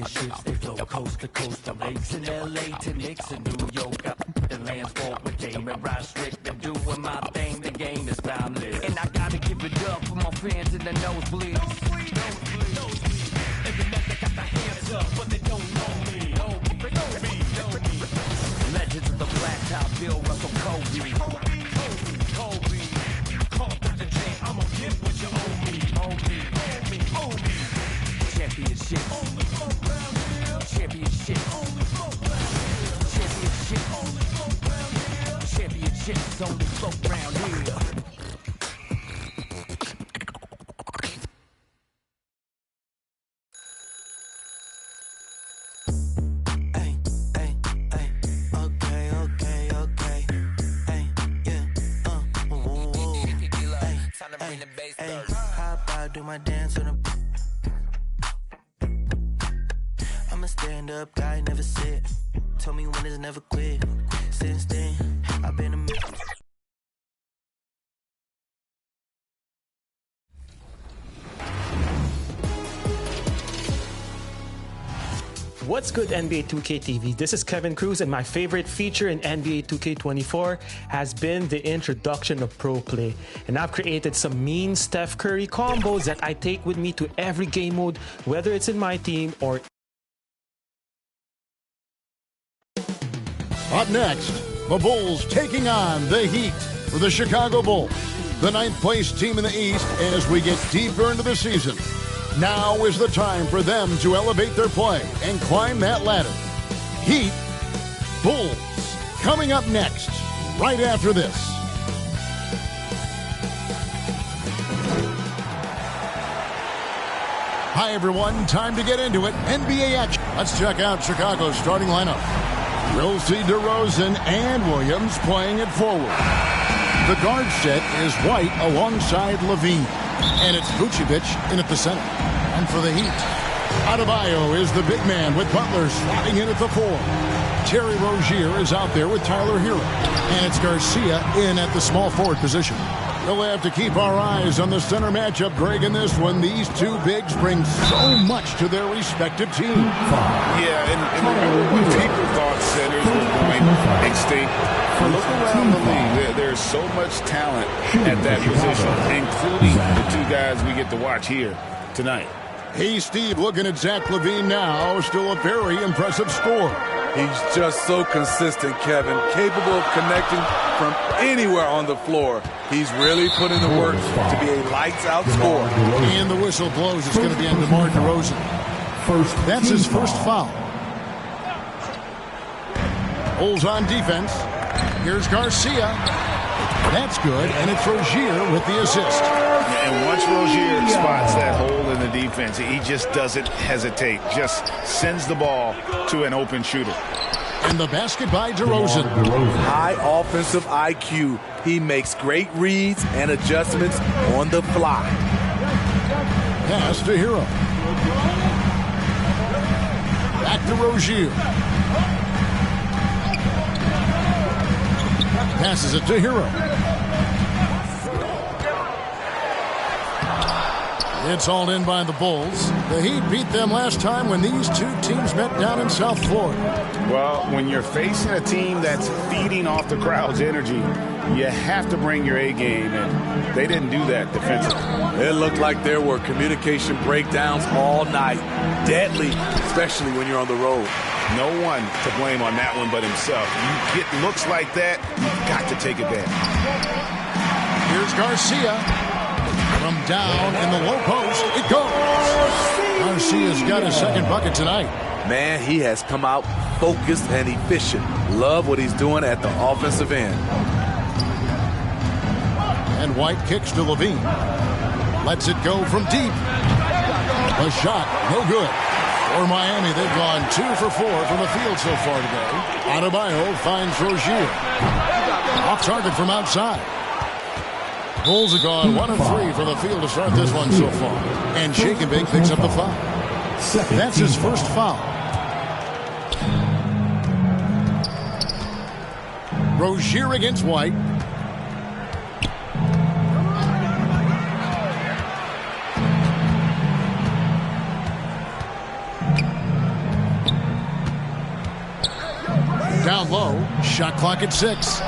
Champion ships, they flow coast to coast. From lakes in LA to Knicks in New York. Up the lands for a game and ride strict and doing my thing. The game is boundless. And I gotta give it up for my fans in the nosebleeds. Every night they got their hands up, but they don't know me. Legends of the black top, Bill Russell, Kobe. Call Dr. J, I'ma get what you owe me. Championship. Championship. Championships only float round here. How about do my dance on a... I'm a stand-up guy, never sit. Told me winners never quit. Since then, I've been a... What's good, NBA 2K TV? This is Kevin Cruz, and my favorite feature in NBA 2K24 has been the introduction of Pro Play. And I've created some mean Steph Curry combos that I take with me to every game mode, whether it's in my team or... Up next, the Bulls taking on the Heat for the Chicago Bulls, the 9th place team in the East as we get deeper into the season. Now is the time for them to elevate their play and climb that ladder. Heat, Bulls, coming up next, right after this. Hi, everyone. Time to get into it. NBA action. Let's check out Chicago's starting lineup. We'll see DeRozan and Williams playing it forward. The guard set is White alongside Levine. And it's Vucevic in at the center. And for the Heat, Adebayo is the big man with Butler slotting in at the 4. Terry Rozier is out there with Tyler Hero. And it's Garcia in at the small forward position. We'll have to keep our eyes on the center matchup, Greg, in this one. These two bigs bring so much to their respective teams. Yeah, and remember when people thought centers were going extinct? Look around the league. There's so much talent at that position, including the two guys we get to watch here tonight. Hey, Steve, looking at Zach LaVine now. Still a very impressive score. He's just so consistent, Kevin. Capable of connecting from anywhere on the floor. He's really put in the work to be a lights-out scorer. And the whistle blows. It's going to be on DeMar DeRozan. That's his first foul. Bulls on defense. Here's Garcia. That's good, and it's Rozier with the assist. And once Rozier spots that hole in the defense, he just doesn't hesitate. Just sends the ball to an open shooter. And the basket by DeRozan. High offensive IQ. He makes great reads and adjustments on the fly. Pass to Hero. Back to Rozier. Passes it to Hero. It's all in by the Bulls. The Heat beat them last time when these two teams met down in South Florida. Well, when you're facing a team that's feeding off the crowd's energy, you have to bring your A game, and they didn't do that defensively. It looked like there were communication breakdowns all night. Deadly, especially when you're on the road. No one to blame on that one but himself. You get looks like that, you've got to take advantage. Here's Garcia. From down in the low post, it goes. Garcia's got his second bucket tonight. Man, he has come out focused and efficient. Love what he's doing at the offensive end. And White kicks to Levine. Lets it go from deep. A shot, no good. For Miami, they've gone 2 for 4 from the field so far today. Adebayo finds Rozier. Off target from outside. Bulls have gone 1 of 3 from the field to start this one so far. And Shake and Bake picks up the foul. That's his first foul. Rozier against White. Down low, shot clock at 6.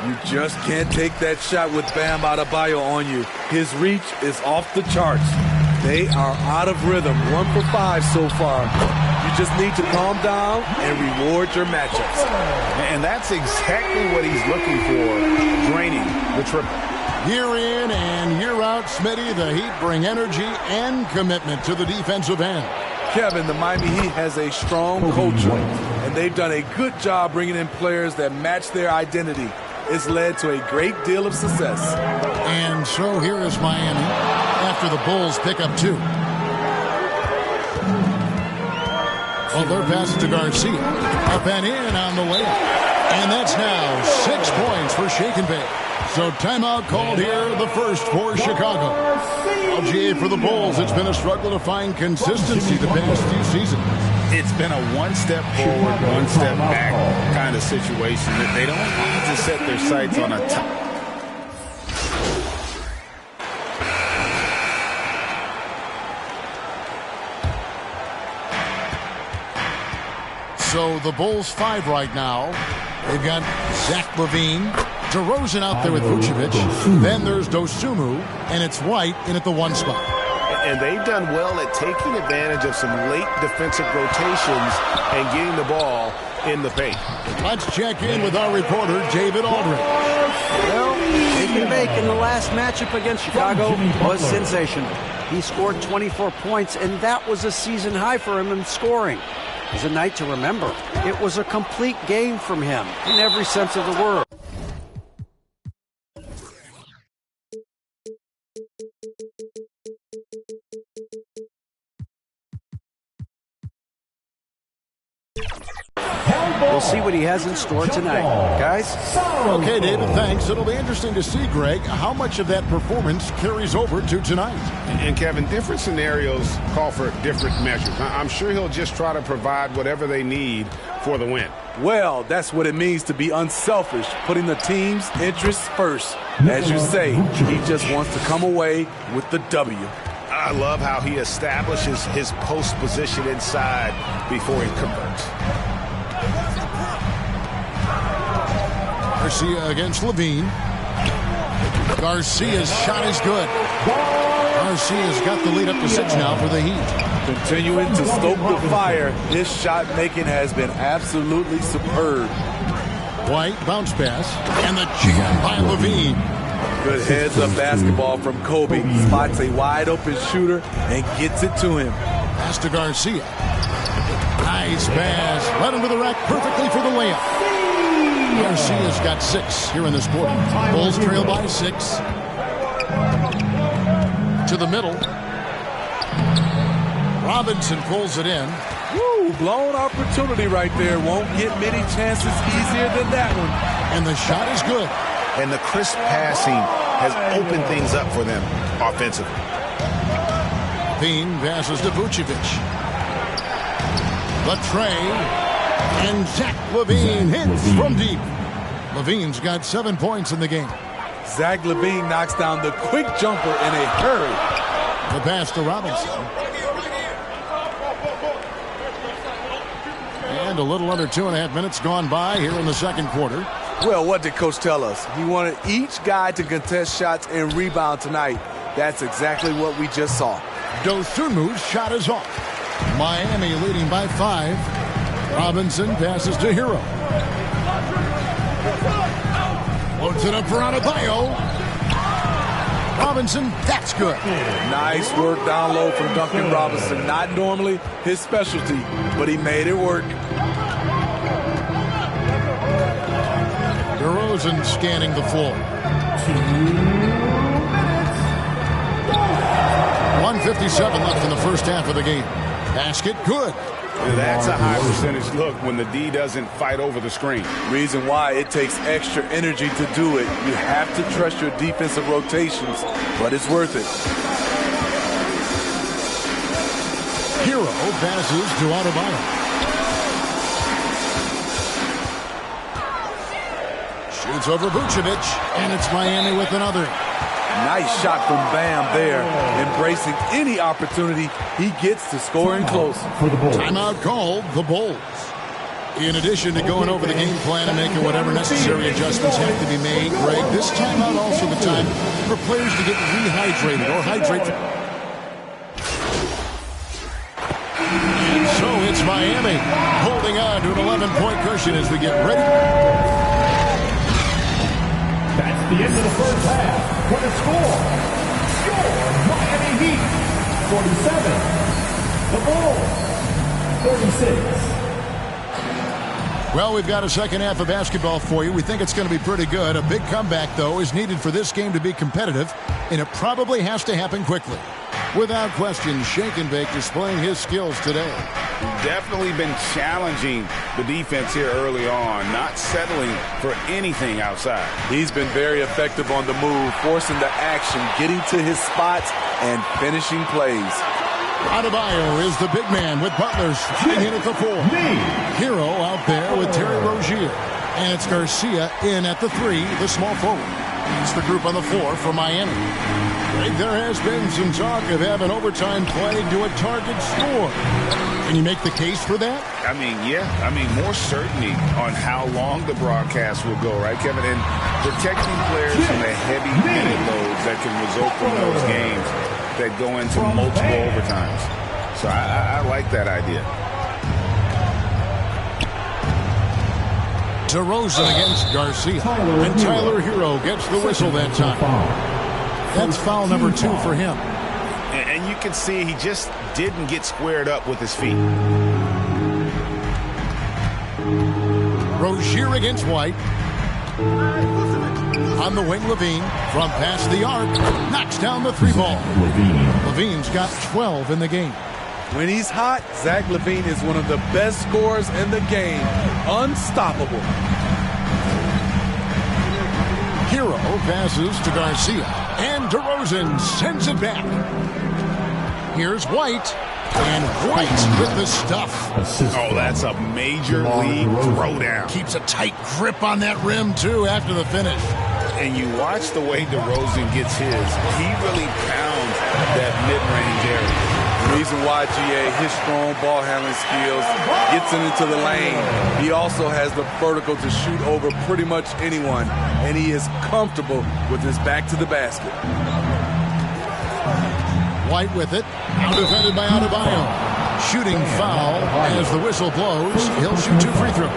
You just can't take that shot with Bam Adebayo on you. His reach is off the charts. They are out of rhythm. 1 for 5 so far. You just need to calm down and reward your matchups. And that's exactly what he's looking for, draining the triple. Year in and year out, Smitty, the Heat bring energy and commitment to the defensive end. Kevin, the Miami Heat has a strong culture, and they've done a good job bringing in players that match their identity. It's led to a great deal of success. And so here is Miami after the Bulls pick up 2. Well, their pass to Garcia. Up and in on the layup. And that's now 6 points for Shake and Bake. So timeout called here, the first for Chicago. LGA for the Bulls, it's been a struggle to find consistency the past few seasons. It's been a one-step forward, one-step back kind of situation. That they don't need to set their sights on a top. So the Bulls 5 right now. They've got Zach LaVine, DeRozan out there with Vucevic. Then there's Dosunmu, and it's White in at the 1 spot. And they've done well at taking advantage of some late defensive rotations and getting the ball in the paint. Let's check in with our reporter, David Aldridge. Well, Shake and Bake in the last matchup against Chicago was sensational. He scored 24 points, and that was a season high for him in scoring. It was a night to remember. It was a complete game from him in every sense of the word. We'll see what he has in store tonight. Guys? Okay, David, thanks. It'll be interesting to see, Greg, how much of that performance carries over to tonight. And, Kevin, different scenarios call for different measures. I'm sure he'll just try to provide whatever they need for the win. Well, that's what it means to be unselfish, putting the team's interests first. As you say, he just wants to come away with the W. I love how he establishes his post position inside before he converts. Garcia against LaVine. Garcia's shot is good. Garcia's got the lead up to 6 now for the Heat. Continuing to stoke the fire, his shot making has been absolutely superb. White bounce pass, and the jam by LaVine. Good heads-up basketball from Kobe. Spots a wide-open shooter and gets it to him. Pass to Garcia. Nice pass. Led him to the rack perfectly for the layup. Garcia's got 6 here in this quarter. Bulls trail by 6. To the middle. Robinson pulls it in. Woo, blown opportunity right there. Won't get many chances easier than that one. And the shot is good. And the crisp passing has opened things up for them offensively. Bean passes to Vucevic. The tray. And Zach LaVine hits from deep. LaVine's got 7 points in the game. Zach LaVine knocks down the quick jumper in a hurry. The pass to Robinson. And a little under 2.5 minutes gone by here in the second quarter. Well, what did Coach tell us? He wanted each guy to contest shots and rebound tonight. That's exactly what we just saw. Dosunmu's shot is off. Miami leading by 5. Robinson passes to Hero. Loads it up for Adebayo. Robinson, that's good. Nice work down low from Duncan Robinson. Not normally his specialty, but he made it work. DeRozan scanning the floor. 1:57 left in the first half of the game. Basket, good. That's a high percentage look when the D doesn't fight over the screen. Reason why it takes extra energy to do it. You have to trust your defensive rotations, but it's worth it. Hero passes to Adebayo. Shoots over Vucevic, and it's Miami with another. Nice shot from Bam there. Embracing any opportunity he gets to scoring close. Timeout called, the Bulls. In addition to going over the game plan and making whatever necessary adjustments have to be made, Greg, this timeout also the time for players to get rehydrated or hydrate. And so it's Miami holding on to an 11-point cushion as we get ready. That's the end of the first half. What a score! Your Miami Heat 47. The Bulls 36. Well, we've got a second half of basketball for you. We think it's going to be pretty good. A big comeback, though, is needed for this game to be competitive, and it probably has to happen quickly. Without question, Shake and Bake displaying his skills today. Definitely been challenging the defense here early on, not settling for anything outside. He's been very effective on the move, forcing the action, getting to his spots, and finishing plays. Adebayo is the big man with Butler sliding in at the 4. Hero out there with Terry Rozier. And it's Garcia in at the 3, the small forward. He's the group on the floor for Miami. There has been some talk of having overtime play to a target score. Can you make the case for that? I mean, yeah. I mean, more certainty on how long the broadcast will go, right, Kevin? And protecting players from the heavy minute loads that can result from those games that go into multiple overtimes. So I like that idea. DeRozan against Garcia. And Tyler Hero gets the whistle that time. That's foul number 2 for him. And you can see he just didn't get squared up with his feet. Rozier against White. On the wing, Levine from past the arc knocks down the 3 ball. Levine's got 12 in the game. When he's hot, Zach LaVine is one of the best scorers in the game. Unstoppable. Hero passes to Garcia, and DeRozan sends it back. Here's White, and White with the stuff. Oh, that's a major league throwdown. Keeps a tight grip on that rim, too, after the finish. And you watch the way DeRozan gets his. He really pounds that mid-range area. The reason why, GA, his strong ball handling skills gets him into the lane. He also has the vertical to shoot over pretty much anyone, and he is comfortable with his back to the basket. White with it, out defended by Adebayo. Shooting foul as the whistle blows. He'll shoot 2 free throws.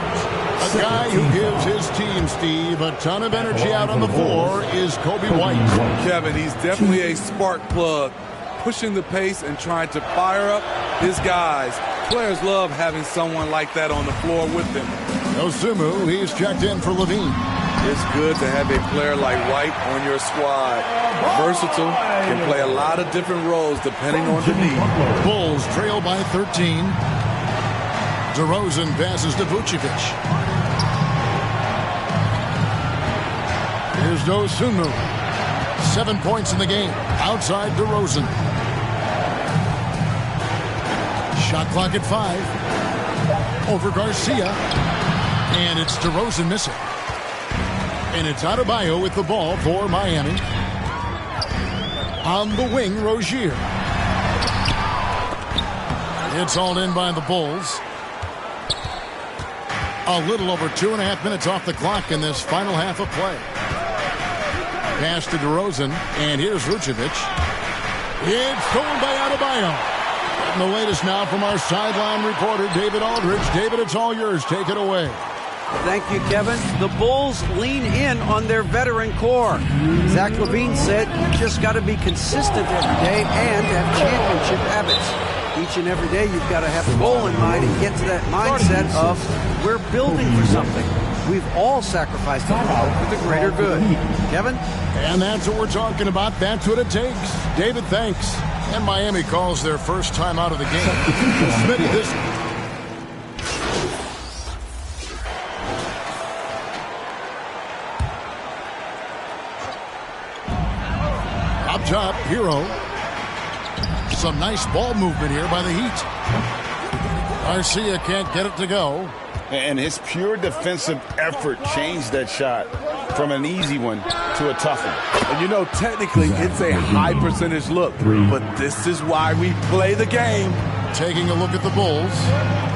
A guy who gives his team, Steve, a ton of energy out on the floor is Kobe White. Kevin, he's definitely a spark plug, pushing the pace and trying to fire up his guys. Players love having someone like that on the floor with them. Osumu, he's checked in for Levine. It's good to have a player like White on your squad. Versatile, can play a lot of different roles depending on the need. Bulls trail by 13. DeRozan passes to Vucevic. Here's Osumu. 7 points in the game. Outside DeRozan. Shot clock at 5. Over Garcia. And it's DeRozan missing. And it's Adebayo with the ball for Miami. On the wing, Rozier. It's all in by the Bulls. A little over 2.5 minutes off the clock in this final half of play. Pass to DeRozan, and here's Vucevic. It's stolen by Adebayo. And the latest now from our sideline reporter, David Aldridge. David, it's all yours. Take it away. Thank you, Kevin. The Bulls lean in on their veteran core. Zach LaVine said, you just got to be consistent every day and have championship habits. Each and every day, you've got to have a goal in mind and get to that mindset of, we're building for something. We've all sacrificed a little for the greater good. Kevin? And that's what we're talking about. That's what it takes. David, thanks. And Miami calls their first time out of the game. Smitty, this... Up top, Hero. Some nice ball movement here by the Heat. Garcia can't get it to go. And his pure defensive effort changed that shot from an easy one to a tough one. And you know, technically, it's a high percentage look, but this is why we play the game, taking a look at the Bulls.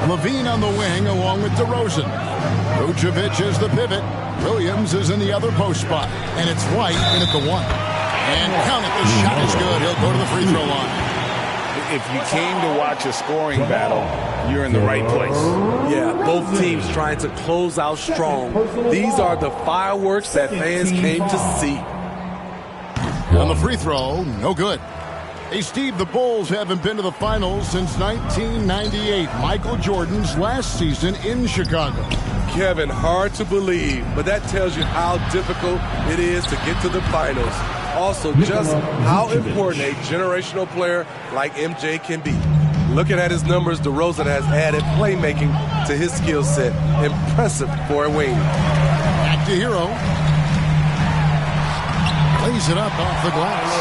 Levine on the wing along with DeRozan. Vucevic is the pivot. Williams is in the other post spot. And it's White in at the one. And count it, the shot is good. He'll go to the free throw line. If you came to watch a scoring battle, you're in the right place. Yeah, both teams trying to close out strong. These are the fireworks that fans came to see. On the free throw, no good. Hey, Steve, the Bulls haven't been to the finals since 1998, Michael Jordan's last season in Chicago. Kevin, hard to believe, but that tells you how difficult it is to get to the finals. Also, just how important a generational player like MJ can be. Looking at his numbers, DeRozan has added playmaking to his skill set. Impressive for a wing. Back to Hero. Plays it up off the glass.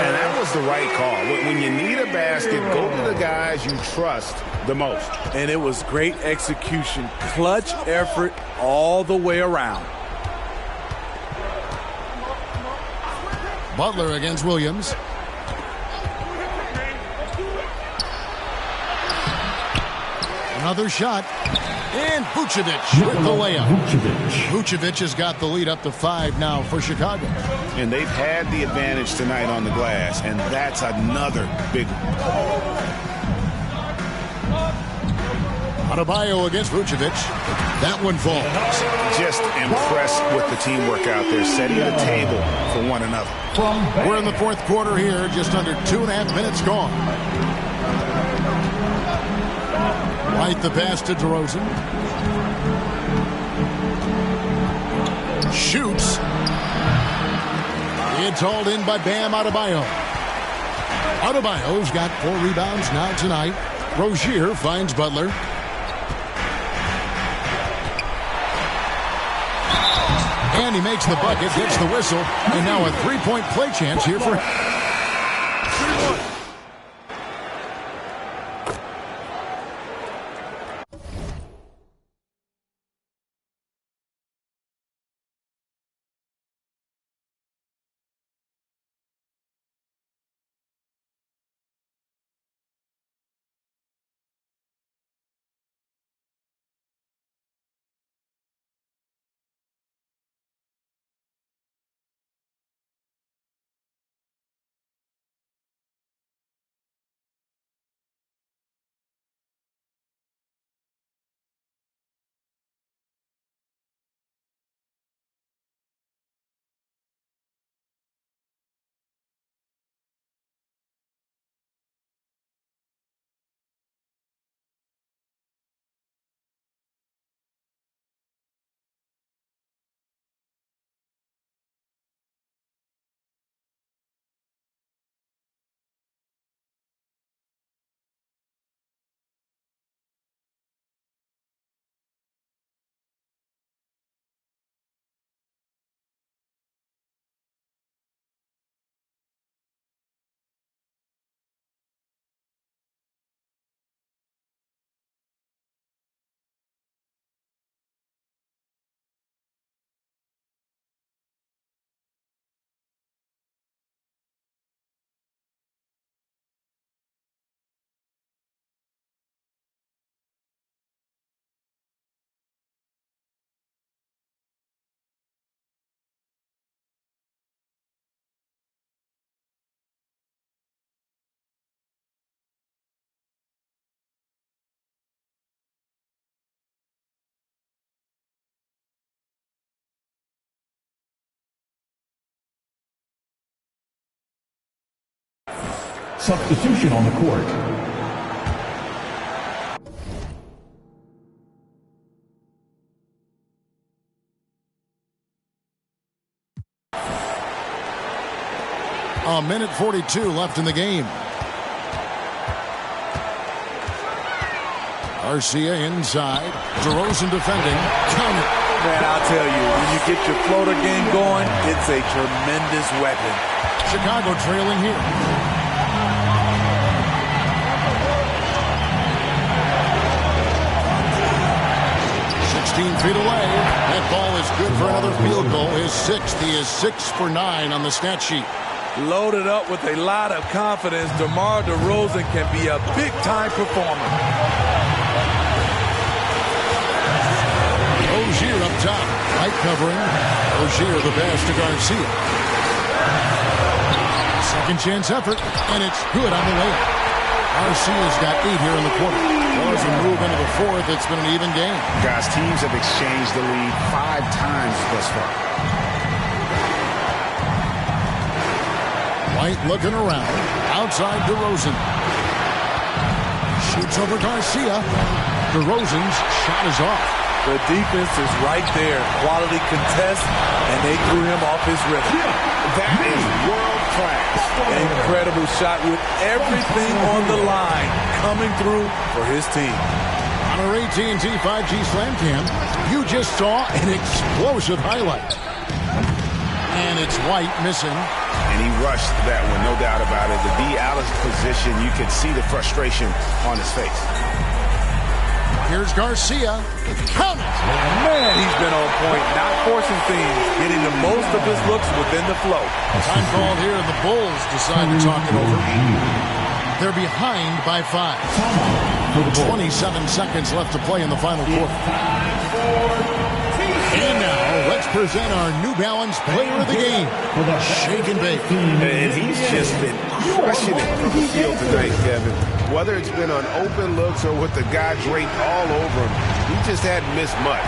And that was the right call. When you need a basket, go to the guys you trust the most. And it was great execution. Clutch effort all the way around. Butler against Williams. Another shot. And Vucevic with the layup. Vucevic has got the lead up to 5 now for Chicago. And they've had the advantage tonight on the glass, and that's another big one. Adebayo against Vucevic. That one falls. Just impressed with the teamwork out there, setting the table for one another. We're in the fourth quarter here, just under 2.5 minutes gone. White the pass to DeRozan. Shoots. It's hauled in by Bam Adebayo. Adebayo's got 4 rebounds now tonight. Rozier finds Butler. And he makes the bucket, gets the whistle, and now a 3-point play chance here for... Substitution on the court. A minute 42 left in the game. Garcia inside. DeRozan defending. Count it. Man, I'll tell you, when you get your floater game going, it's a tremendous weapon. Chicago trailing here. 16 feet away. That ball is good for another field goal. His 6th. He is 6 for 9 on the stat sheet. Loaded up with a lot of confidence, DeMar DeRozan can be a big-time performer. Rozier up top. White covering. Rozier the pass to Garcia. Second chance effort, and it's good on the way. Garcia's got 8 here in the quarter. Well, as we move into the fourth, it's been an even game. Guys, teams have exchanged the lead 5 times thus far. White looking around. Outside DeRozan. Shoots over Garcia. DeRozan's shot is off. The defense is right there. Quality contest, and they threw him off his rhythm. That is world class. Incredible shot with everything on the line coming through for his team. On our AT&T 5G Slam Cam, you just saw an explosive highlight. And it's White missing. And he rushed that one, no doubt about it. To be out of position, you could see the frustration on his face. Here's Garcia. Count it! Man, he's been on point, not forcing things, getting the most of his looks within the flow. Time called here. The Bulls decide to talk it over. They're behind by 5. 27 seconds left to play in the final quarter. And now, let's present our New Balance Player of the Game, Shake and Bake. And he's just been crushing it from the field tonight, Kevin. Whether it's been on open looks or with the guy draped all over him, he just hadn't missed much.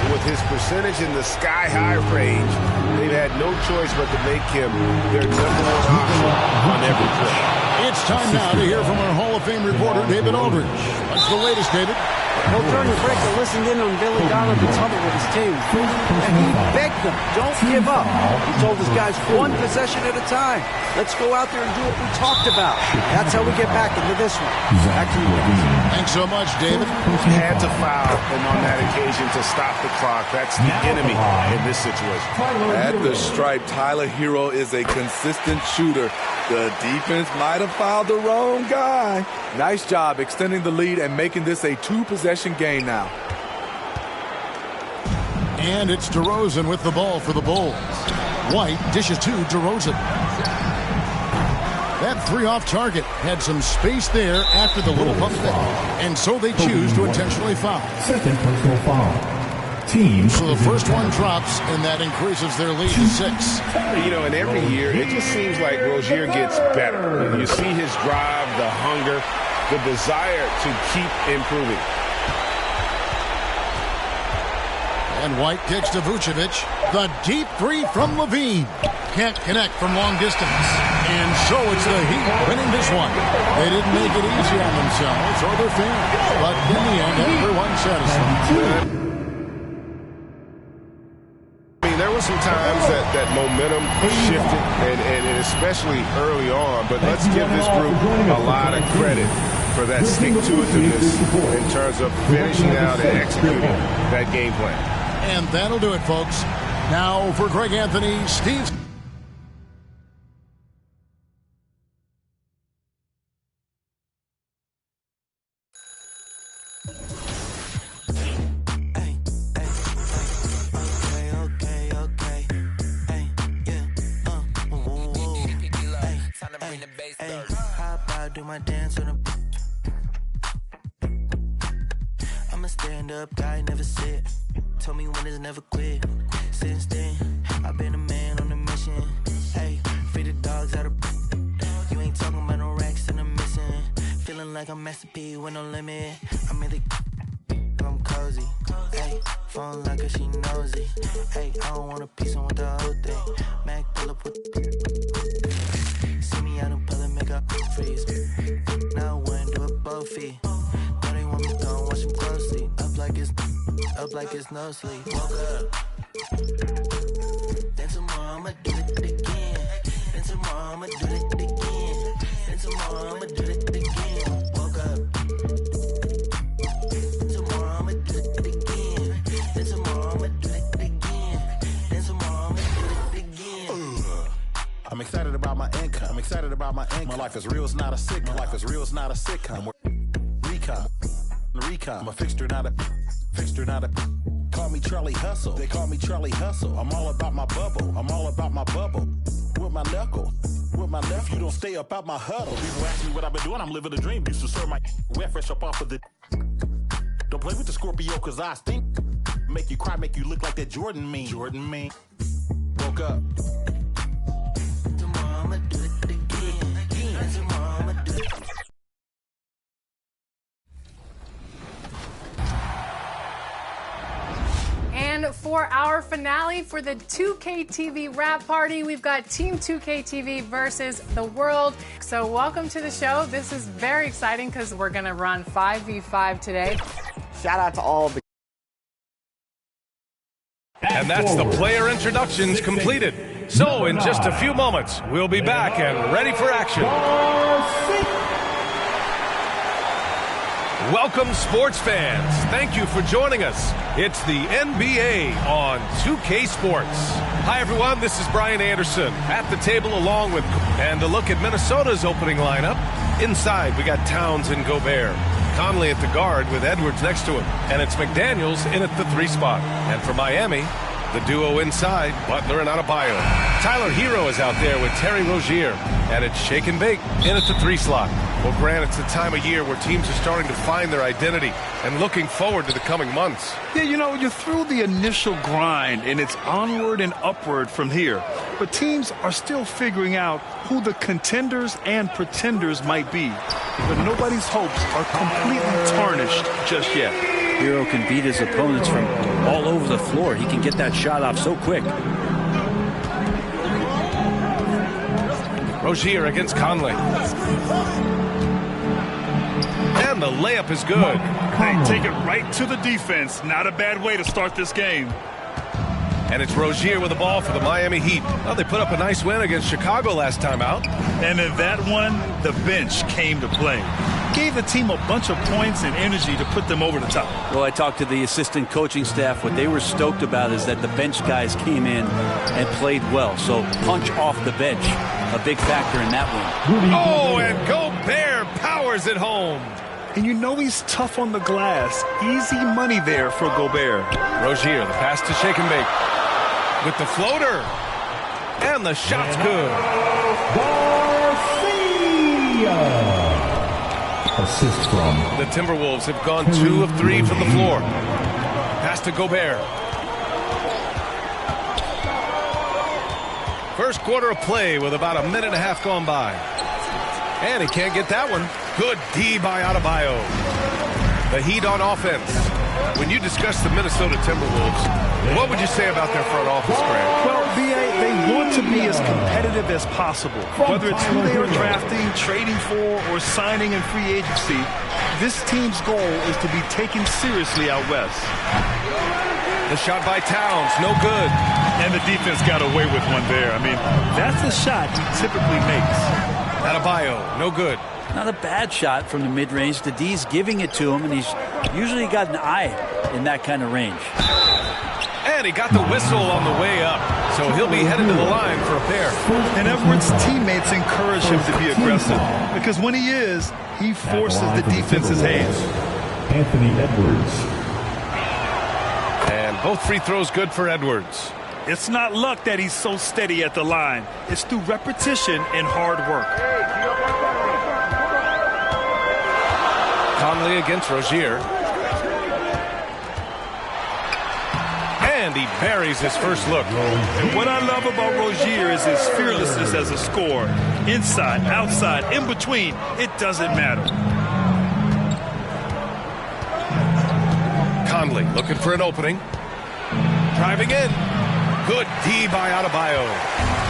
With his percentage in the sky-high range, they've had no choice but to make him their #1 option on every play. It's time now to hear from our Hall of Fame reporter, David Aldridge. What's the latest, David? Well, during the break, I listened in on Billy Donovan's huddle with his team. And he begged them, don't give up. He told his guys, 1 possession at a time. Let's go out there and do what we talked about. That's how we get back into this one. Back to you guys. Thanks so much, David. Had to foul, and on that occasion to stop the clock. That's the enemy in this situation. At the stripe, Tyler Hero is a consistent shooter. The defense might have fouled the wrong guy. Nice job extending the lead and making this a 2-possession game now. And it's DeRozan with the ball for the Bulls. White dishes to DeRozan. That 3 off target had some space there after the little pump fake. And so they choose to intentionally foul. Second personal foul. Team. So the first one drops, and that increases their lead to 6. You know, and every year, it just seems like Rozier gets better. You see his drive, the hunger, the desire to keep improving. And White kicks to Vucevic. The deep 3 from Levine. Can't connect from long distance. And so it's the Heat winning this one. They didn't make it easy on themselves or their fans. But in the end, everyone's satisfied. There were some times that momentum shifted, and especially early on. But let's give this group a lot of credit for that stick-to-itiveness in terms of finishing out and executing that game plan. And that'll do it, folks. Now for Greg Anthony, Steve. Do my dance on a. I'm a stand-up guy, never sit. Told me winners never quit. Since then, I've been a man on a mission. Hey, free the dogs out of. You ain't talking about no racks and I'm missing. Feeling like I'm Master P with no limit. I'm in the. I'm cozy. Hey, phone like a she nosy. Hey, I don't want a piece on with the whole thing. Mac pull up with. See me out in public, make up freeze. Now I wouldn't do it both feet. Now they want me gone, watch them closely. Up like it's no sleep. Woke up. Then tomorrow I'ma do it again. Then tomorrow I'ma do it again. Then tomorrow I'ma do it again. Woke up. Tomorrow I'ma do it again. Then tomorrow I'ma do it again. Then tomorrow I'ma do it again. I'm excited about my income. I'm excited about my income. My life is real, it's not a sitcom. My life is real, it's not a sitcom. Recon. I'm a fixture, not a fixture, not a. Call me Charlie Hustle. They call me Charlie Hustle. I'm all about my bubble. I'm all about my bubble. With my knuckle. With my left, you don't stay up out my huddle. People ask me what I've been doing, I'm living a dream. Used to serve my wet fresh up off of the. Don't play with the Scorpio, cause I stink. Make you cry, make you look like that Jordan meme. Jordan meme. Woke up. And for our finale for the 2K TV wrap party, we've got Team 2K TV versus the world. So welcome to the show. This is very exciting because we're going to run 5v5 today. Shout out to all the... And that's the player introductions completed. So in just a few moments, we'll be back and ready for action. Welcome, sports fans. Thank you for joining us. It's the NBA on 2K Sports. Hi, everyone. This is Brian Anderson at the table along with... And a look at Minnesota's opening lineup. Inside, we got Towns and Gobert. Conley at the guard with Edwards next to him. And it's McDaniels in at the 3 spot. And for Miami, the duo inside, Butler and Adebayo. Tyler Hero is out there with Terry Rozier. And it's Shake and Bake in at the 3 slot. Well, Grant, it's the time of year where teams are starting to find their identity and looking forward to the coming months. Yeah, you know, you're through the initial grind, and it's onward and upward from here. But teams are still figuring out who the contenders and pretenders might be. But nobody's hopes are completely tarnished just yet. Hero can beat his opponents from all over the floor. He can get that shot off so quick. Rozier against Conley. And the layup is good. They take it right to the defense. Not a bad way to start this game. And it's Rozier with the ball for the Miami Heat. Well, they put up a nice win against Chicago last time out. And in that one, the bench came to play. Gave the team a bunch of points and energy to put them over the top. Well, I talked to the assistant coaching staff. What they were stoked about is that the bench guys came in and played well. So punch off the bench, a big factor in that one. Oh, and Gobert powers it home. And you know he's tough on the glass. Easy money there for Gobert. Rozier, the pass to Shake and Bake. With the floater. And the shot's good. Assist from the Timberwolves have gone 2 of 3 from the floor. Pass to Gobert. First quarter of play with about a minute and a half gone by. And he can't get that one. Good D by Adebayo. The Heat on offense. When you discuss the Minnesota Timberwolves, what would you say about their front office, Grant? Well, they want to be as competitive as possible. Whether it's who they are drafting, trading for, or signing in free agency, this team's goal is to be taken seriously out west. The shot by Towns, no good. And the defense got away with one there. I mean, that's the shot he typically makes. Adebayo, no good. Not a bad shot from the mid-range. The D's giving it to him, and he's usually got an eye in that kind of range. And he got the whistle on the way up, so he'll be headed to the line for a pair. And Edwards' teammates encourage him to be aggressive, because when he is, he forces the defense's hand. Anthony Edwards. And both free throws good for Edwards. It's not luck that he's so steady at the line. It's through repetition and hard work. Conley against Rozier. And he buries his first look. And what I love about Rozier is his fearlessness as a scorer. Inside, outside, in between, it doesn't matter. Conley looking for an opening. Driving in. Good D by Adebayo.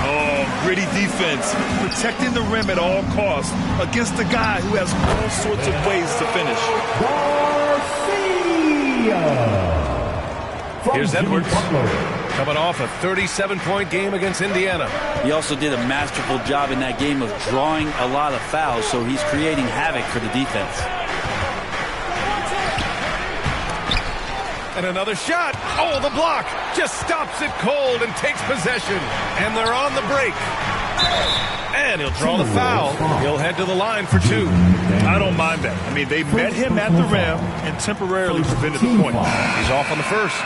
Oh, gritty defense. Protecting the rim at all costs against a guy who has all sorts of ways to finish. Here's Edwards. Coming off a 37-point game against Indiana. He also did a masterful job in that game of drawing a lot of fouls, so he's creating havoc for the defense. And another shot. Oh, the block. Just stops it cold and takes possession. And they're on the break. And he'll draw the foul. He'll head to the line for 2. I don't mind that. I mean, they met him at the rim and temporarily prevented the point. He's off on the first.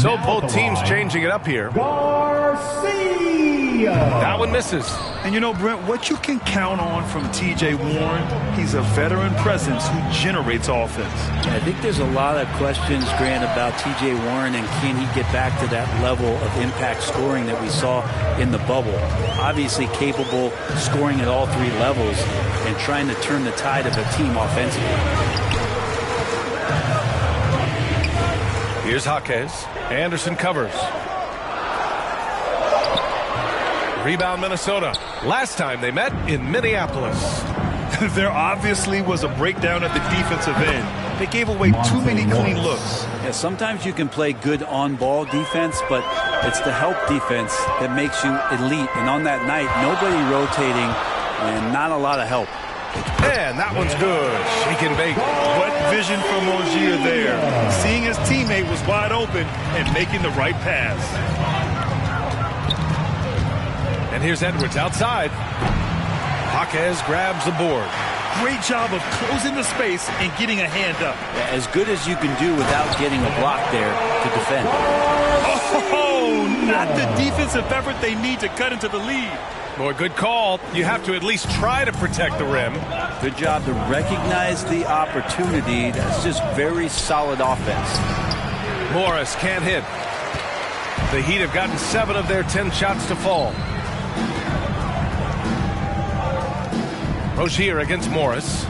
So both teams changing it up here. Garcia. That one misses. And you know, Brent, what you can count on from T.J. Warren, he's a veteran presence who generates offense. Yeah, I think there's a lot of questions, Grant, about T.J. Warren and can he get back to that level of impact scoring that we saw in the bubble. Obviously capable scoring at all three levels and trying to turn the tide of a team offensively. Here's Jaquez. Anderson covers. Rebound Minnesota. Last time they met in Minneapolis. There obviously was a breakdown at the defensive end. They gave away too many clean looks. Yeah, sometimes you can play good on-ball defense, but it's the help defense that makes you elite. And on that night, nobody rotating and not a lot of help. And that one's good. Shake and bake. What vision from Rozier there. Seeing his teammate was wide open and making the right pass. And here's Edwards outside. Jaquez grabs the board. Great job of closing the space and getting a hand up. Yeah, as good as you can do without getting a block there to defend. Oh, not the defensive effort they need to cut into the lead. Boy, good call. You have to at least try to protect the rim. Good job to recognize the opportunity. That's just very solid offense. Morris can't hit. The Heat have gotten 7 of their 10 shots to fall. Rozier against Morris.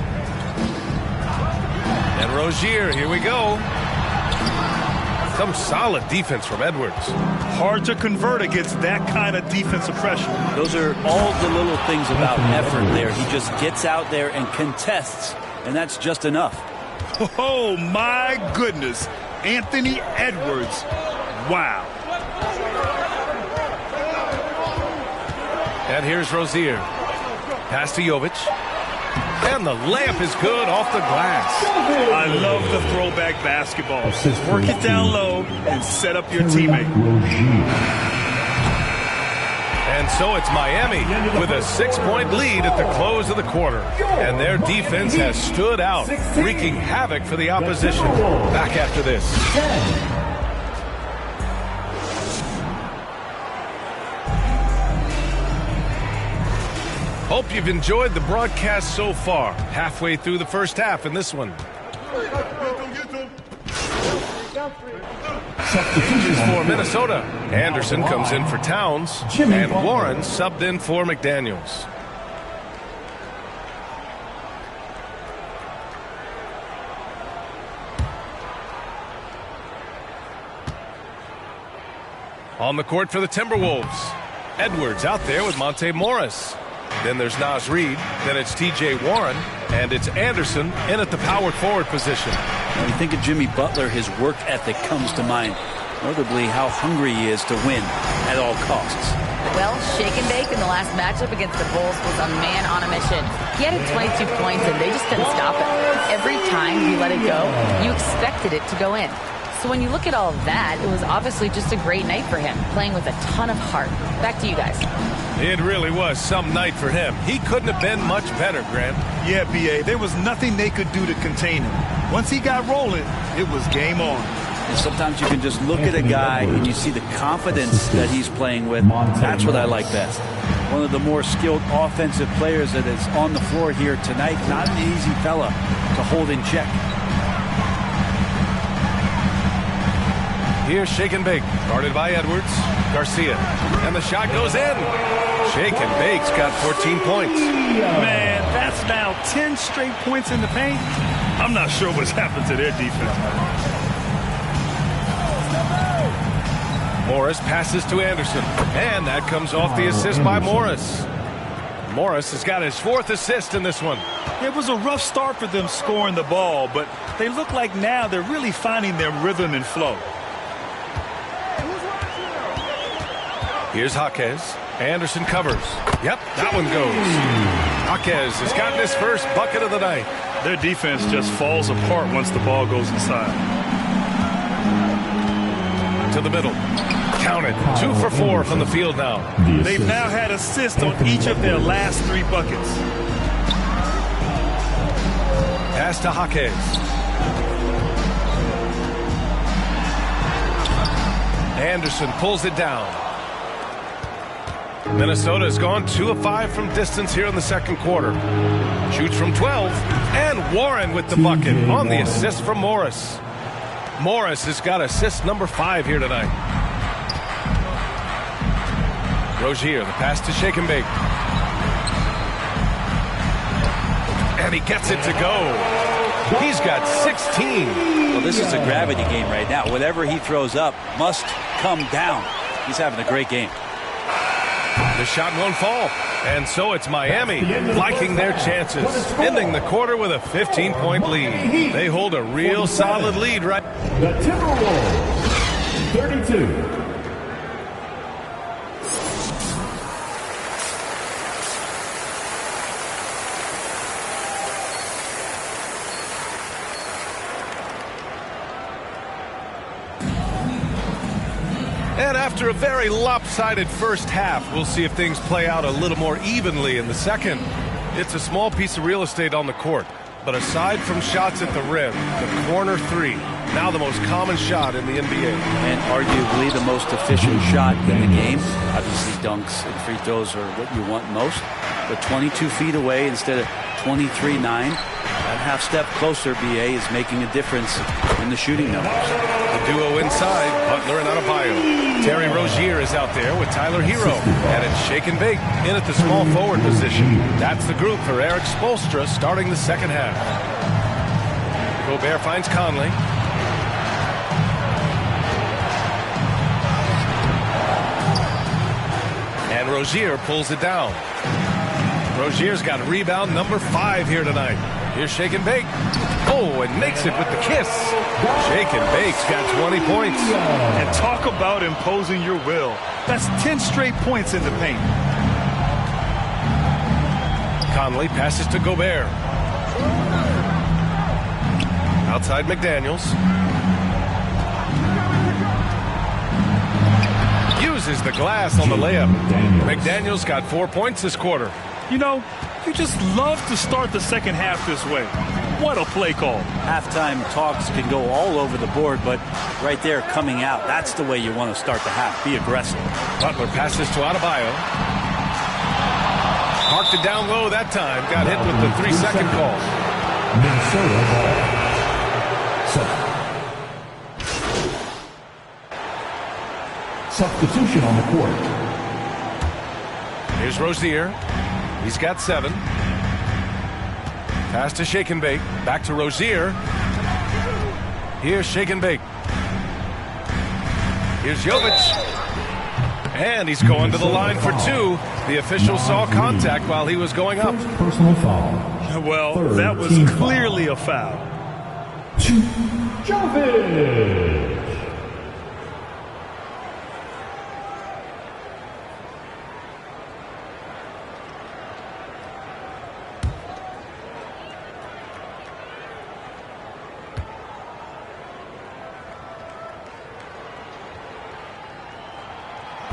And Rozier, here we go. Some solid defense from Edwards. Hard to convert against that kind of defensive pressure. Those are all the little things about effort there. He just gets out there and contests, and that's just enough. Oh, my goodness. Anthony Edwards. Wow. And here's Rozier. Pass to Jovic. And the layup is good off the glass. I love the throwback basketball. Work it down low and set up your teammate. And so it's Miami with a 6-point lead at the close of the quarter. And their defense has stood out, wreaking havoc for the opposition. Back after this. Hope you've enjoyed the broadcast so far. Halfway through the first half in this one. Substitutions for Minnesota. Anderson comes in for Towns. And Warren subbed in for McDaniels. On the court for the Timberwolves. Edwards out there with Monte Morris. Then there's Naz Reid. Then it's T.J. Warren. And it's Anderson in at the power forward position. When you think of Jimmy Butler, his work ethic comes to mind. Notably how hungry he is to win at all costs. Well, shake and bake in the last matchup against the Bulls was a man on a mission. He had 22 points and they just couldn't stop it. Every time he let it go, you expected it to go in. So when you look at all of that, it was obviously just a great night for him, playing with a ton of heart. Back to you guys. It really was some night for him. He couldn't have been much better, Grant. Yeah, B.A., there was nothing they could do to contain him. Once he got rolling, it was game on. And sometimes you can just look at a guy and you see the confidence that he's playing with. That's what I like best. One of the more skilled offensive players that is on the floor here tonight. Not an easy fella to hold in check. Here's Shake and Bake, guarded by Edwards. Garcia, and the shot goes in. Shake and Bake's got 14 points. Man, that's now 10 straight points in the paint. I'm not sure what's happened to their defense. Morris passes to Anderson, and that comes off the assist by Morris. Morris has got his 4th assist in this one. It was a rough start for them scoring the ball, but they look like now they're really finding their rhythm and flow. Here's Jaquez. Anderson covers. Yep, that one goes. Jaquez has gotten his first bucket of the night. Their defense just falls apart once the ball goes inside. To the middle. Counted. 2 for 4 from the field now. They've now had assists on each of their last 3 buckets. Pass to Jaquez. Anderson pulls it down. Minnesota has gone 2 of 5 from distance here in the second quarter. Shoots from 12, and Warren with the bucket on the assist from Morris. Morris has got assist number 5 here tonight. Rozier, the pass to Shake and Bake. And he gets it to go. He's got 16. Well, this is a gravity game right now. Whatever he throws up must come down. He's having a great game. The shot won't fall. And so it's Miami liking their chances, ending the quarter with a 15-point lead. They hold a real solid lead right. The Timberwolves, 32. And after a very lopsided first half, we'll see if things play out a little more evenly in the second. It's a small piece of real estate on the court, but aside from shots at the rim, the corner three, now the most common shot in the NBA. And arguably the most efficient shot in the game. Obviously dunks and free throws are what you want most, but 22 feet away instead of 23-9. That half step closer, BA, is making a difference in the shooting numbers. The duo inside, Butler and Adebayo. Terry Rozier is out there with Tyler Hero. And it's Shake and Bake in at the small forward position. That's the group for Eric Spoelstra starting the second half. Gobert finds Conley. And Rozier pulls it down. Rozier's got rebound number 5 here tonight. Here's Shake and Bake. Oh, and makes it with the kiss. Shake and Bake's got 20 points. And talk about imposing your will. That's 10 straight points in the paint. Conley passes to Gobert. Outside McDaniels. Uses the glass on the layup. McDaniels got 4 points this quarter. You know, you just love to start the second half this way. What a play call. Halftime talks can go all over the board, but right there coming out, that's the way you want to start the half. Be aggressive. Butler passes to Adebayo. Parked it down low that time. Got hit with the 3-second call. Minnesota ball. Substitution on the court. Here's Rozier. He's got 7. Pass to Shake and Bake. Back to Rozier. Here's Shake and Bake. Here's Jovic. And he's going to the line for 2. The official saw contact while he was going up. Personal foul. Well, that was clearly a foul. Jovic.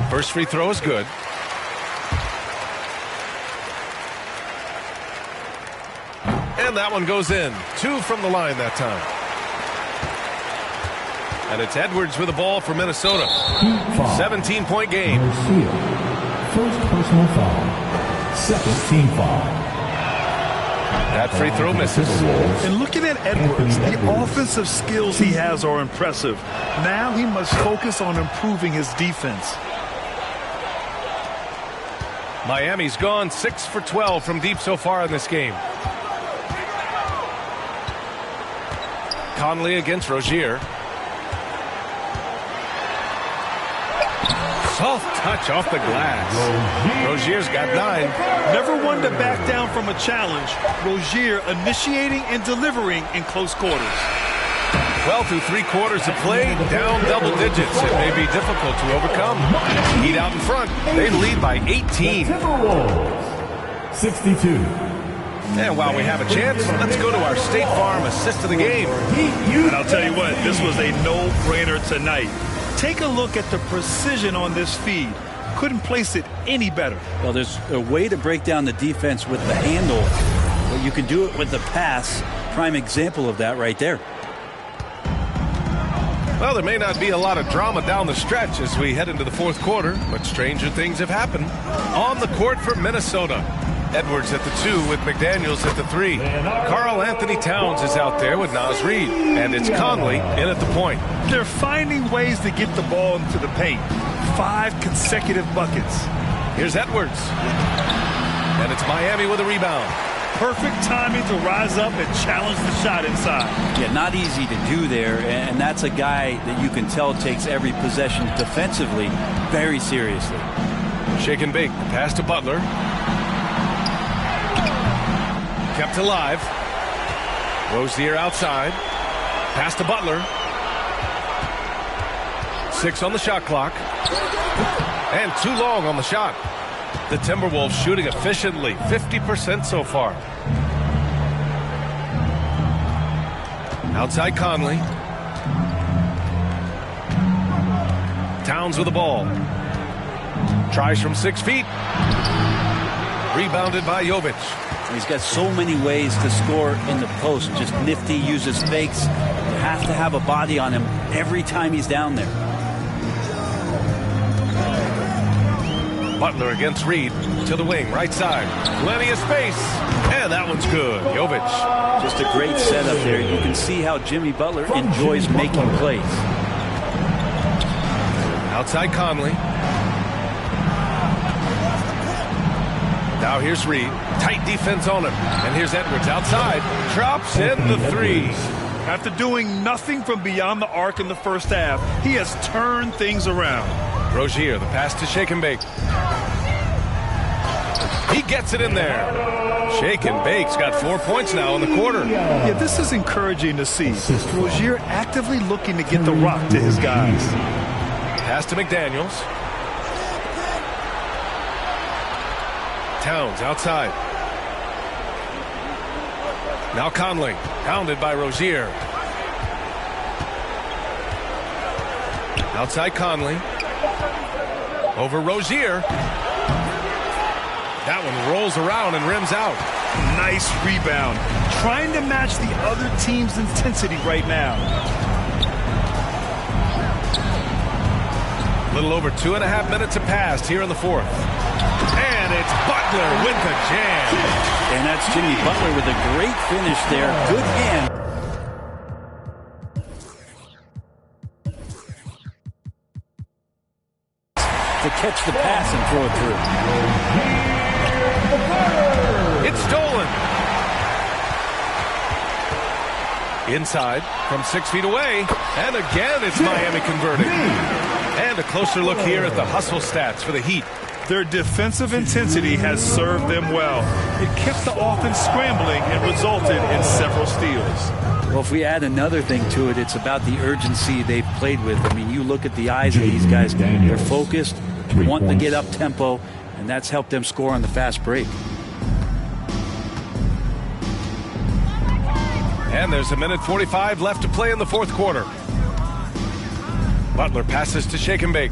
First free throw is good. And that one goes in. 2 from the line that time. And it's Edwards with the ball for Minnesota. 17-point game. First personal foul. Second team foul. That free throw misses. And looking at Edwards, the offensive skills he has are impressive. Now he must focus on improving his defense. Miami's gone 6 for 12 from deep so far in this game. Conley against Rozier. Soft touch off the glass. Rozier's got 9. Never one to back down from a challenge. Rozier initiating and delivering in close quarters. Well, through 3 quarters of play, down double digits. It may be difficult to overcome. Heat out in front. They lead by 18. 62. And while we have a chance, let's go to our State Farm assist of the game. And I'll tell you what, this was a no-brainer tonight. Take a look at the precision on this feed. Couldn't place it any better. Well, there's a way to break down the defense with the handle, but you can do it with the pass. Prime example of that right there. Well, there may not be a lot of drama down the stretch as we head into the fourth quarter, but stranger things have happened. On the court for Minnesota, Edwards at the 2 with McDaniels at the 3. Karl Anthony Towns is out there with Naz Reid, and it's Conley in at the point. They're finding ways to get the ball into the paint. 5 consecutive buckets. Here's Edwards, and it's Miami with a rebound. Perfect timing to rise up and challenge the shot inside. Yeah, not easy to do there, and that's a guy that you can tell takes every possession defensively very seriously. Shake and bake, pass to Butler. Kept alive. Rozier outside. Pass to Butler. 6 on the shot clock. And too long on the shot. The Timberwolves shooting efficiently, 50% so far. Outside Conley. Towns with the ball. Tries from 6 feet. Rebounded by Jovic. He's got so many ways to score in the post. Just nifty, uses fakes. You have to have a body on him every time he's down there. Butler against Reid to the wing, right side. Plenty of space. And that one's good. Jovic. Just a great setup there. You can see how Jimmy Butler enjoys making plays. Outside Conley. Now here's Reid. Tight defense on him. And here's Edwards outside. Drops in the 3. After doing nothing from beyond the arc in the first half, he has turned things around. Rozier, the pass to Shake and Bake. He gets it in there. Shake and Bake's got 4 points now in the quarter. Yeah, this is encouraging to see. Rozier actively looking to get the rock to his guys. Pass to McDaniels. Towns outside. Now Conley, pounded by Rozier. Outside Conley. Over Rozier. That one rolls around and rims out. Nice rebound. Trying to match the other team's intensity right now. A little over 2.5 minutes have passed here in the fourth. And it's Butler with the jam. And that's Jimmy Butler with a great finish there. Good hand. To catch the pass and throw it through. It's stolen. Inside from 6 feet away. And again, it's Miami converting. And a closer look here at the hustle stats for the Heat. Their defensive intensity has served them well. It kept the offense scrambling and resulted in several steals. Well, if we add another thing to it, it's about the urgency they've played with. I mean, you look at the eyes of these guys. They're focused, wanting to get up tempo, and that's helped them score on the fast break. And there's 1:45 left to play in the fourth quarter. Butler passes to Shake and Bake.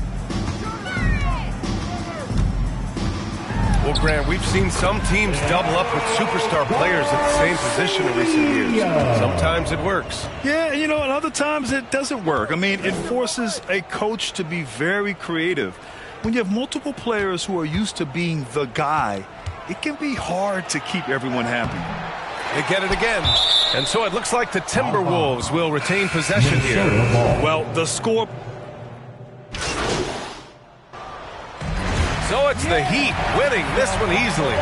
Well, Grant, we've seen some teams double up with superstar players at the same position in recent years. Sometimes it works. Yeah, you know, and other times it doesn't work. I mean, it forces a coach to be very creative. When you have multiple players who are used to being the guy, it can be hard to keep everyone happy. They get it again. And so it looks like the Timberwolves will retain possession here. Well, the score... So it's the Heat winning this one easily.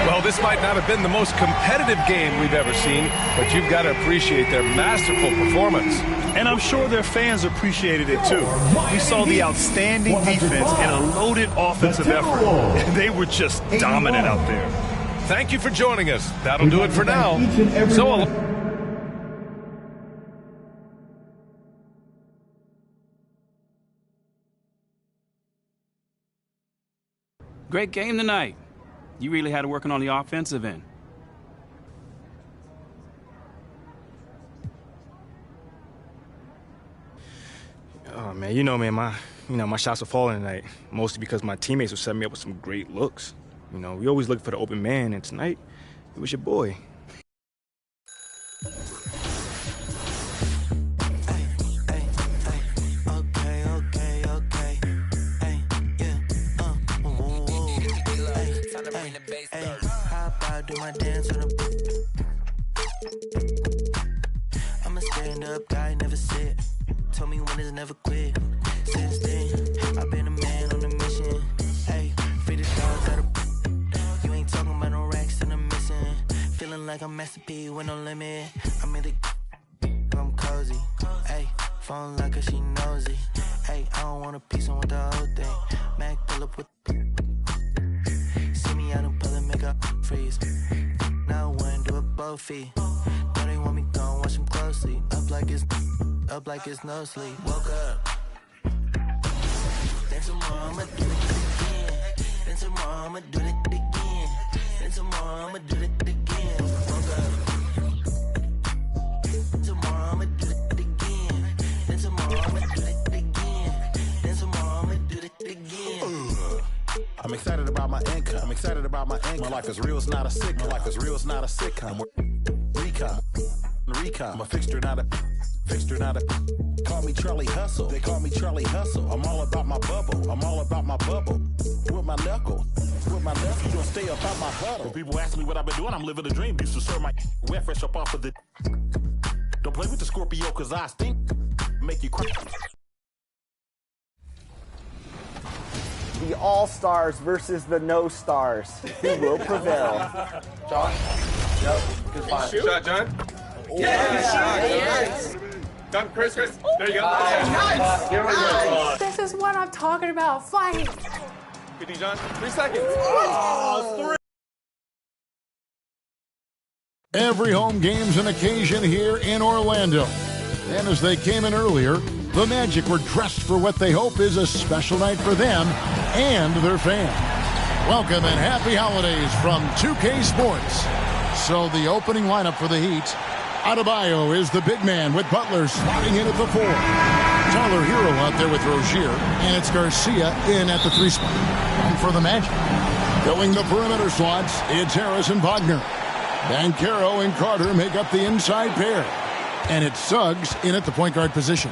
Well, this might not have been the most competitive game we've ever seen, but you've got to appreciate their masterful performance. And I'm sure their fans appreciated it too. We saw the outstanding defense and a loaded offensive effort. And they were just dominant out there. Thank you for joining us. That'll do it for now. Great game tonight. You really had to work on the offensive end. Oh man, you know, my shots were falling tonight, mostly because my teammates were setting me up with some great looks. You know, we always look for the open man, and tonight it was your boy. about, do my dance on the. I'm a stand-up guy, never sit. Told me winners never quit. Since then, I've been a man on a mission. Hey, free the dogs out of. You ain't talking about no racks and I'm missing. Feeling like I'm Master P with no limit. I'm in the. I'm cozy. Hey, phone like her, she nosy. Hey, I don't want a piece, I want the whole thing. Mac pull up with. See me out in public, make up freeze. Now I wanna do it both feet. Now they want me gone, watch them closely. Up like it's no sleep. Woke up. Then tomorrow I'ma do it again. Then tomorrow I'ma do it again. Then tomorrow I'ma do it again. Woke up. Tomorrow I'ma do it again. Then tomorrow I'ma do it again. Then tomorrow I'ma do it again. I'm excited about my income. I'm excited about my income. My life is real, it's not a sitcom. My life is real, it's not a sitcom. Recon. I'm a fixture, not a fixture, not a. Call me Charlie Hustle. They call me Charlie Hustle. I'm all about my bubble. I'm all about my bubble. With my knuckle. With my knuckle. Don't stay up on my huddle. When people ask me what I've been doing, I'm living a dream. Used to serve my wet fresh up off of the. Don't play with the Scorpio, cause I stink. Make you cry. The All-Stars versus the No-Stars. Who will prevail? John? Yep. Good spot. Shot, John? Yes! Done, Chris. There you go. Nice. This is what I'm talking about. Fight. Good D, John. 3 seconds. Every home game's an occasion here in Orlando. And as they came in earlier, the Magic were dressed for what they hope is a special night for them and their fans. Welcome and happy holidays from 2K Sports. So the opening lineup for the Heat, Adebayo is the big man with Butler sliding in at the 4. Tyler Hero out there with Rozier, and it's Garcia in at the 3 spot. And for the Magic, filling the perimeter slots, it's Harris and Wagner. Banchero and Carter make up the inside pair. And it's Suggs in at the point guard position.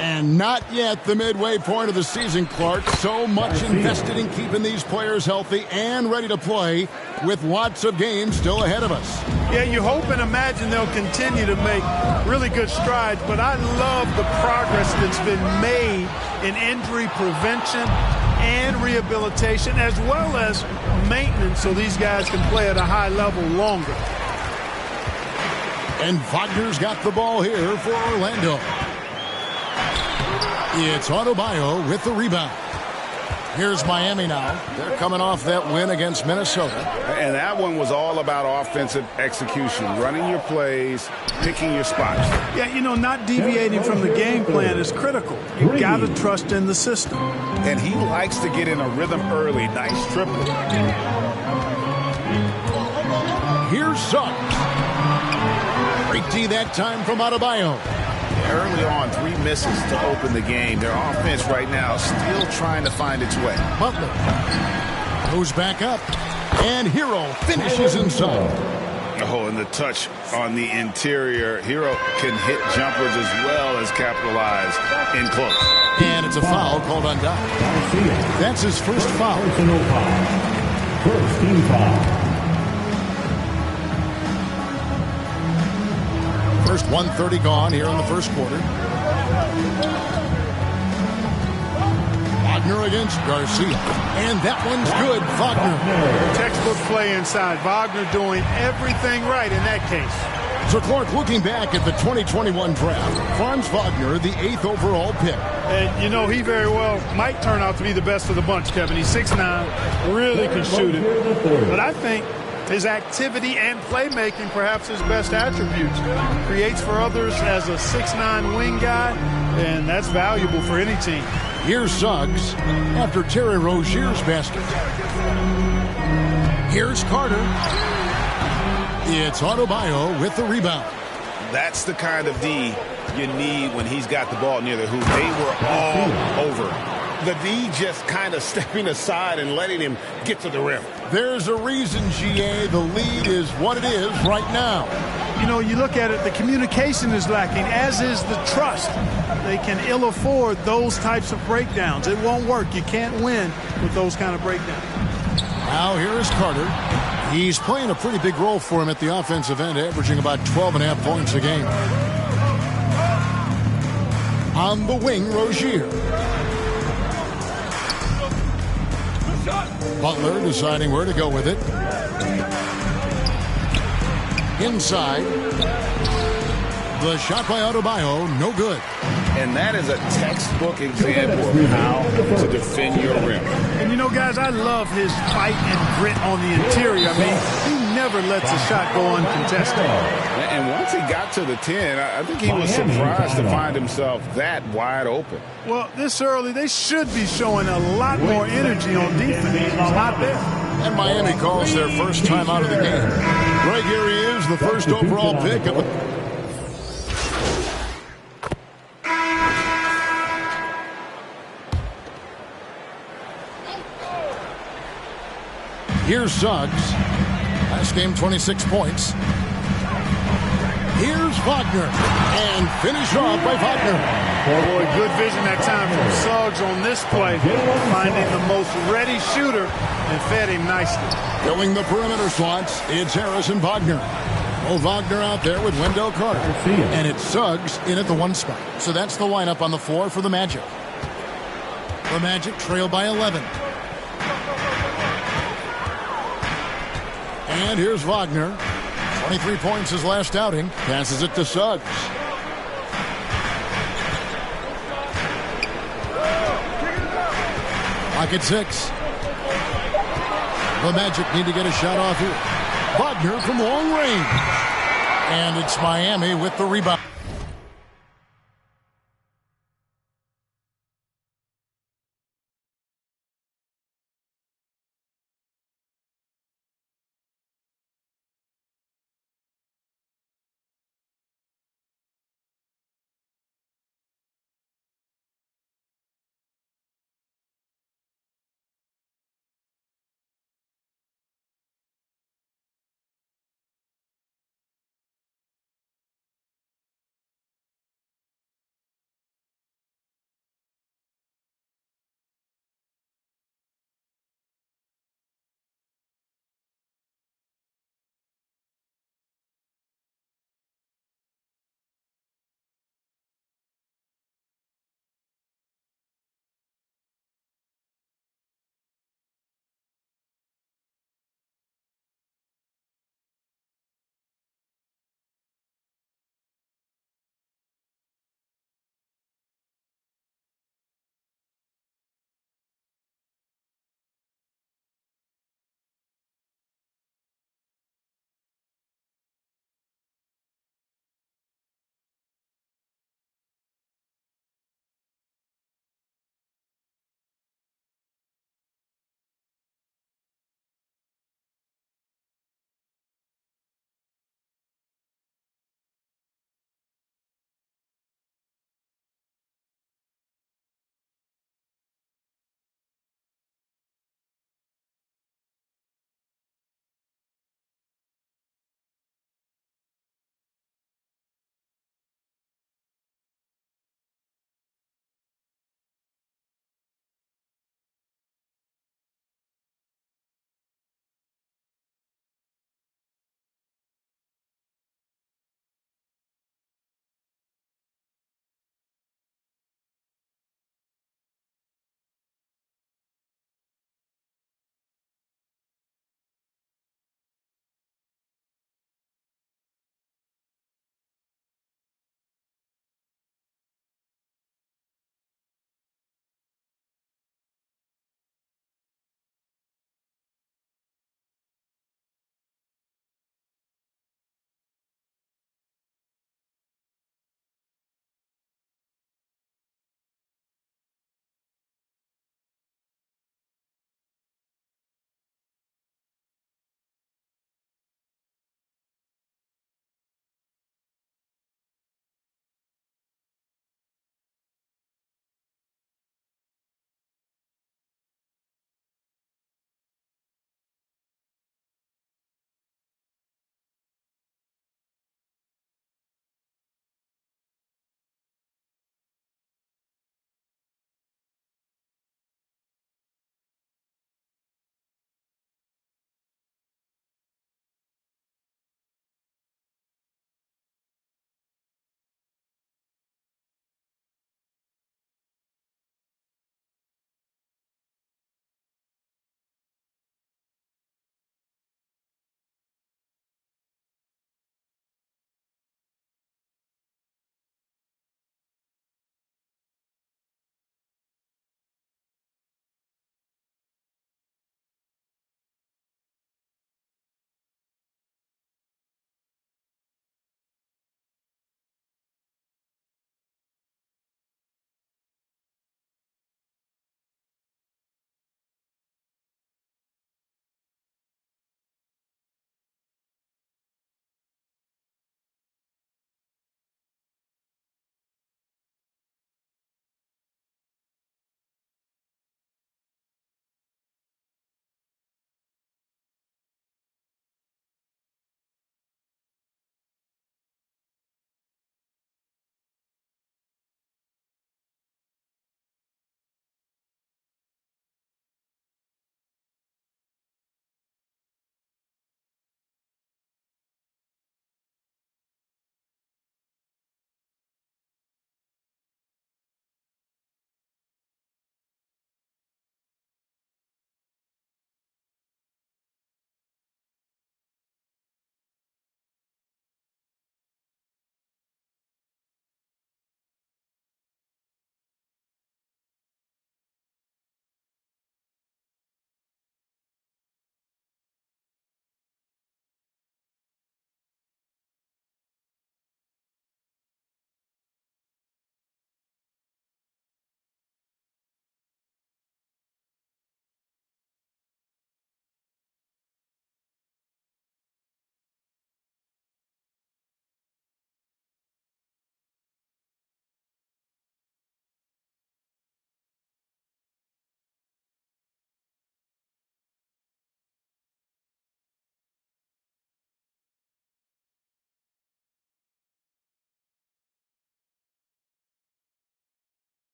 And not yet the midway point of the season, Clark. So much invested in keeping these players healthy and ready to play with lots of games still ahead of us. Yeah, you hope and imagine they'll continue to make really good strides, but I love the progress that's been made in injury prevention and rehabilitation, as well as maintenance, so these guys can play at a high level longer. And Wagner's got the ball here for Orlando. It's Adebayo with the rebound. Here's Miami now. They're coming off that win against Minnesota. And that one was all about offensive execution, running your plays, picking your spots. Yeah, you know, not deviating from the game plan is critical. You got to trust in the system. And he likes to get in a rhythm early. Nice triple. Here's Suggs. Great D that time from Adebayo. Early on, 3 misses to open the game. Their offense right now still trying to find its way. Butler goes back up, and Hero finishes inside. Oh, and the touch on the interior. Hero can hit jumpers as well as capitalize in close. And it's a foul called on Doc. That's his first foul. Personal foul. First team foul. First 1:30 gone here in the first quarter. Wagner against Garcia. And that one's good. Wagner. Textbook play inside. Wagner doing everything right in that case. So, Clark, looking back at the 2021 draft, Franz Wagner, the 8th overall pick. And, you know, he very well might turn out to be the best of the bunch, Kevin. He's 6'9", really can shoot it. But I think his activity and playmaking, perhaps his best attributes. Creates for others as a 6'9" wing guy, and that's valuable for any team. Here's Suggs after Terry Rozier's basket. Here's Carter. It's Adebayo with the rebound. That's the kind of D you need when he's got the ball near the hoop. They were all over. The D just kind of stepping aside and letting him get to the rim. There's a reason, GA, the lead is what it is right now. You know, you look at it, the communication is lacking, as is the trust. They can ill afford those types of breakdowns. It won't work. You can't win with those kind of breakdowns. Now here is Carter. He's playing a pretty big role for him at the offensive end, averaging about 12.5 points a game. On the wing, Rozier. Butler deciding where to go with it. Inside. The shot by Adebayo, no good. And that is a textbook example of how to defend your rim. And you know, guys, I love his fight and grit on the interior. I mean, he never lets a shot go uncontested. And once he got to the 10, I think he was surprised to find himself that wide open. Well, this early, they should be showing a lot more energy on defense. It's not there. And Miami calls their first time out of the game. Right here he is, the first overall pick of the... Here's Suggs. Last game, 26 points. Here's Wagner. And finished off by Wagner. Boy, good vision that time from Suggs on this play. Finding the most ready shooter and fed him nicely. Filling the perimeter slots, it's Harrison Wagner. Oh, Wagner out there with Wendell Carter. And it's Suggs in at the 1 spot. So that's the lineup on the floor for the Magic. The Magic trail by 11. And here's Wagner. 23 points his last outing. Passes it to Suggs. Pocket 6. The Magic need to get a shot off here. Wagner from long range. And it's Miami with the rebound.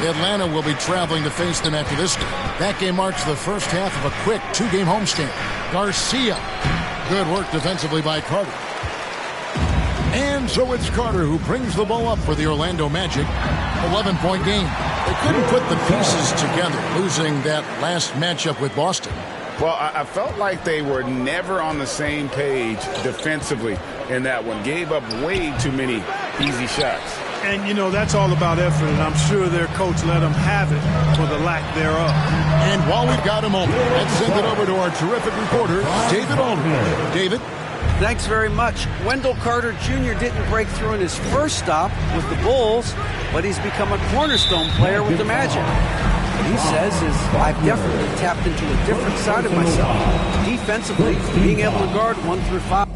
Atlanta will be traveling to face them after this game. That game marks the first half of a quick 2-game homestand. Garcia. Good work defensively by Carter. And so it's Carter who brings the ball up for the Orlando Magic. 11-point game. They couldn't put the pieces together, losing that last matchup with Boston. Well, I felt like they were never on the same page defensively in that one. Gave up way too many easy shots. And, you know, that's all about effort, and I'm sure their coach let them have it for the lack thereof. And while we've got a moment, let's send it over to our terrific reporter, David Aldridge. David? Thanks very much. Wendell Carter Jr. didn't break through in his first stop with the Bulls, but he's become a cornerstone player with the Magic. What he says is, I've definitely tapped into a different side of myself. Defensively, being able to guard 1 through 5.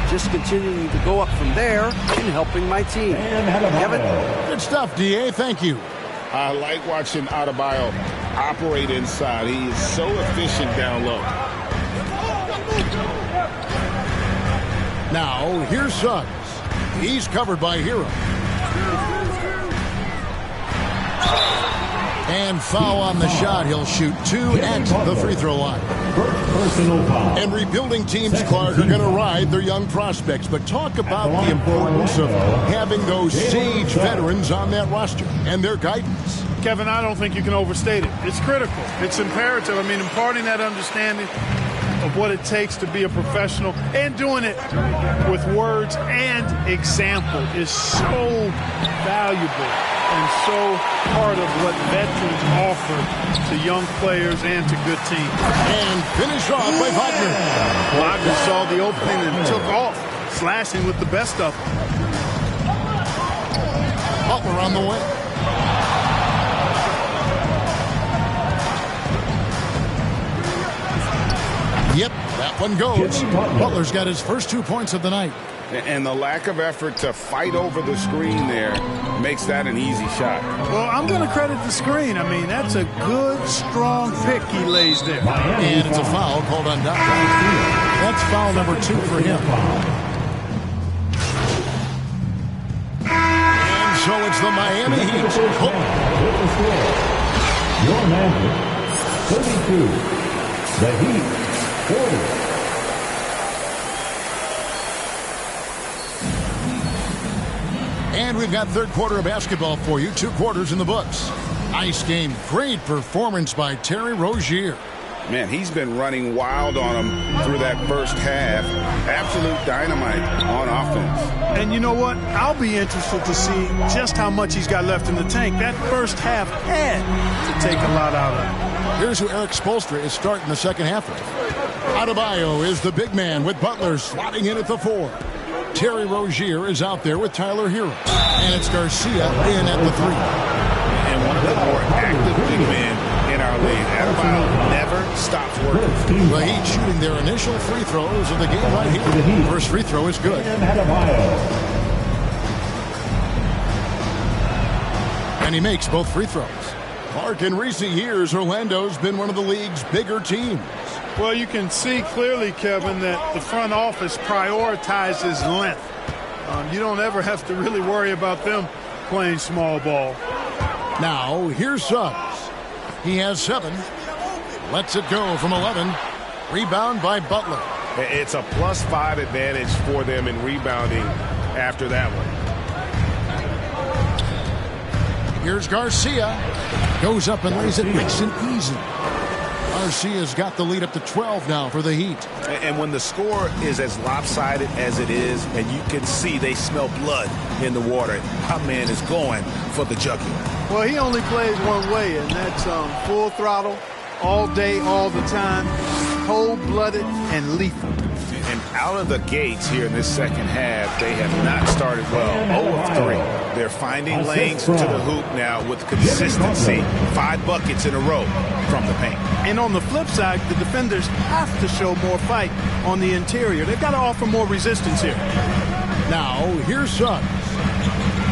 Just continuing to go up from there and helping my team. Kevin? Good stuff, D.A. Thank you. I like watching Adebayo operate inside. He is so efficient down low. Now, here's Suggs. He's covered by Hero. And foul on the shot. He'll shoot 2 at the free throw line. And rebuilding teams, Clark, are going to ride their young prospects. But talk about the importance of having those sage veterans on that roster and their guidance. Kevin, I don't think you can overstate it. It's critical. It's imperative. I mean, imparting that understanding of what it takes to be a professional and doing it with words and example is so valuable and so part of what veterans offer to young players and to good teams. And finish off by Wagner. Wagner saw the opening and took off, slashing with the best of them. Butler on the way. Yep, that one goes. Butler's got his first 2 points of the night. And the lack of effort to fight over the screen there makes that an easy shot. Well, I'm going to credit the screen. I mean, that's a good, strong pick he lays there. And it's a foul called on Doc. That's foul number 2 for him. And so it's the Miami Heat. Your Magic, 32. The Heat, 40. And we've got third quarter of basketball for you. 2 quarters in the books. Nice game. Great performance by Terry Rozier. Man, he's been running wild on him through that first half. Absolute dynamite on offense. And you know what? I'll be interested to see just how much he's got left in the tank. That first half had to take a lot out of him. Here's who Eric Spoelstra is starting the second half with. Adebayo is the big man with Butler slotting in at the 4. Terry Rozier is out there with Tyler Hero. And it's Garcia in at the 3. And one of the more active big men in our league. Adebayo never stops working. The Heat shooting their initial free throws of the game right here. First free throw is good. And he makes both free throws. Clark, in recent years, Orlando's been one of the league's bigger teams. Well, you can see clearly, Kevin, that the front office prioritizes length. You don't ever have to really worry about them playing small ball. Now, here's Suggs. He has 7. Lets it go from 11. Rebound by Butler. It's a +5 advantage for them in rebounding after that one. Here's Garcia. Goes up and lays it nice and easy. Garcia's got the lead up to 12 now for the Heat. And when the score is as lopsided as it is, and you can see they smell blood in the water, our man is going for the jugular. Well, he only plays one way, and that's full throttle, all day, all the time, cold-blooded and lethal. And out of the gates here in this second half, they have not started well. 0 of 3. They're finding lanes to the hoop now with consistency. 5 buckets in a row from the paint. And on the flip side, the defenders have to show more fight on the interior. They've got to offer more resistance here. Now, here's Suggs.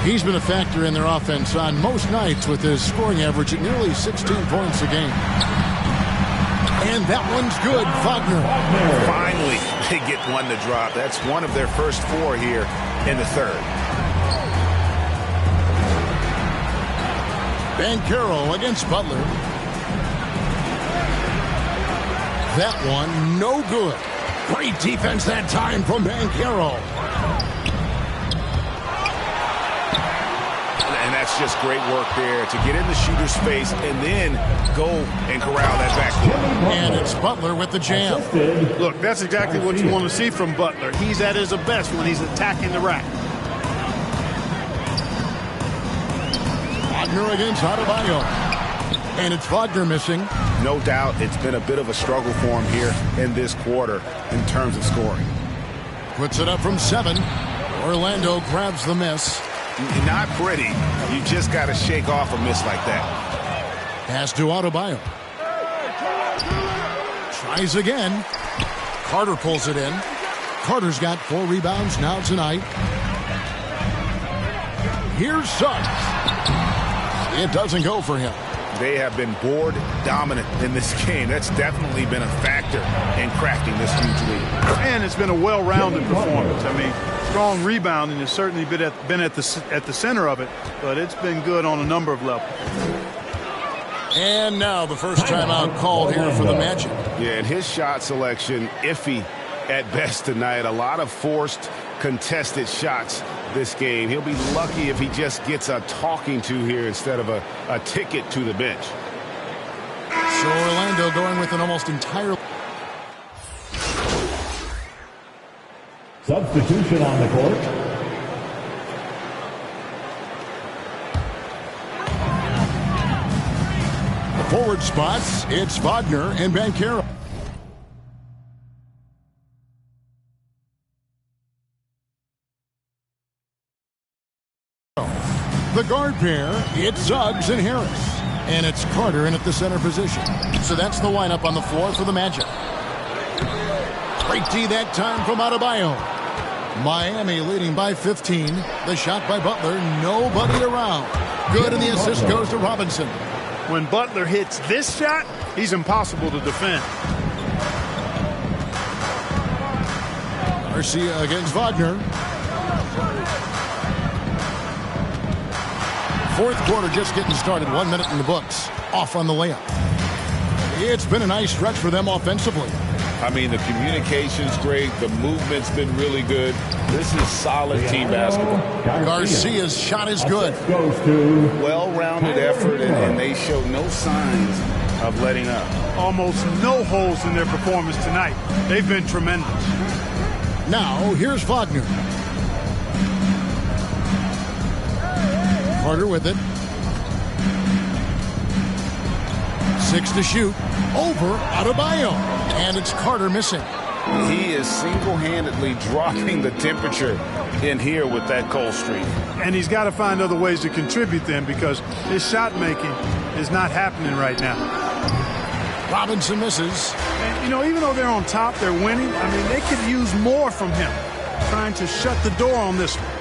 He's been a factor in their offense on most nights with his scoring average at nearly 16 points a game. And that one's good. Wagner. Finally, they get one to drop. That's one of their first 4 here in the third. Banchero against Butler. That one, no good. Great defense that time from Banchero. And that's just great work there to get in the shooter's space and then go and corral that backcourt. And it's Butler with the jam. Look, that's exactly what you want to see from Butler. He's at his best when he's attacking the rack. Wagner against Adebayo. And it's Wagner missing. No doubt it's been a bit of a struggle for him here in this quarter in terms of scoring. Puts it up from 7. Orlando grabs the miss. Not pretty. You just got to shake off a miss like that. Pass to Adebayo. Tries again. Carter pulls it in. Carter's got 4 rebounds now tonight. Here's Suggs. It doesn't go for him. They have been board dominant in this game. That's definitely been a factor in crafting this huge lead. And it's been a well-rounded performance. I mean, strong rebounding has certainly been at the center of it, but it's been good on a number of levels. And now the first timeout called here for the Magic. Yeah, and his shot selection, iffy at best tonight. A lot of forced, contested shots this game. He'll be lucky if he just gets a talking to here instead of a ticket to the bench. So Orlando going with an almost entire... Substitution on the court. The forward spots, it's Wagner and Banchero. The guard pair, it's Suggs and Harris. And it's Carter in at the center position. So that's the lineup on the floor for the Magic. Great D that time from Adebayo. Miami leading by 15. The shot by Butler, nobody around. Good, and the assist goes to Robinson. When Butler hits this shot, he's impossible to defend. Garcia against Wagner. Fourth quarter just getting started. 1 minute in the books. Off on the layup. It's been a nice stretch for them offensively. I mean, the communication's great. The movement's been really good. This is solid team basketball. Garcia's shot is good. Well-rounded effort, and they show no signs of letting up. Almost no holes in their performance tonight. They've been tremendous. Now, here's Wagner. Carter with it. 6 to shoot. Over Adebayo. And it's Carter missing. He is single-handedly dropping the temperature in here with that cold streak. And he's got to find other ways to contribute then, because his shot making is not happening right now. Robinson misses. And, you know, even though they're on top, they're winning. I mean, they could use more from him, trying to shut the door on this one.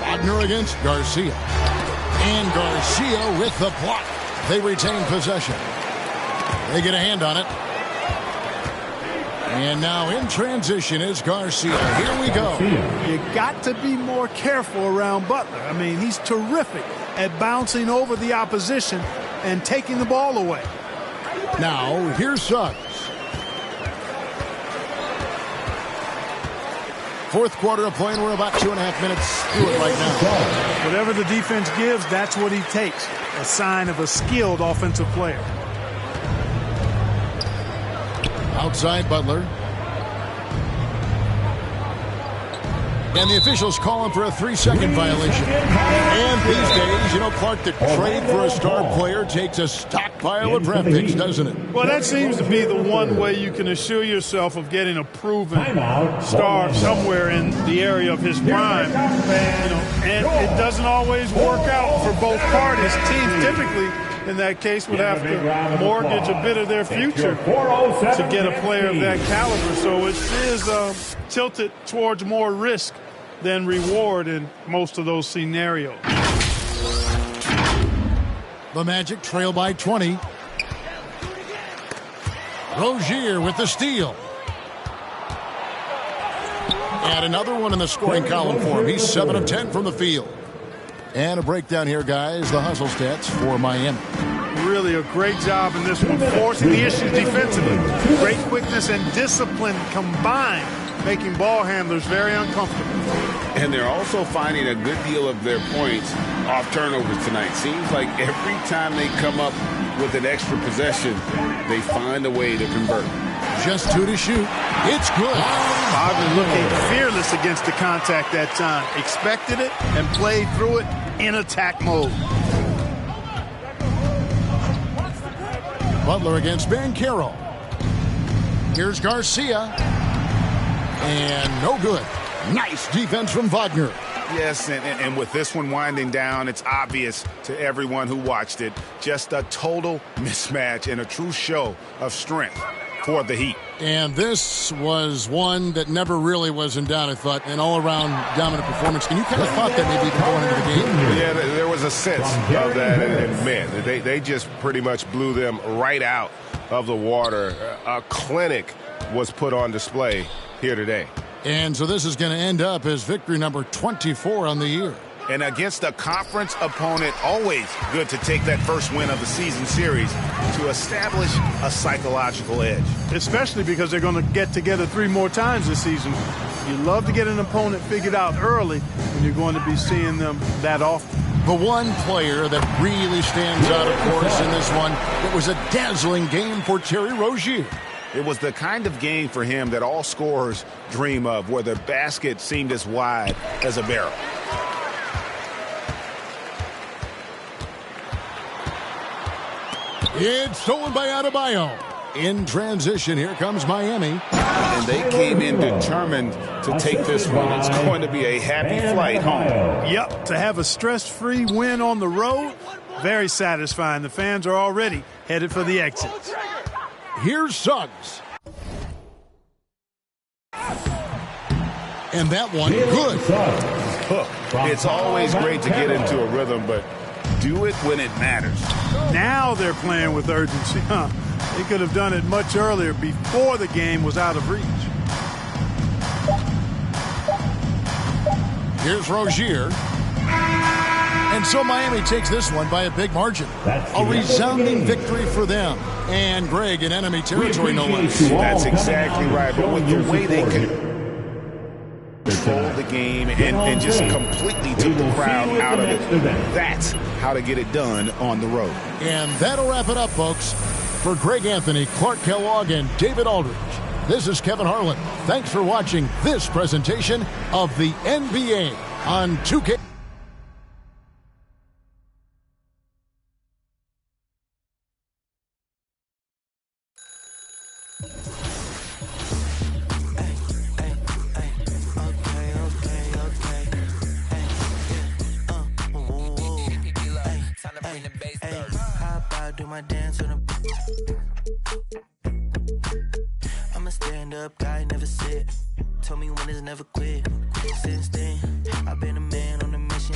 Wagner against Garcia. And Garcia with the block. They retain possession. They get a hand on it. And now in transition is Garcia. Here we go. You got to be more careful around Butler. I mean, he's terrific at bouncing over the opposition and taking the ball away. Now, here's Suggs. Fourth quarter of play, and we're about 2.5 minutes through it right now. Whatever the defense gives, that's what he takes. A sign of a skilled offensive player. Outside Butler. And the officials call him for a 3-second violation. And these days, you know, Clark, the trade for a star player takes a stockpile of draft picks, doesn't it? Well, that seems to be the one way you can assure yourself of getting a proven star somewhere in the area of his prime. You know, and it doesn't always work out for both parties. Teams typically, in that case, would have to mortgage a bit of their future to get a player of that caliber. So it is tilted towards more risk than reward in most of those scenarios. The Magic trail by 20. Rozier with the steal. And another one in the scoring column for him. He's 7 of 10 from the field. And a breakdown here, guys. The hustle stats for Miami. Really a great job in this one, forcing the issues defensively. Great quickness and discipline combined, making ball handlers very uncomfortable. And they're also finding a good deal of their points off turnovers tonight. Seems like every time they come up with an extra possession, they find a way to convert. Just 2 to shoot. It's good. Bogdan looking fearless against the contact that time. Expected it and played through it in attack mode. Butler against Banchero. Here's Garcia. And no good. Nice defense from Wagner. Yes, and with this one winding down, it's obvious to everyone who watched it. Just a total mismatch and a true show of strength for the Heat. And this was one that never really was in doubt, I thought, an all-around dominant performance. And you kind of thought that maybe going into the game. Yeah, there was a sense of that. And man, they just pretty much blew them right out of the water. A clinic was put on display here today. And so this is going to end up as victory number 24 on the year. And against a conference opponent, always good to take that first win of the season series to establish a psychological edge. Especially because they're going to get together 3 more times this season. You love to get an opponent figured out early when you're going to be seeing them that often. The one player that really stands out, of course, in this one, it was a dazzling game for Terry Rozier. It was the kind of game for him that all scorers dream of, where the basket seemed as wide as a barrel. It's stolen by Adebayo. In transition, here comes Miami. And they came in determined to take this one. It's going to be a happy flight home. Yep, to have a stress-free win on the road, very satisfying. The fans are already headed for the exits. Here's Suggs. And that one, good. It's always great to get into a rhythm, but do it when it matters. Now they're playing with urgency. They could have done it much earlier, before the game was out of reach. Here's Rozier. And so Miami takes this one by a big margin. A resounding victory for them. And Greg in enemy territory, no less. That's exactly right. But with the way they control the game and just completely took the crowd out of it, that's how to get it done on the road. And that'll wrap it up, folks. For Greg Anthony, Clark Kellogg, and David Aldridge, this is Kevin Harlan. Thanks for watching this presentation of the NBA on 2K. Do my dance on the. I'm a stand-up guy, never sit. Told me when it's never quit. Since then, I've been a man on a mission.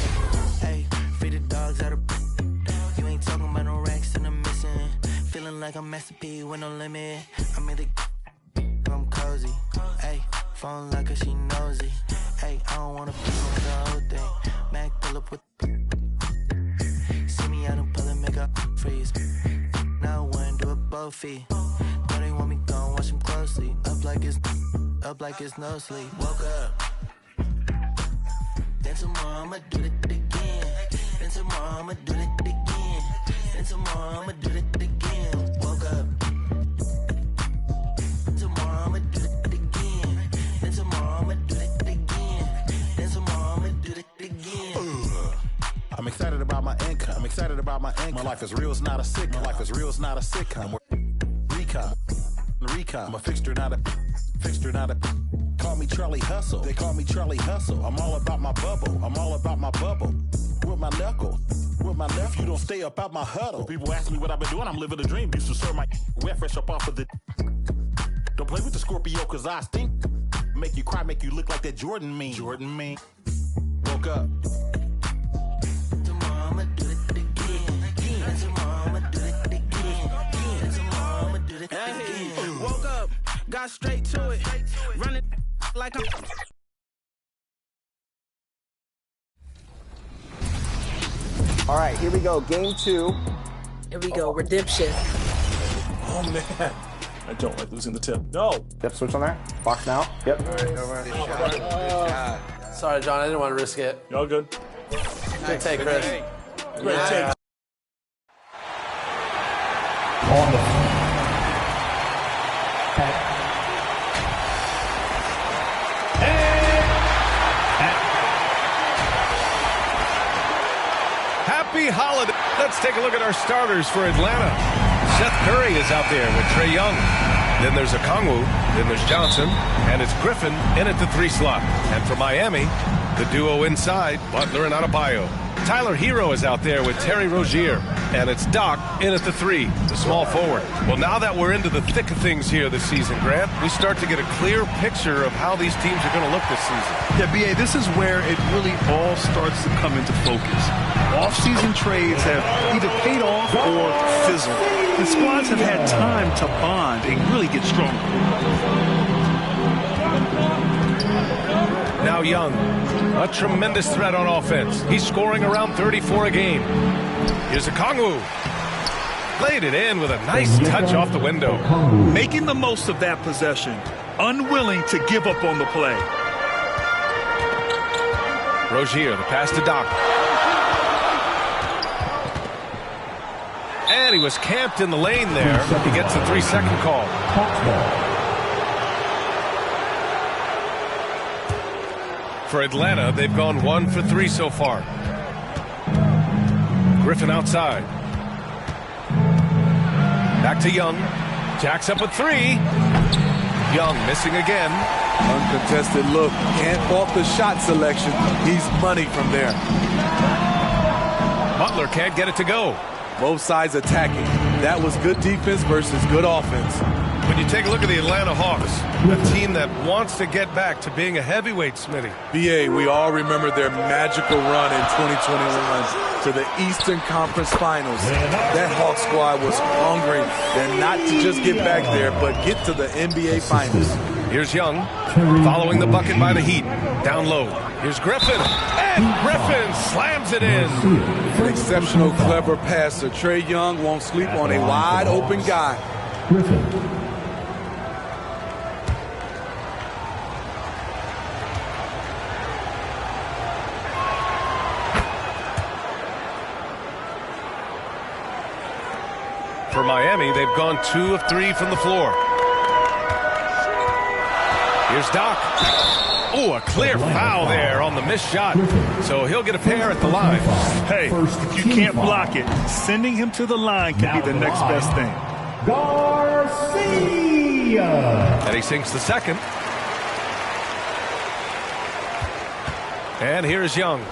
Hey, free the dogs out of. You ain't talking about no racks and I'm missing. Feeling like I'm Master P with no limit. I'm in the. I'm cozy. Hey, phone like her, she nosy. Hey, I don't wanna pick on the whole thing. Mac pull up with. See me out and pull and make up freeze. Now I wanna do a both feet. Know they want me gone, watch them closely. Up like it's no sleep. Woke up. Then tomorrow I'ma do it again. Then tomorrow I'ma do it again. Then tomorrow I'ma do it again. Woke up. Tomorrow I'ma do it again. Then tomorrow I'ma do it again. Then tomorrow I'ma do it again. I'm excited about my income. I'm excited about my income. My life is real, it's not a sitcom. My life is real, it's not a sitcom. Recon. I'm a fixture, not a. Call me Charlie Hustle. They call me Charlie Hustle. I'm all about my bubble. With my knuckle. If you don't stay up out my huddle. When people ask me what I've been doing, I'm living a dream. Used to serve my wet fresh up off of the. Don't play with the Scorpio, cause I stink. Make you cry, make you look like that Jordan meme. Woke up. Hey, woke up, got straight to it, running like I'm. All right, here we go. Game 2. Here we go. Redemption. Oh, man. I don't like losing the tip. No. Yep, switch on there. Box now. Yep. Sorry, John. I didn't want to risk it. Y'all good? Good take, Chris. Great take. On the Happy holiday. Let's take a look at our starters for Atlanta. Seth Curry is out there with Trae Young. Then there's Okongwu. Then there's Johnson. And it's Griffin in at the 3 slot. And for Miami, the duo inside, Butler and Adebayo. Tyler Hero is out there with Terry Rozier. And it's Doc in at the 3, the small forward. Well, now that we're into the thick of things here this season, Grant, we start to get a clear picture of how these teams are going to look this season. Yeah, B.A., this is where it really all starts to come into focus. Off-season trades have either paid off or fizzled. The squads have had time to bond and really get stronger. Now Young, a tremendous threat on offense. He's scoring around 34 a game. Here's Okongwu. Played it in with a nice touch off the window. Making the most of that possession. Unwilling to give up on the play. Rozier, the pass to Doc. And he was camped in the lane there. He gets a 3-second call. For Atlanta, they've gone 1 for 3 so far. Griffin outside. Back to Young. Jacks up a 3. Young missing again. Uncontested look. Can't fault the shot selection. He's money from there. Butler can't get it to go. Both sides attacking. That was good defense versus good offense. When you take a look at the Atlanta Hawks, a team that wants to get back to being a heavyweight, Smitty. B.A., we all remember their magical run in 2021 to the Eastern Conference Finals. That Hawks squad was hungry, and not to just get back there, but get to the NBA Finals. Here's Young, following the bucket by the Heat. Down low. Here's Griffin, and Griffin slams it in. An exceptional, clever passer. Trae Young won't sleep on a wide-open guy. Griffin. For Miami, they've gone 2 of 3 from the floor. Here's Doc. Oh, a clear foul there on the missed shot. So he'll get a pair at the line. Hey, if you can't block it, sending him to the line can be the next best thing. Garcia. And he sinks the second. And here's Young.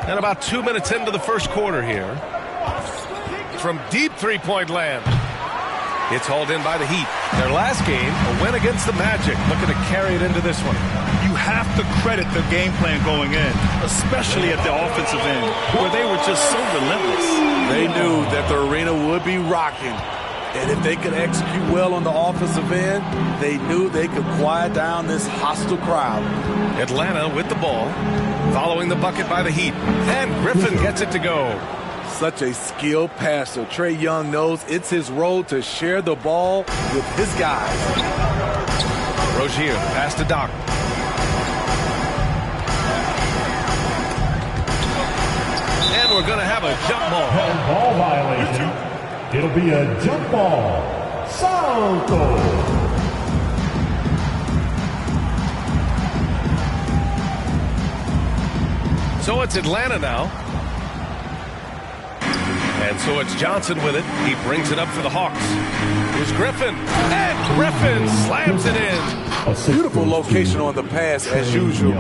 And about 2 minutes into the first quarter here. From deep three-point land. It's hauled in by the Heat. Their last game, a win against the Magic. Looking to carry it into this one. You have to credit the game plan going in, especially at the offensive end, where they were just so relentless. They knew that the arena would be rocking. And if they could execute well on the offensive end, they knew they could quiet down this hostile crowd. Atlanta with the ball, following the bucket by the Heat. And Griffin gets it to go. Such a skilled passer. Trae Young knows it's his role to share the ball with his guys. Rozier, pass to Doc. And we're going to have a jump ball. Ball violation. It'll be a jump ball. Salto. So it's Atlanta now. And so it's Johnson with it. He brings it up for the Hawks. Here's Griffin. And Griffin slams it in. Beautiful location on the pass as usual.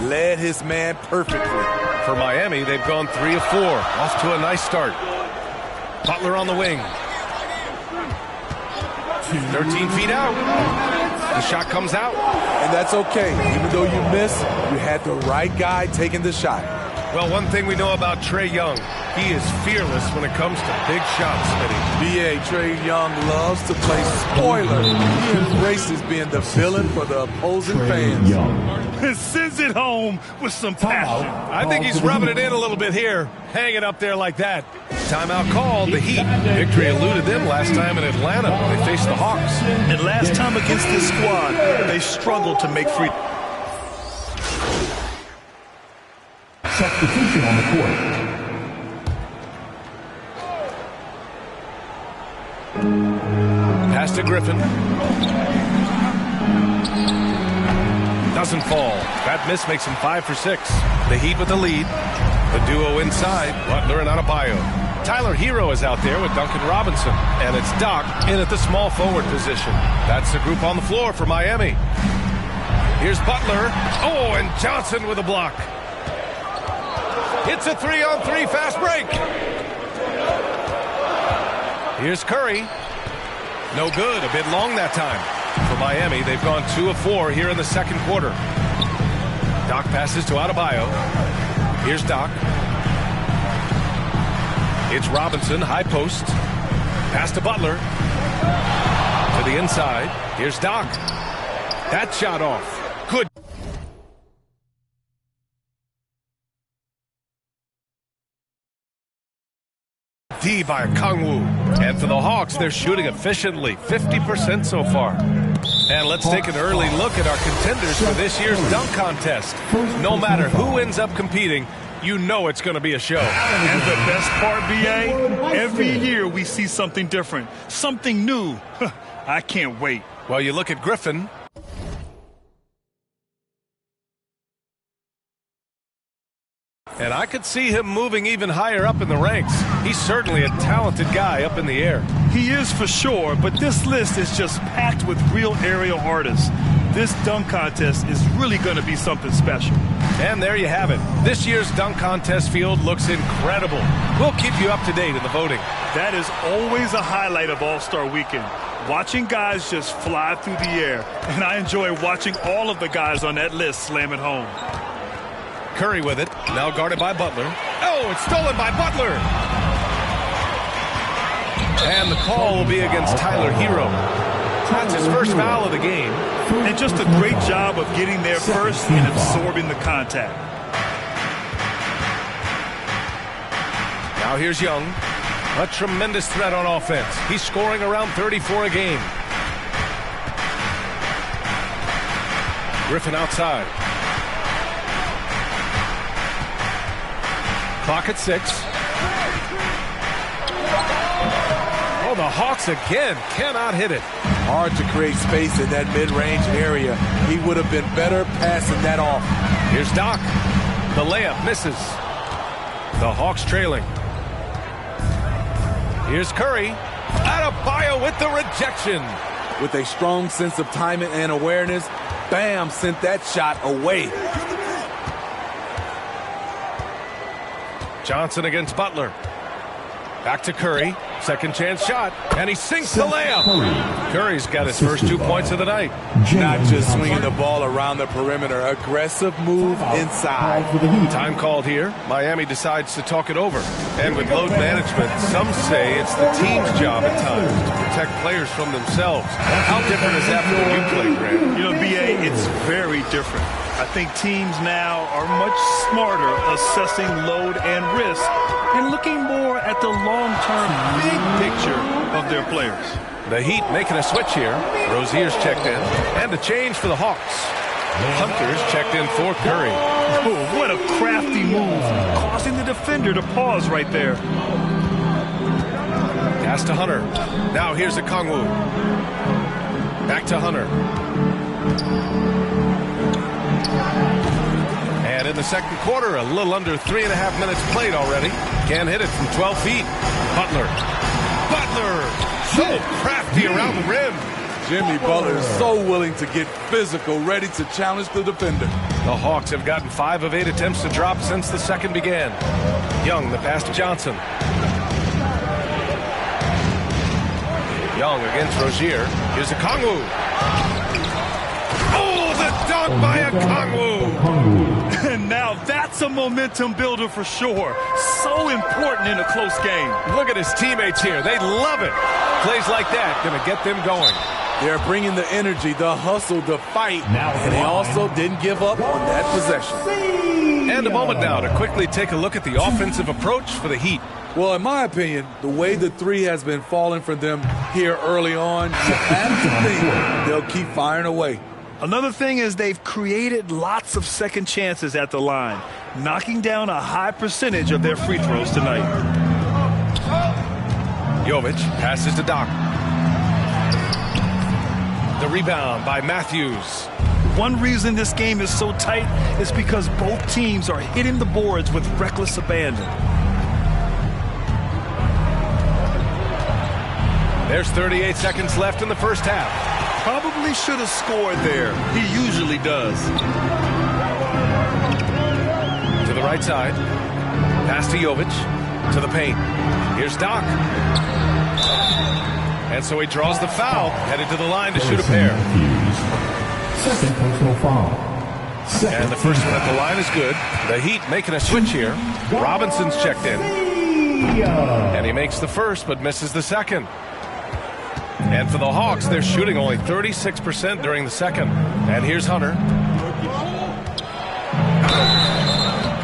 Led his man perfectly. For Miami, they've gone 3 of 4. Off to a nice start. Butler on the wing. 13 feet out. The shot comes out. And that's okay. Even though you miss, you had the right guy taking the shot. Well, one thing we know about Trae Young, he is fearless when it comes to big shots, Smitty. B.A. Trae Young loves to play spoiler. He embraces being the villain for the opposing fans. And sends it home with some passion. I think he's rubbing it in a little bit here. Hang it up there like that. Timeout called. The Heat. Victory eluded them last time in Atlanta when they faced the Hawks. And last time against this squad, they struggled to make free. Substitution on the court. Pass to Griffin. Doesn't fall. That miss makes him 5 for 6. The Heat with the lead. The duo inside, Butler and Adebayo. Tyler Hero is out there with Duncan Robinson. And it's Doc in at the small forward position. That's the group on the floor for Miami. Here's Butler. Oh, and Johnson with a block. Hits a 3-on-3 fast break. Here's Curry. No good. A bit long that time. For Miami, they've gone 2 of 4 here in the second quarter. Doc passes to Adebayo. Here's Doc. It's Robinson, high post. Pass to Butler. To the inside. Here's Doc. That shot off. Good. D by Kangwoo. And for the Hawks, they're shooting efficiently, 50% so far. And let's take an early look at our contenders for this year's dunk contest. No matter who ends up competing, you know it's going to be a show. And the best part, B.A., every year we see something different, something new. I can't wait. Well, you look at Griffin. And I could see him moving even higher up in the ranks. He's certainly a talented guy up in the air. He is for sure, but this list is just packed with real aerial artists. This dunk contest is really going to be something special. And there you have it. This year's dunk contest field looks incredible. We'll keep you up to date in the voting. That is always a highlight of All-Star Weekend. Watching guys just fly through the air. And I enjoy watching all of the guys on that list slam it home. Curry with it, now guarded by Butler. Oh, it's stolen by Butler! And the call will be against Tyler Hero. That's his first foul of the game. And just a great job of getting there first and absorbing the contact. Now here's Young. A tremendous threat on offense. He's scoring around 34 a game. Griffin outside. Clock at 6. Oh, the Hawks again cannot hit it. Hard to create space in that mid-range area. He would have been better passing that off. Here's Doc. The layup misses. The Hawks trailing. Here's Curry. Adebayo with the rejection. With a strong sense of timing and awareness, Bam sent that shot away. Johnson against Butler. Back to Curry. Second chance shot. And he sinks the layup. Curry's got his first 2 points of the night. Not just swinging the ball around the perimeter. Aggressive move inside. Time called here. Miami decides to talk it over. And with load management, some say it's the team's job at times to protect players from themselves. How different is that from when you play, Grant? You know, B.A., it's very different. I think teams now are much smarter assessing load and risk and looking more at the long-term big picture of their players. The Heat making a switch here. Rozier's checked in. And a change for the Hawks. Hunter's checked in for Curry. Oh, what a crafty move, causing the defender to pause right there. Pass to Hunter. Now here's a Kangwoo. Back to Hunter. And in the second quarter, a little under 3.5 minutes played already. Can't hit it from 12 feet. Butler. So crafty around the rim. Jimmy Butler is so willing to get physical, ready to challenge the defender. The Hawks have gotten 5 of 8 attempts to drop since the second began. Young, the pass to Johnson. Young against Rozier. Here's a Kangwoo. Oh, the dunk by a Kangwoo. And now Now that's a momentum builder for sure. So important in a close game. Look at his teammates here. They love it. Plays like that going to get them going. They're bringing the energy, the hustle, the fight, and they also didn't give up on that possession. And a moment now to quickly take a look at the offensive approach for the Heat. Well, in my opinion, the way the three has been falling for them here early on, you have to think they'll keep firing away. Another thing is they've created lots of second chances at the line, knocking down a high percentage of their free throws tonight. Jovic passes to Doc. The rebound by Matthews. One reason this game is so tight is because both teams are hitting the boards with reckless abandon. There's 38 seconds left in the first half. Probably should have scored there. He usually does. To the right side. Pass to Jovic. To the paint. Here's Doc. And so he draws the foul. Headed to the line to shoot a pair. Second personal foul. And the first one at the line is good. The Heat making a switch here. Robinson's checked in. And he makes the first but misses the second. And for the Hawks, they're shooting only 36% during the second. And here's Hunter.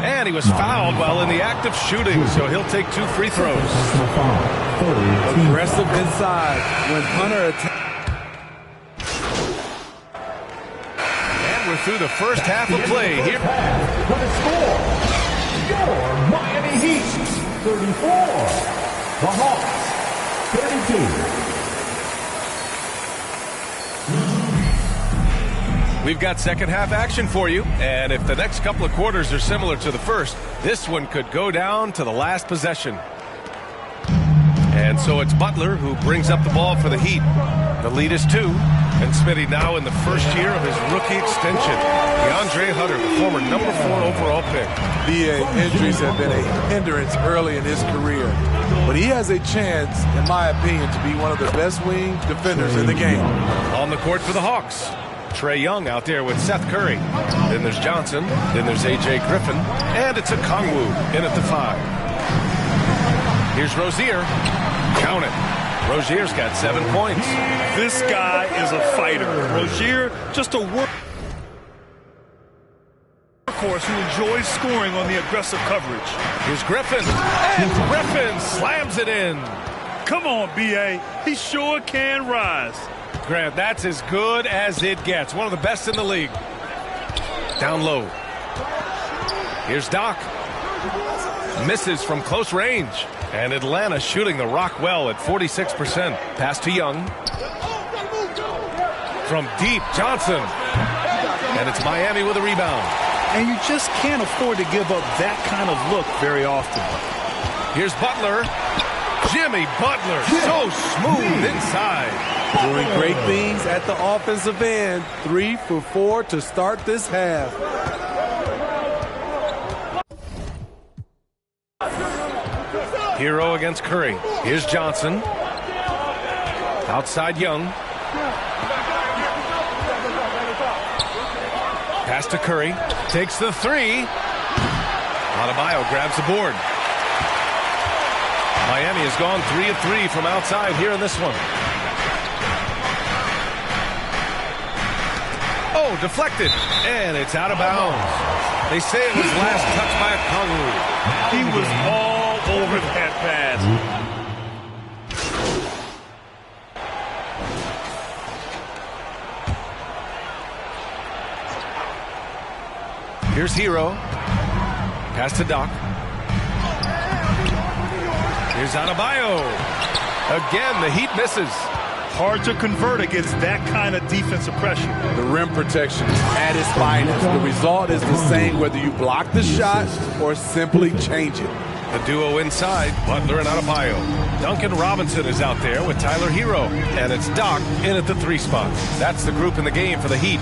And he was fouled while in the act of shooting, so he'll take 2 free throws. Aggressive inside when Hunter attacks. And we're through the first half of play here. For the score, your Miami Heat, 34. The Hawks, 32. We've got second half action for you, and if the next couple of quarters are similar to the first, this one could go down to the last possession. And so it's Butler who brings up the ball for the Heat. The lead is 2, and Smitty now in the first year of his rookie extension. DeAndre Hunter, the former number 4 overall pick. BA injuries have been a hindrance early in his career, but he has a chance, in my opinion, to be one of the best wing defenders in the game. On the court for the Hawks, Trae Young out there with Seth Curry. Then there's Johnson. Then there's A.J. Griffin. And it's a Kongwu in at the 5. Here's Rozier. Count it. Rozier's got 7 points. This guy is a fighter. Rozier, just a workhorse who enjoys scoring on the aggressive coverage. Here's Griffin. And Griffin slams it in. Come on, B.A. He sure can rise. Grant, that's as good as it gets. One of the best in the league. Down low. Here's Doc. Misses from close range. And Atlanta shooting the rock well at 46%. Pass to Young. From deep, Johnson. And it's Miami with a rebound. And you just can't afford to give up that kind of look very often. Here's Butler. Jimmy Butler, so smooth inside. Doing great things at the offensive end. 3 for 4 to start this half. Hero against Curry. Here's Johnson. Outside Young. Pass to Curry. Takes the 3. Adebayo grabs the board. Miami has gone 3 of 3 from outside here in this one. Oh, deflected. And it's out of bounds. They say it was last touched by a Kongwu. He was all over that pass. Here's Hero. Pass to Doc. Here's Adebayo. Again, the Heat misses. Hard to convert against that kind of defensive pressure. The rim protection at its finest. The result is the same whether you block the shot or simply change it. The duo inside, Butler and Adebayo. Duncan Robinson is out there with Tyler Hero. And it's Doc in at the 3 spot. That's the group in the game for the Heat.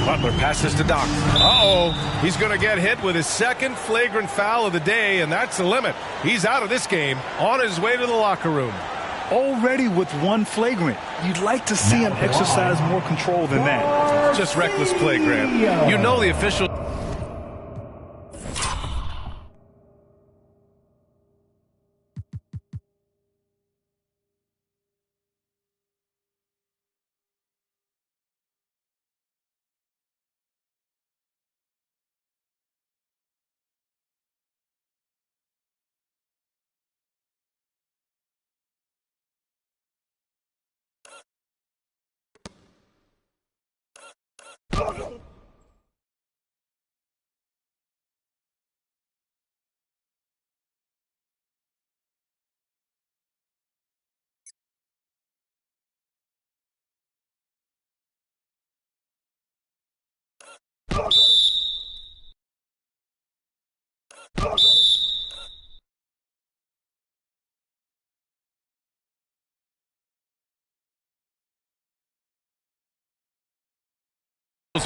Butler passes to Doc. Uh-oh. He's going to get hit with his second flagrant foul of the day, and that's the limit. He's out of this game, on his way to the locker room. already with one flagrant. You'd like to see him exercise more control than that. Just reckless play, Grant. You know the official...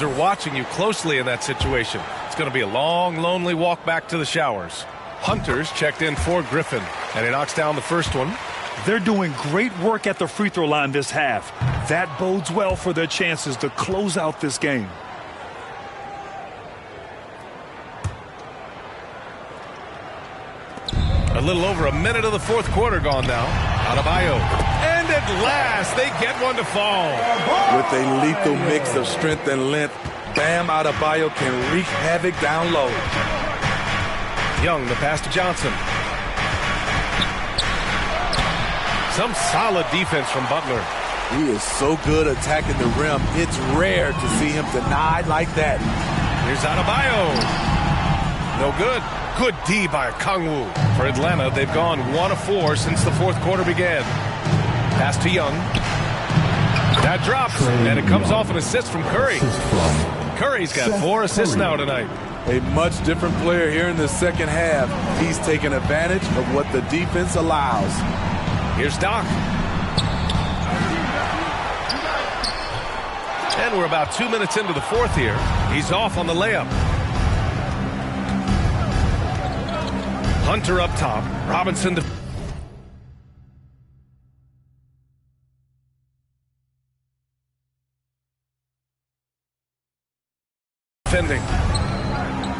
are watching you closely in that situation. It's going to be a long, lonely walk back to the showers. Hunter's checked in for Griffin, and he knocks down the first one. They're doing great work at the free throw line this half. That bodes well for their chances to close out this game. A little over a minute of the fourth quarter gone now. Adebayo. And at last, they get one to fall. With a lethal mix of strength and length, Bam Adebayo can wreak havoc down low. Young, the pass to Johnson. Some solid defense from Butler. He is so good attacking the rim. It's rare to see him denied like that. Here's Adebayo. No good. Good D by Kongwu. For Atlanta, they've gone 1 of 4 since the fourth quarter began. Pass to Young. That drops, and it comes off an assist from Curry. Curry's got 4 assists now tonight. A much different player here in the second half. He's taking advantage of what the defense allows. Here's Doc. And we're about 2 minutes into the fourth here. He's off on the layup. Hunter up top. Robinson defending.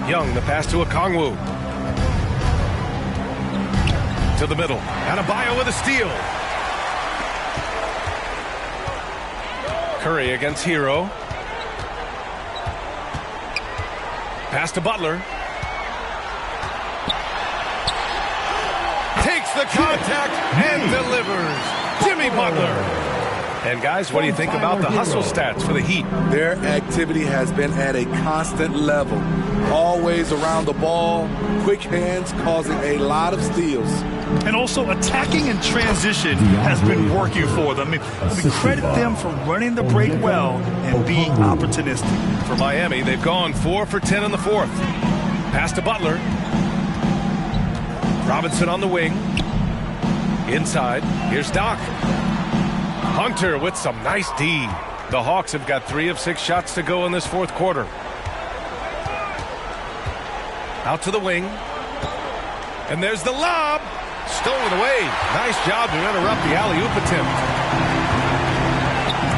Young, the pass to Okongwu. To the middle. Adebayo with a steal. Curry against Hero. Pass to Butler. Takes the contact and delivers. Jimmy Butler. And guys, what do you think about the hustle stats for the Heat? Their activity has been at a constant level. Always around the ball, quick hands causing a lot of steals. And also attacking in transition has been working for them. We credit them for running the break well and being opportunistic. For Miami, they've gone 4 for 10 in the fourth. Pass to Butler. Robinson on the wing. Inside. Here's Doc. Hunter with some nice D. The Hawks have got 3 of 6 shots to go in this fourth quarter. Out to the wing. And there's the lob. Stolen away. Nice job to interrupt the alley-oop attempt.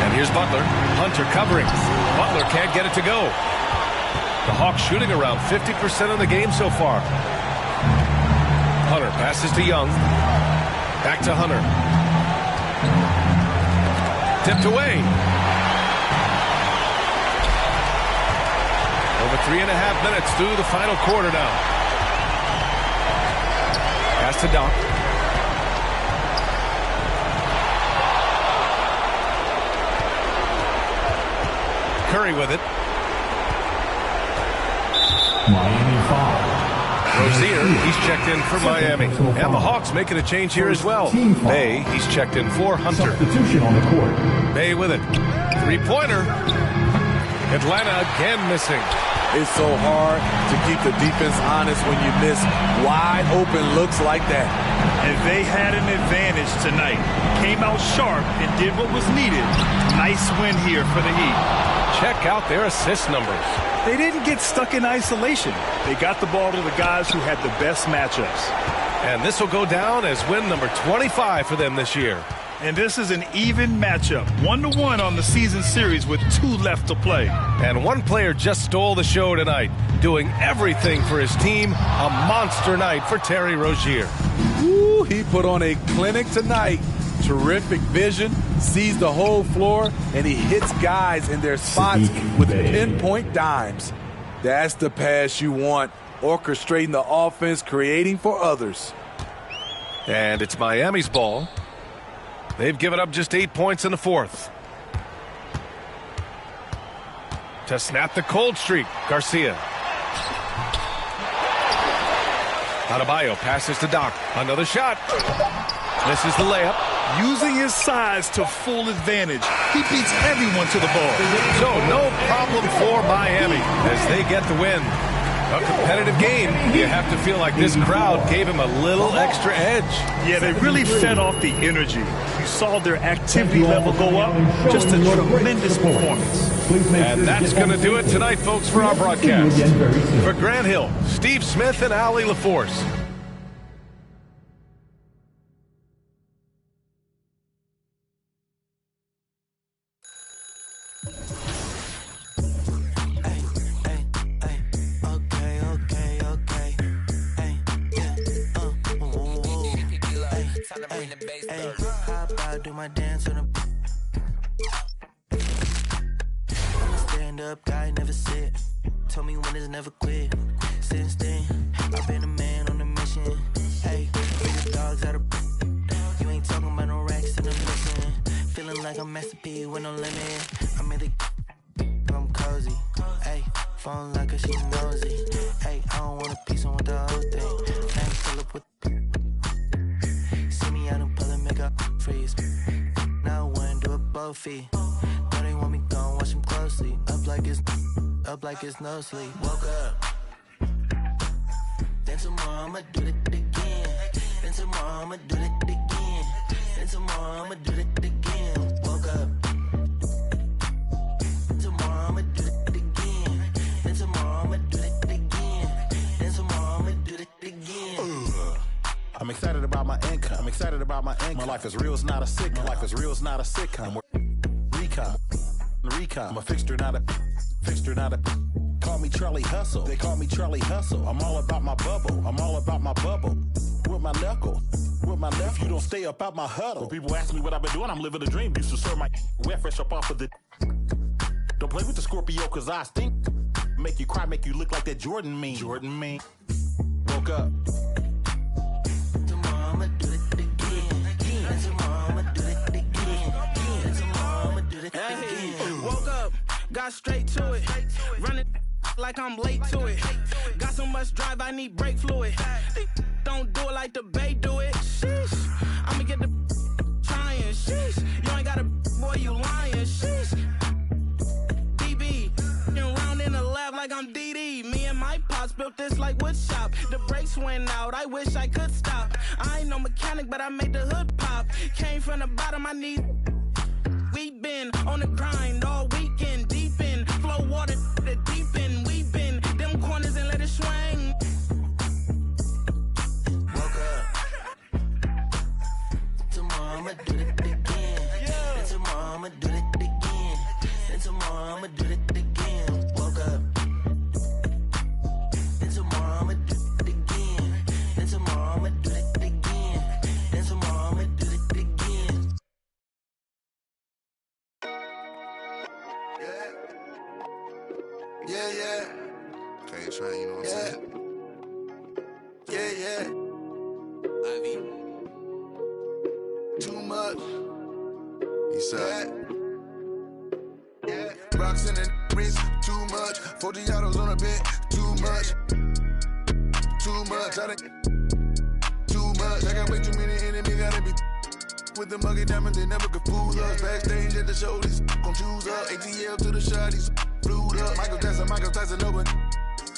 And here's Butler. Hunter covering. Butler can't get it to go. The Hawks shooting around 50% of the game so far. Hunter passes to Young. Back to Hunter. Tipped away. Over 3.5 minutes through the final quarter now. Pass to Doc. Curry with it. Miami foul. Rozier, he's checked in for Miami. And the Hawks making a change here as well. Bay, he's checked in for Hunter. Substitution on the court. Bay with it. Three-pointer. Atlanta again missing. It's so hard to keep the defense honest when you miss wide open looks like that. And they had an advantage tonight. Came out sharp and did what was needed. Nice win here for the Heat. Check out their assist numbers. They didn't get stuck in isolation. They got the ball to the guys who had the best matchups. And this will go down as win number 25 for them this year. And this is an even matchup, 1-1 on the season series with 2 left to play. And one player just stole the show tonight, doing everything for his team. A monster night for Terry Rozier. Ooh, he put on a clinic tonight. Terrific vision, sees the whole floor, and he hits guys in their spots with pinpoint dimes. That's the pass you want, orchestrating the offense, creating for others. And it's Miami's ball. They've given up just 8 points in the fourth. To snap the cold streak, Garcia. Adebayo passes to Doc. Another shot. This is the layup. Using his size to full advantage. He beats everyone to the ball. So no problem for Miami as they get the win. A competitive game. You have to feel like this crowd gave him a little extra edge. Yeah, they really fed off the energy. You saw their activity level go up. Just a tremendous performance. And that's going to do it tonight, folks, for our broadcast. For Grant Hill, Steve Smith, and Ali LaForce. Do my dance on a stand up guy, never sit. Told me when it's never quit. Since then, I've been a man on a mission. Hey, biggest dogs out of you ain't talking about no racks and I'm missing. Feeling like I'm Master P with no limit. I'm in the I'm cozy. Hey, phone like a she nosy. Hey, I don't want a piece on with the whole thing. Hey, pull up with see me out in public, make up freeze. Now I wanna do a both feet. Know they want me gone, watch them closely. Up like it's no sleep. Woke up. Then tomorrow I'ma do it again. Then tomorrow I'ma do it again. Then tomorrow I'ma do it again. Woke up. Tomorrow I'ma do it again. Then tomorrow I'ma do it again. Then tomorrow I'ma do it again. I'm excited about my income. I'm excited about my income. My life is real, it's not a sitcom. My life is real, it's not a sitcom. Recon. I'm a fixture, not a Call me Charlie Hustle. They call me Charlie Hustle. I'm all about my bubble. I'm all about my bubble. With my knuckle. If you don't stay up out my huddle. When people ask me what I've been doing, I'm living a dream. Used to serve my wet fresh up off of the. Don't play with the Scorpio, cause I stink. Make you cry, make you look like that Jordan meme. Woke up. Hey, woke up, got straight to it. Running like I'm late to it. Got so much drive, I need brake fluid. Don't do it like the Bay do it. Sheesh, I'ma get the trying. Sheesh, you ain't got a boy, you lying. Sheesh, DB, round in the lab like I'm DD. Me and my pops built this like wood shop. The brakes went out, I wish I could stop. I ain't no mechanic, but I made the hood pop. Came from the bottom, I need. We been on the grind all weekend, deep in flow water, the deep end. We been them corners and let it swing. Woke up. Tomorrow I'ma do it again. And tomorrow I'ma do it again. And tomorrow I'ma do it again. Woke up. And tomorrow I'ma do it again. And tomorrow I'ma do it again. And tomorrow I'ma do it again. Yeah. Can't train, you know what I'm saying? Yeah. Too much. He said. Yeah. Rocks in the wrist, too much. 40 autos on a bed, too much. Too much. Too much. I got way too many enemies, gotta be. With the muggy diamonds, they never could fool us. Backstage at the show, these gon' choose up. ATL to the shotties, flued up. Michael Tyson, no one.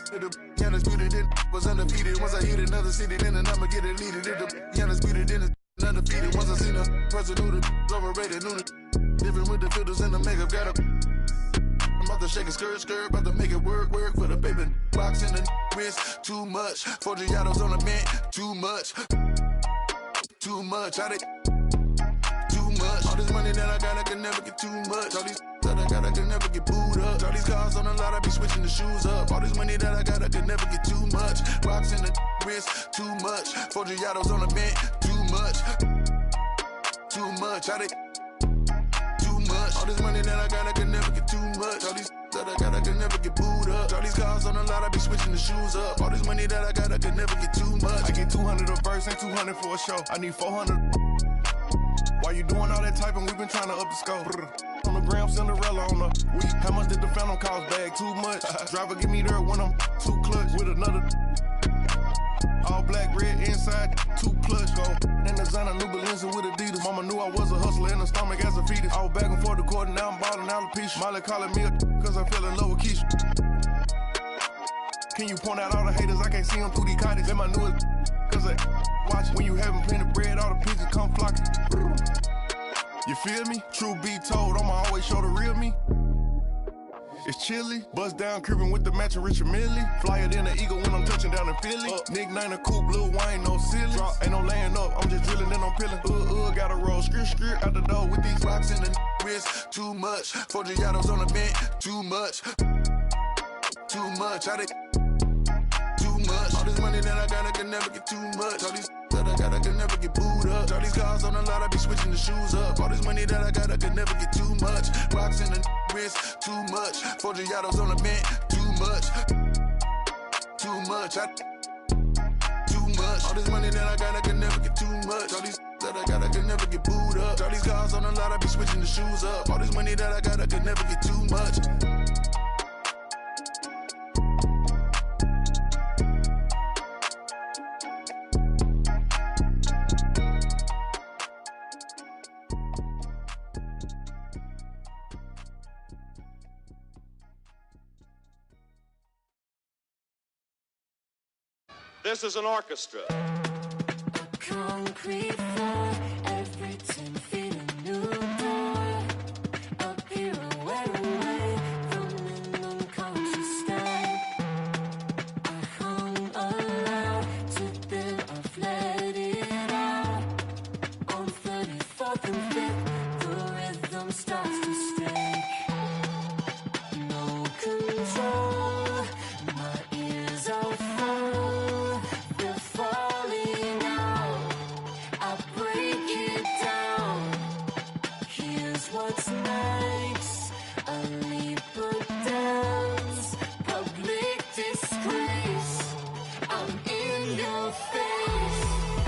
The undisputed, then was undefeated. Once I hit another city, then the number get deleted. The undisputed, then it's undefeated. Once I seen a person who the overrated, knew the different with the filters and the makeup. Got a about to shake a skirt, about to make it work for the baby. Box in the wrist, too much. 4 Giottos on the bench, too much. Too much. Too much. All this money that I got, I can never get too much. All these that I got, I can never get booed up. All these cars on the lot, I be switching the shoes up. All this money that I got, I can never get too much. Rocks in the wrist, too much. 4 Giottos on the bench, too much. Too much. Too much. All this money that I got, I can never get too much. All these that I got, I can never get booed up. All these cars on the lot, I be switching the shoes up. All this money that I got, I can never get too much. I get 200 a verse, ain't 200 for a show. I need 400. Why you doing all that typing? We've been trying to up the scope. On the gram, Cinderella on the week. How much did the Phantom cost? Bag too much. Driver get me there when I'm too clutch with another. All black, red inside, 2 clutch go. And designer new Balenci with Adidas. Mama knew I was a hustler in the stomach as a fetus. I was back and forth the court, now I'm ballin' alopecia. Molly calling me cause I fell in love with Keisha. Can you point out all the haters? I can't see them through these cottages. Then my newest cause I watch when you having plenty of bread, all the pigeons come flocking. You feel me? Truth be told, I'ma always show the real me. It's chilly, bust down cribbin' with the matching Richard Millie. Flyer than an eagle when I'm touching down in Philly. Nickname a coupe, Lil Wayne, no silly. Ain't no laying up, I'm just drilling and I'm peeling. Gotta roll, skirt out the door with these rocks in the wrist. Too much, 4 Giottos on the bench, too much. Too much, too much. All this money that I got, I can never get too much. All these that I got, I can never get booed up. All these cars on the lot, I be switching the shoes up. All this money that I got, I can never get too much. Rocks in the wrist, too much. 4 Giottos on the bench, too much. Too much, too much. All this money that I got, I can never get too much. All these that I got, I can never get booed up. All these cars on the lot, I be switching the shoes up. All this money that I got, I can never get too much. This is an orchestra. Concrete floor, every 10 feet a new door. A pirouette away from an unconscious sky. I hung around to then I've let it out. On 34th and 5th, the rhythm starts to stray. No control, my ears are full. They're falling out. I break it down. Here's what's next. A leap of dance. Public disgrace. I'm in your face.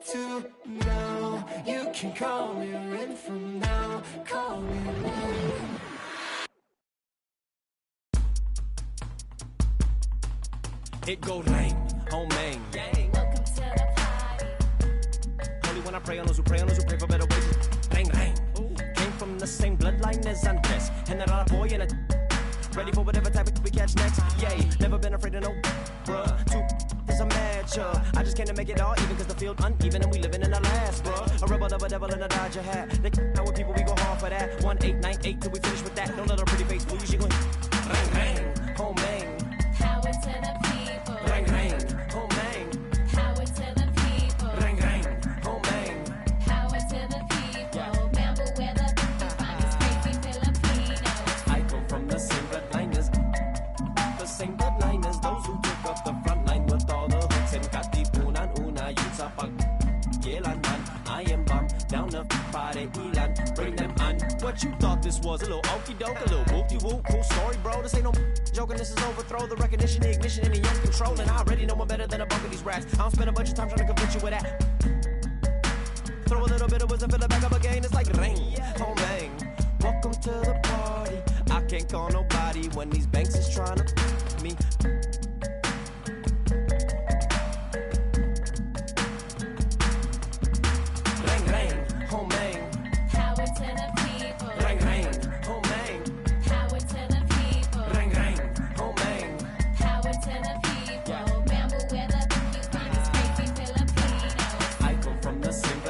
to know. You can call me in from now. Call me in. It go rain on Maine. Welcome to the party. Only when I pray on those who pray for better wages. Rain, rain. Came from the same bloodline as Andres. And that other boy in a ready for whatever type of we catch next. Yay, never been afraid of no bruh. Two is a match, I just can't make it all even cause the field uneven and we living in the last, bruh. A rebel of a devil in a Dodger hat. They out with people, we go hard for that. 1898 till we finish with that. Don't let her pretty face fool you, she gon' rain, rain, home Maine. Power to the people. Rain, rain, home Maine. Power to the people. Rain, rain, home Maine. Power to the people. Bamboo where the finest crazy Filipinos. I come from the same bloodline as those who took up the front line with all the hooks and katipunan una yun sa pag-yelan-man. I am bomb down the party ilan, bring them on. What you thought this was? A little okey-doke, a little whoop-de-whoop, cool story, bro. This ain't no joking, this is overthrow. The recognition, the ignition, and the young control. And I already know one better than a bunch of these rats. I don't spend a bunch of time trying to convince you with that. Throw a little bit of wisdom, fill it back up again. It's like rain, oh man. Welcome to the party. I can't call nobody when these banks is trying to me. Rain, rain, home Maine. Power to the people. Rain, rain, home Maine. Power to the people. Rain, rain, home Maine. Power to the people. Bamboo where the finest crazy Filipinos. I come from the same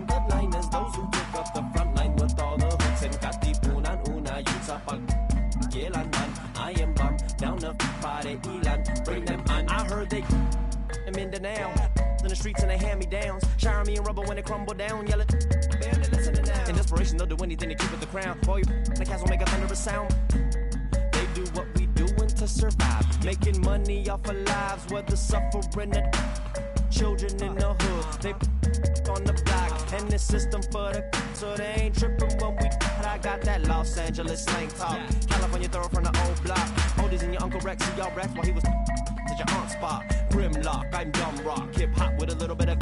bloodline as those who took up the front line with all the hooks and katipunan una yun sa pag-yelan-man. I am bomb down the party ilan, bring them on. I heard they in Mindanao in the streets and they hand-me-downs, shower me in rubber when they crumble down, yelling, man, they listening now. In desperation, they'll do anything to keep it the crown. Boy, the cats will make a thunderous sound. They do what we doing to survive, making money off of lives, whether suffering or children in the hood. They on the block and the system for the so they ain't tripping when we. I got that Los Angeles slang talk, California throw from the old block. Oldies and your Uncle Rex, see y'all rats while he was at your aunt's spot. Grimlock, I'm dumb rock, hip hop with a little bit of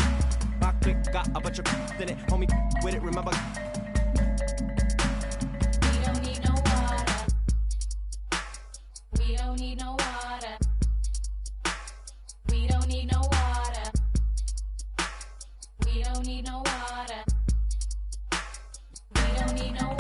rock. Quick, got a bunch of in it, homie with it. Remember. We don't need no water. We don't need no water. We don't need no water. We don't need no water. We don't need no water.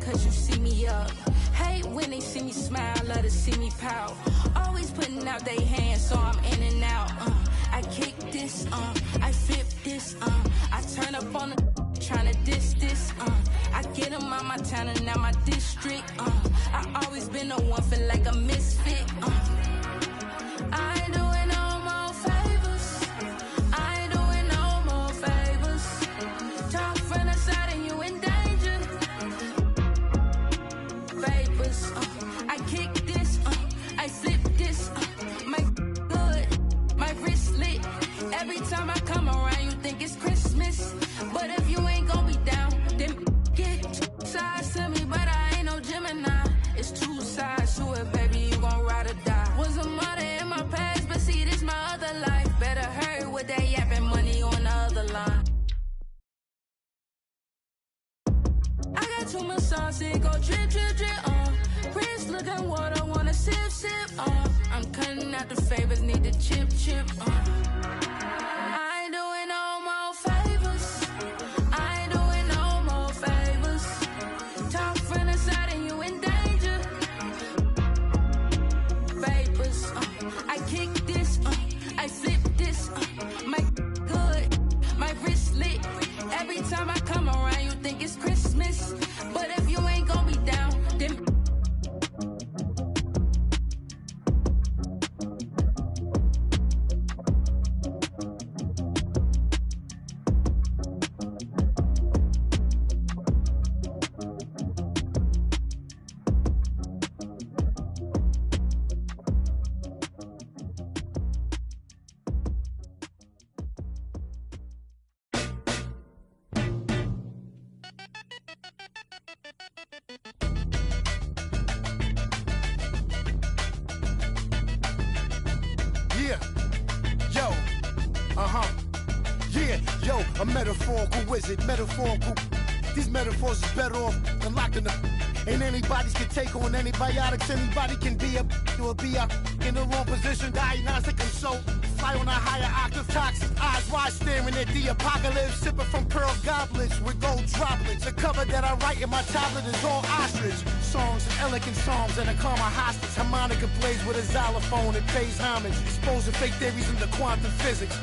cause you see me up. Hate when they see me smile, love to see me pout. Always putting out they hands, so I'm in and out. I kick this, I flip this, I turn up on the tryna diss this. I get them out my town and out my district. I always been the one, feel like a misfit. I ain't doing no more favors. I ain't doing no more favors. Talk from the side and you in danger. Vapors, I kick this, I flip this, my good, my wrist lit. Every time I come around, you think it's Christmas. But if you ain't gon' be down, then get two sides to me. But I ain't no Gemini. It's two sides to it, baby. You gon' ride or die. Was a mother in my past, but see, this my other life. Better hurry with that yapping, money on the other line. I got too much sauce, it go drip, drip, drip, Prince looking water, wanna sip, sip, I'm cutting out the favors, need the chip, chip, I ain't doing no more favors. I ain't doing no more favors. Talk from the side and you in danger. Vapors, I kick this, I flip this, my good, my wrist lit. Every time I come around, you think it's Christmas. But if you ain't gon' be down, then a metaphorical wizard, metaphorical. These metaphors is better off than locking them. Ain't anybody's can take on antibiotics. Anybody can be a or be up in the wrong position. Diagnostic and so fly on a higher octave. Toxic eyes wide staring at the apocalypse. Sipping from pearl goblets with gold droplets. The cover that I write in my tablet is all ostrich. Songs and elegant songs and a karma hostage. Harmonica plays with a xylophone. It pays homage. Exposing fake theories into quantum physics.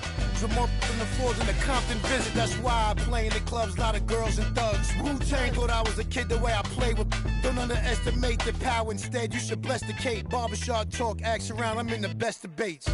More than the floors in the Compton visit. That's why I play in the clubs, lot of girls and thugs. Wu-Tang thought I was a kid the way I play with. Don't underestimate the power. Instead, you should bless the Kate. Barbershop talk, axe around. I'm in the best debates.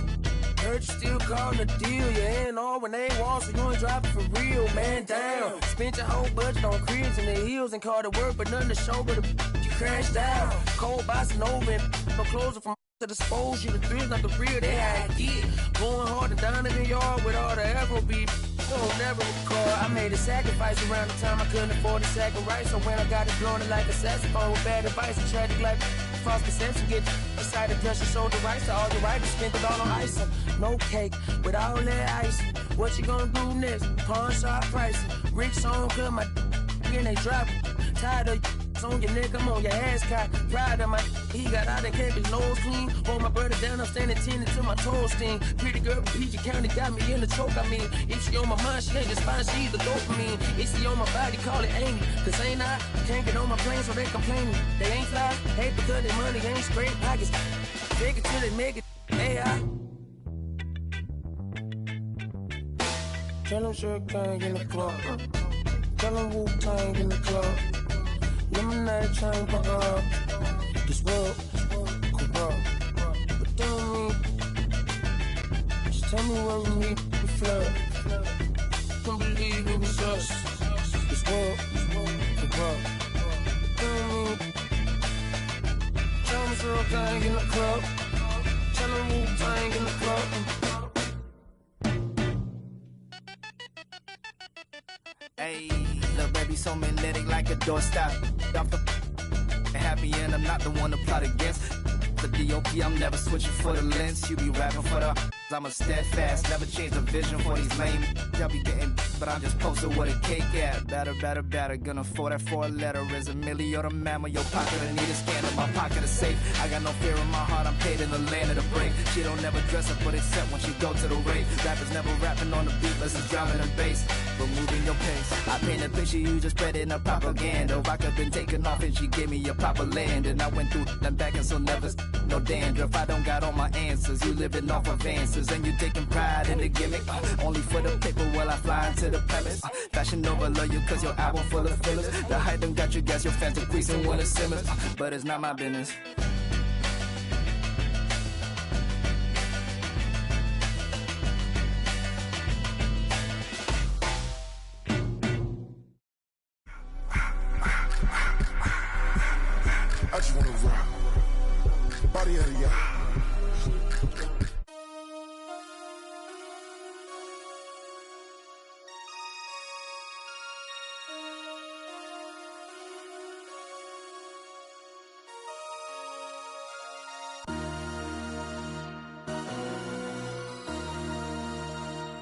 Heard you still calling a deal. You ain't all when they want, so you ain't dropping for real. Man down. Spent your whole budget on cribs and the heels and called it work, but nothing to show but you crashed out. Cold bossing over and no closer from to dispose you. The thrills not the real, they had to get. Going hard and down in the yard with all the Afro beef. Don't never recall. I made a sacrifice around the time I couldn't afford a sack of rice. So when I got it blowing it like a saxophone with bad advice and tragic like false perception, get decided pressure, sold the rights to all the writers, spent it all on ice. No cake with all that ice. What you gonna do next? Pawn shop pricing. Rich song, cut my and they drop it. Tired of on your neck, I'm on your ass cock. Pride of my he got out and kept his nose clean. Hold my brother down, I'm standing 10 until my toes sting. Pretty girl from PG County got me in the choke. I mean, if she on my mind, she ain't just fine, she's the dopamine. If she on my body, call it Amy. Cause ain't I can't get on my plane, so they complaining. They ain't fly, hate because their money ain't straight pockets. Take it till they make it. AI. Tell them Sugar Gang in the club. Tell them Wu-Tang in the club. Lemonade chain for this world corrupt. But tell me, just tell me where we meet the flood. Can't believe it was us. This world corrupt. Tell me Sugar Gang in the club. Tell them Wu-Tang in the club. Hey, little baby, so magnetic like a doorstop. Off the happy and I'm not the one to plot against. The DOP, I'm never switching for the lens. You be rapping for the I'm a steadfast, never change the vision for these lame. Y'all be getting, but I'm just posted with a cake at. Better, gonna afford that 4-letter. Is a milli or a mammal, your pocket, I need a scan in my pocket is safe. I got no fear in my heart, I'm paid in the land of the break. She don't never dress up, but except when she go to the rave. Rappers never rapping on the beat, less is driving the bass. But moving your pace, I paint a picture, you just spread it in a propaganda. Rock up been taken off and she gave me a proper land. And I went through them back and so never, no dandruff. I don't got all my answers, you living off of answers. poses and you taking pride in the gimmick. Only for the paper while I fly into the premise. Fashion Nova love you cause your album full of fillers. The hype done got you gas, your fans are greasing when it simmers. But it's not my business. I just wanna rock. Body out of ya.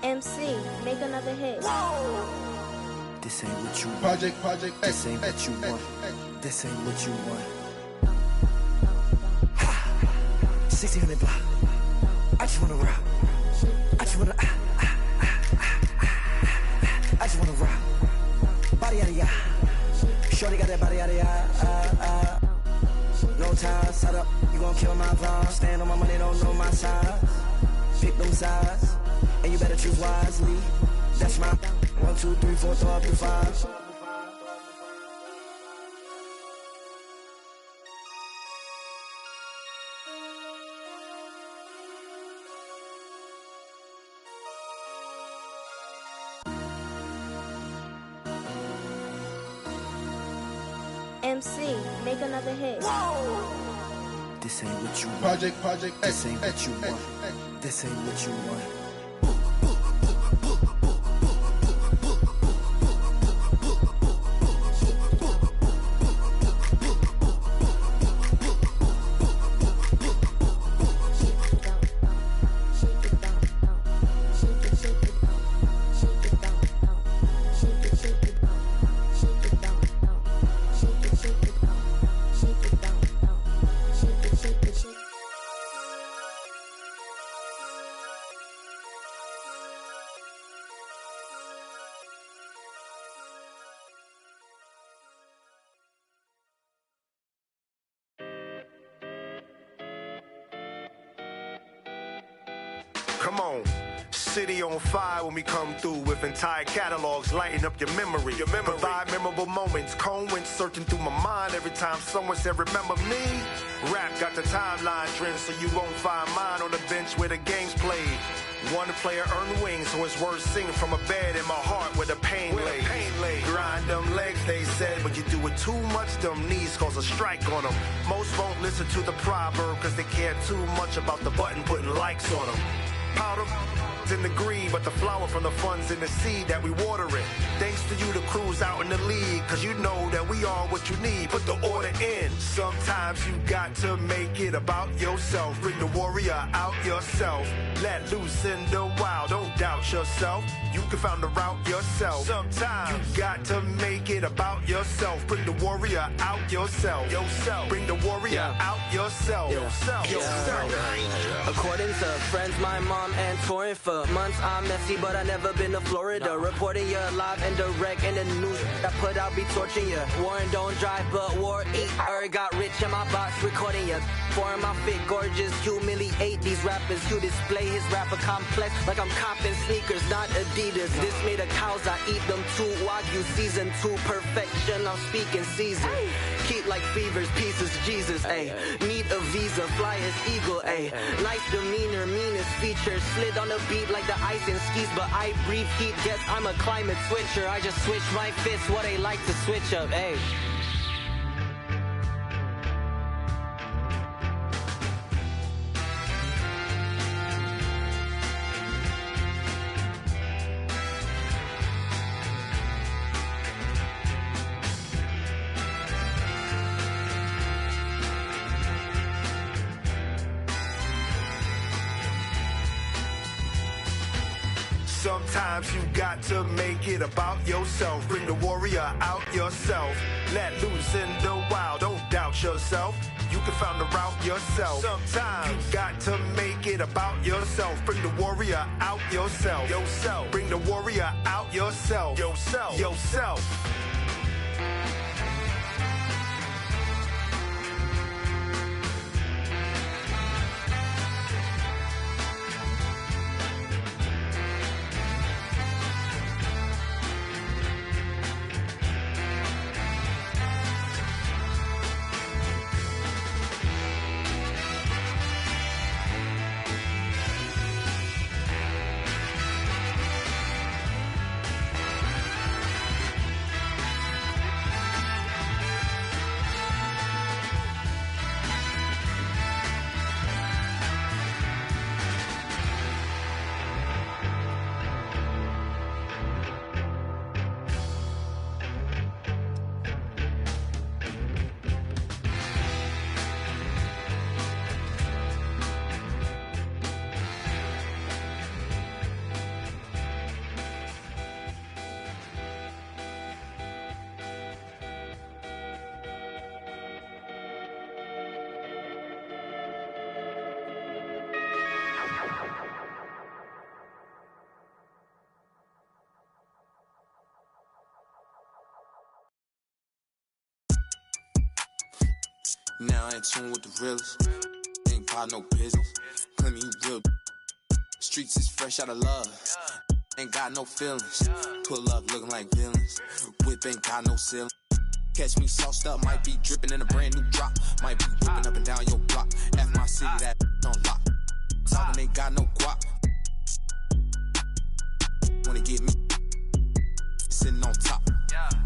MC, make another hit. This ain't what you want. Project This ain't what you want. This ain't what you want. 1600 block. I just wanna rock. I just wanna. I just wanna rock. Body out of ya. Shorty got that body out of ya. No ties, set up. You gon' kill my vibe. Stand on my money, don't know my size. Pick them sides, and you better choose wisely. That's my 1, 2, 3, 4, throw up to 5. MC, make another hit. This ain't what you want. Project This ain't what you want. This ain't what you want. Come on. City on fire when we come through with entire catalogs lighting up your memory. Provide memorable moments. Cone went searching through my mind every time someone said, remember me? Rap got the timeline trend, so you won't find mine on the bench where the game's played. One player earned wings, so it's worth singing from a bed in my heart where the pain lay. Grind them legs, they said, but you do it too much, them knees cause a strike on them. Most won't listen to the proverb cause they care too much about the button putting likes on them. Powder in the green, but the flower from the funds in the seed that we water it. Thanks to you, the crew's out in the league, cause you know that we are what you need. Put the order in. Sometimes you got to make it about yourself. Bring the warrior out yourself. Let loose in the wild. Don't doubt yourself. You can find the route yourself. Sometimes you got to make it about yourself. Bring the warrior out yourself. Bring the warrior out yourself. According to friends, my mom and touring for months, I'm messy, but I never been to Florida. Reporting you live and direct in the news. I put out be torching you. Warren don't drive, but war eat. Got rich in my box recording you. Foreign my fit gorgeous, humiliate these rappers who display his rapper complex like I'm copping sneakers, not Adidas. This made of cows, I eat them too. Wagyu season 2 perfection. I'm speaking season. Keep like fevers, pieces, Jesus. Ayy, need a visa, fly as eagle. Ayy, nice demeanor, meanest features. Slid on the beat like the ice and skis, but I breathe heat. Guess I'm a climate switcher. I just switch my fits, what they like to switch up. Ayy. Sometimes you got to make it about yourself. Bring the warrior out yourself. Let loose in the wild. Don't doubt yourself. You can find the route yourself. Sometimes you got to make it about yourself. Bring the warrior out yourself. Bring the warrior out yourself. Yourself. Now I in tune with the realest. Ain't got no business. Claim you real. Streets is fresh out of love. Ain't got no feelings. Pull up looking like villains. Whip ain't got no ceiling. Catch me sauced up, might be dripping in a brand new drop. Might be whipping up and down your block. F my city, that don't lock. Talking ain't got no guap. Wanna get me sitting on top.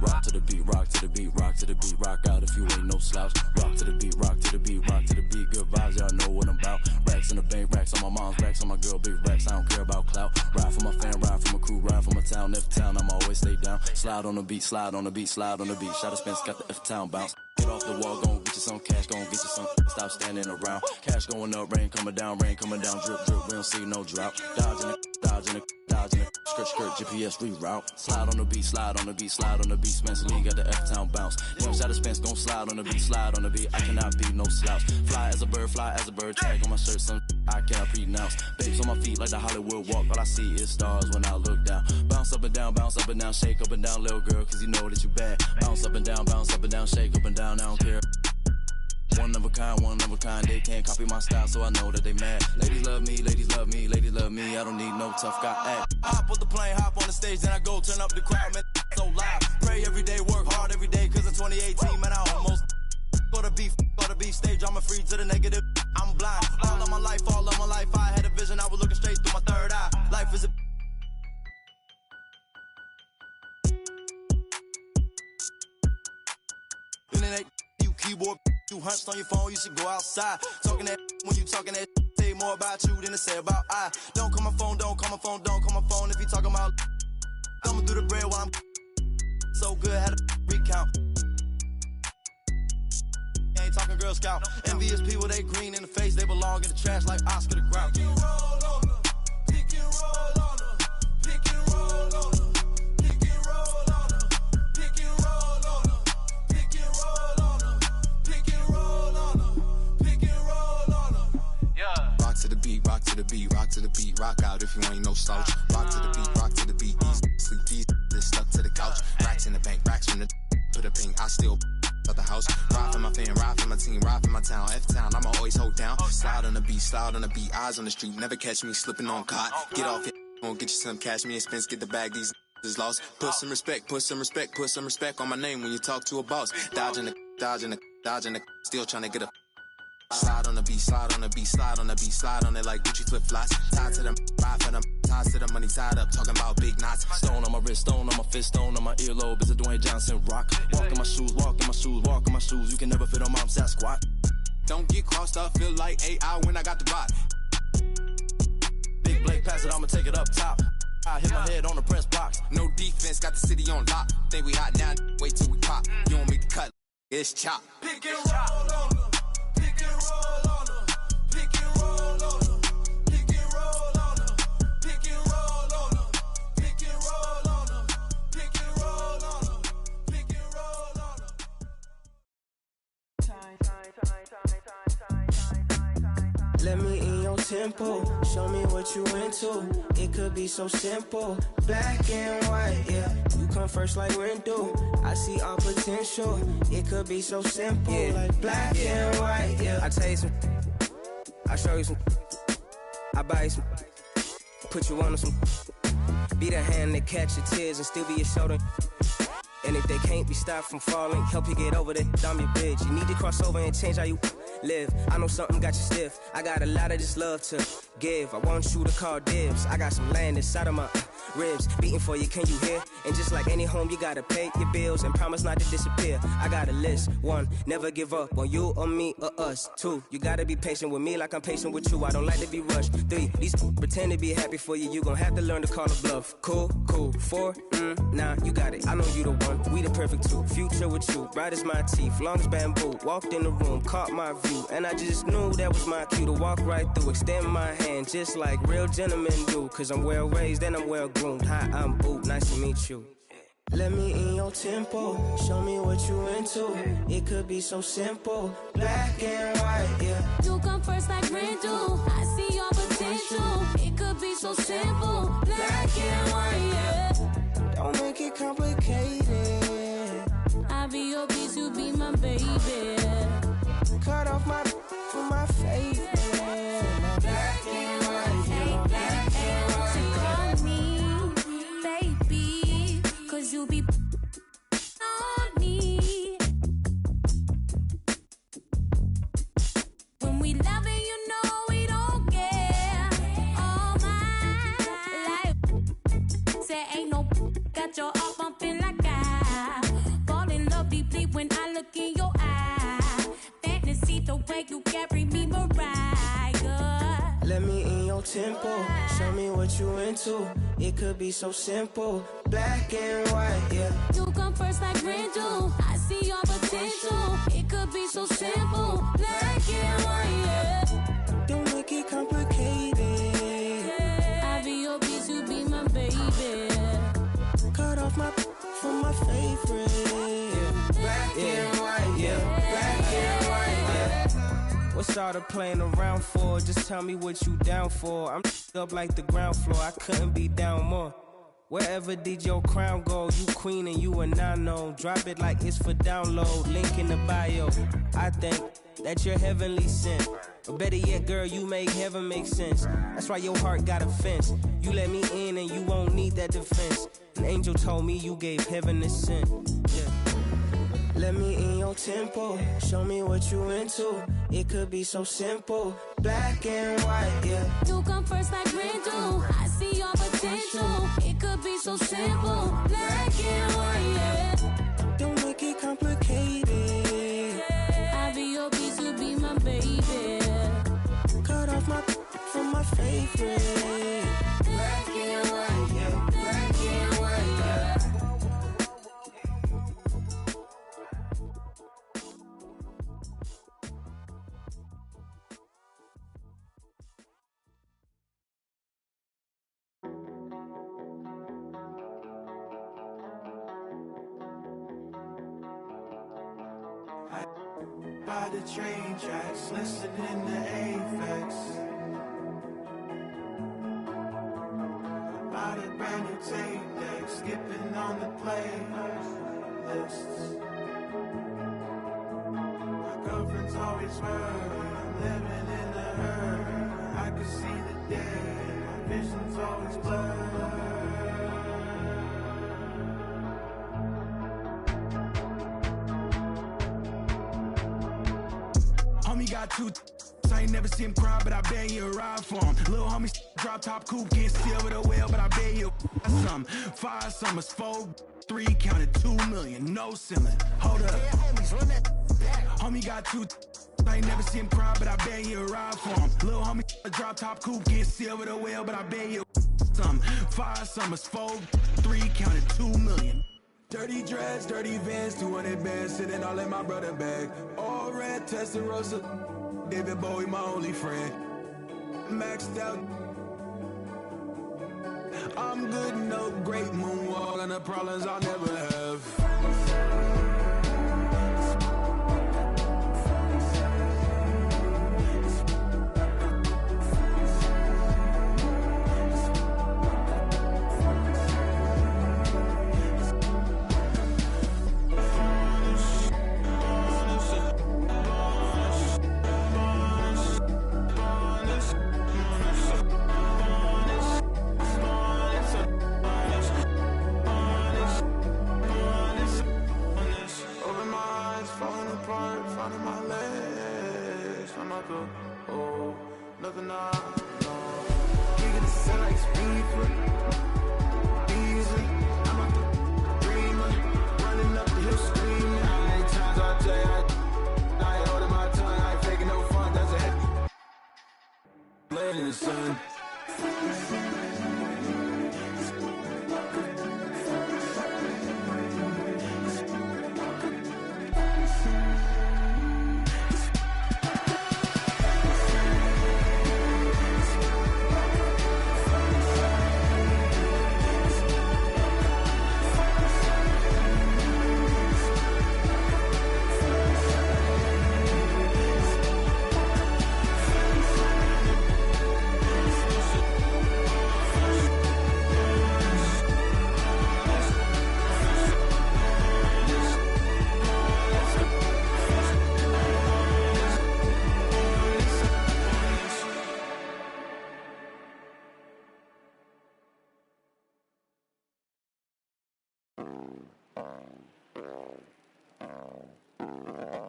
Rock to the beat, rock to the beat, rock to the beat, rock out if you ain't no slouch. Rock to the beat, rock to the beat, rock to the beat. Good vibes, y'all know what I'm about. Racks in the bank, racks on my mom's, racks on my girl, big racks. I don't care about clout. Ride for my fan, ride for my crew, ride for my town. F town, I'm always stay down. Slide on the beat, slide on the beat, slide on the beat. Shout out Spence, got the F town bounce. Get off the wall, gon' get you some cash, gon' get you some. Stop standing around. Cash going up, rain coming down, drip, drip. We don't see no drought. Dodging it, dodging it, dodging it. Skirt, skirt, GPS reroute. Slide on the beat, slide on the beat, slide on the beat. Spencer Lee got the F-town bounce. Young shot of Spence gon' slide on the beat, slide on the beat. I cannot be no slouch. Fly as a bird, tag on my shirt, some I cannot pronounce. Babes on my feet like the Hollywood walk. All I see is stars when I look down. Bounce up and down, shake up and down, little girl, cause you know that you bad. Bounce up and down, shake up and down, I don't care. One of a kind, they can't copy my style, so I know that they mad. Ladies love me, ladies love me, ladies love me, I don't need no tough guy act. Hop on the plane, hop on the stage, then I go turn up the crowd, man, so loud. Pray every day, work hard every day, cause in 2018, man, I almost go to beef stage, I'm a free to the negative, I'm blind. All of my life, I had a vision, I was looking straight through my third eye. Life is a internet, you keyboard, you hunched on your phone, you should go outside. Talking that when you talking that, say more about you than to say about I. Don't call my phone, don't call my phone, don't call my phone if you talking about. Coming through the bread while I'm so good, had to recount. Ain't talking Girl Scout. Envious people, they green in the face, they belong in the trash like Oscar the Grouch. Pick and roll on them, pick and roll on them, pick and roll on them, pick and roll on them, pick and roll on them, pick and roll on them, pick and roll on them, pick and roll on them. Yeah. Rock to the beat, rock to the beat, rock to the beat, rock out if you ain't no slouch. Rock to the beat, rock to the beat. Sleep these, stuck to the couch. Racks in the bank, racks from the to the pink. I still out the house. Ride for my fan, ride for my team, ride for my town. F-town, I'ma always hold down. Slide on the beat, eyes on the street. Never catch me slipping on cot. Get off it, won't get you some cash. Me and Spence get the bag, these is lost. Put some respect on my name when you talk to a boss. Dodging the, still trying to get a. Slide on the beat, slide on the beat, slide on the beat, slide on it like Gucci flip flops. Tied to them, ride for them, tied to the money, tied up, talking about big knots. Stone on my wrist, stone on my fist, stone on my earlobe. It's a Dwayne Johnson rock. Walk in my shoes, walk in my shoes, walk in my shoes. You can never fit on my Sasquatch. Don't get crossed up, feel like AI when I got the rock. Big Blake, pass it, I'ma take it up top. I hit my head on the press box. No defense, got the city on lock. Think we hot now, wait till we pop. You don't make the cut, it's chop. Pick and roll on them. Pick and roll on them. Pick and roll on them. Pick and roll on them. Pick and roll on them. Pick and roll on them. Pick and roll on them. Pick and roll on them. Let me in your tempo, show me what you into. It could be so simple, black and white, yeah. You come first like rent do. I see all potential. It could be so simple, yeah. Like black and white, yeah. I tell you some, I show you some, I buy you some, put you on some. Be the hand that catch your tears and still be your shoulder. And if they can't be stopped from falling, help you get over that, I'm your bitch. You need to cross over and change how you live. I know something got you stiff. I got a lot of this love to give. I want you to call dibs. I got some land inside of my ribs beating for you, can you hear? And just like any home, you gotta pay your bills and promise not to disappear. I got a list. 1, never give up on you or me or us. 2, you gotta be patient with me like I'm patient with you. I don't like to be rushed. 3, these pretend to be happy for you. You gon' have to learn to call a bluff. Cool. 4, nah, you got it. I know you the one. We the perfect two. Future with you, bright as my teeth, long as bamboo. Walked in the room, caught my view, and I just knew that was my cue to walk right through. Extend my hand just like real gentlemen do. Cause I'm well raised and I'm well groomed. Hi, I'm Boot, nice to meet you. Let me in your tempo, show me what you into. It could be so simple, black and white, yeah. You come first like rent do. I see your potential. It could be so simple, black and white, yeah. Don't make it complicated. I be your piece, you be my baby. Cut off my for my favorite. My black and white, yeah, black and white. So call me, baby, 'cause you be on me. When we loving, you know we don't care. All my life, say ain't no got your up bumping like I fall in love deeply when I look in your eye. Fantasy the way you carry me, Mariah. Let me in your tempo, show me what you into. It could be so simple, black and white, yeah. You come first like rental. I see your potential. It could be so simple, black and white, yeah. Don't make it complicated. I'll be your bitch, you be my baby. Cut off my for my favorite. Black and white, yeah. Black and white, yeah. What's all the playing around for? Just tell me what you down for. I'm up like the ground floor. I couldn't be down more. Wherever did your crown go? You queen and you a nano. Drop it like it's for download. Link in the bio. I think that you're heavenly sent. Or better yet, girl, you make heaven make sense. That's why your heart got a fence. You let me in and you won't need that defense. An angel told me you gave heaven a scent. Yeah. Let me in your tempo, show me what you into. It could be so simple, black and white, yeah. You come first like rental. I see your potential. It could be so simple, black and white, yeah. Don't make it complicated. I'll be your bitch, you be my baby. Cut off my from my favorite. Black and white, yeah. Black and white, yeah. By the train tracks, listening to Apex. By the brand new tape deck, skipping on the playlists. My girlfriend's always worried, I'm living in a hurry. I can see the day, my vision's always blurred. Homie got two I ain't never seen him cry, but I bet you ride for him. Little homie drop top coupe, can't steal with a whale, but I bet you some. 5 summers, 4, 3, counted 2 million, no ceiling. Hold up. Homie got two I ain't never seen him cry, but I bet you ride for him. Little homie drop top coupe, can't steal with a whale, but I bet you some. 5 summers, 4, 3, counted 2 million. Dirty dreads, dirty Vans, 200 bands, sitting all in my brother bag. All red, Testarossa, David Bowie, my only friend. Maxed out. I'm good, no great moonwalk, and the problems I'll never have. Nothing I know. Kicking the sides, reefer. Easy. I'm a dreamer. Running up the hill screaming. How many times I tell you I ain't holding my tongue. I ain't faking no fun. That's a head. Laying in the sun.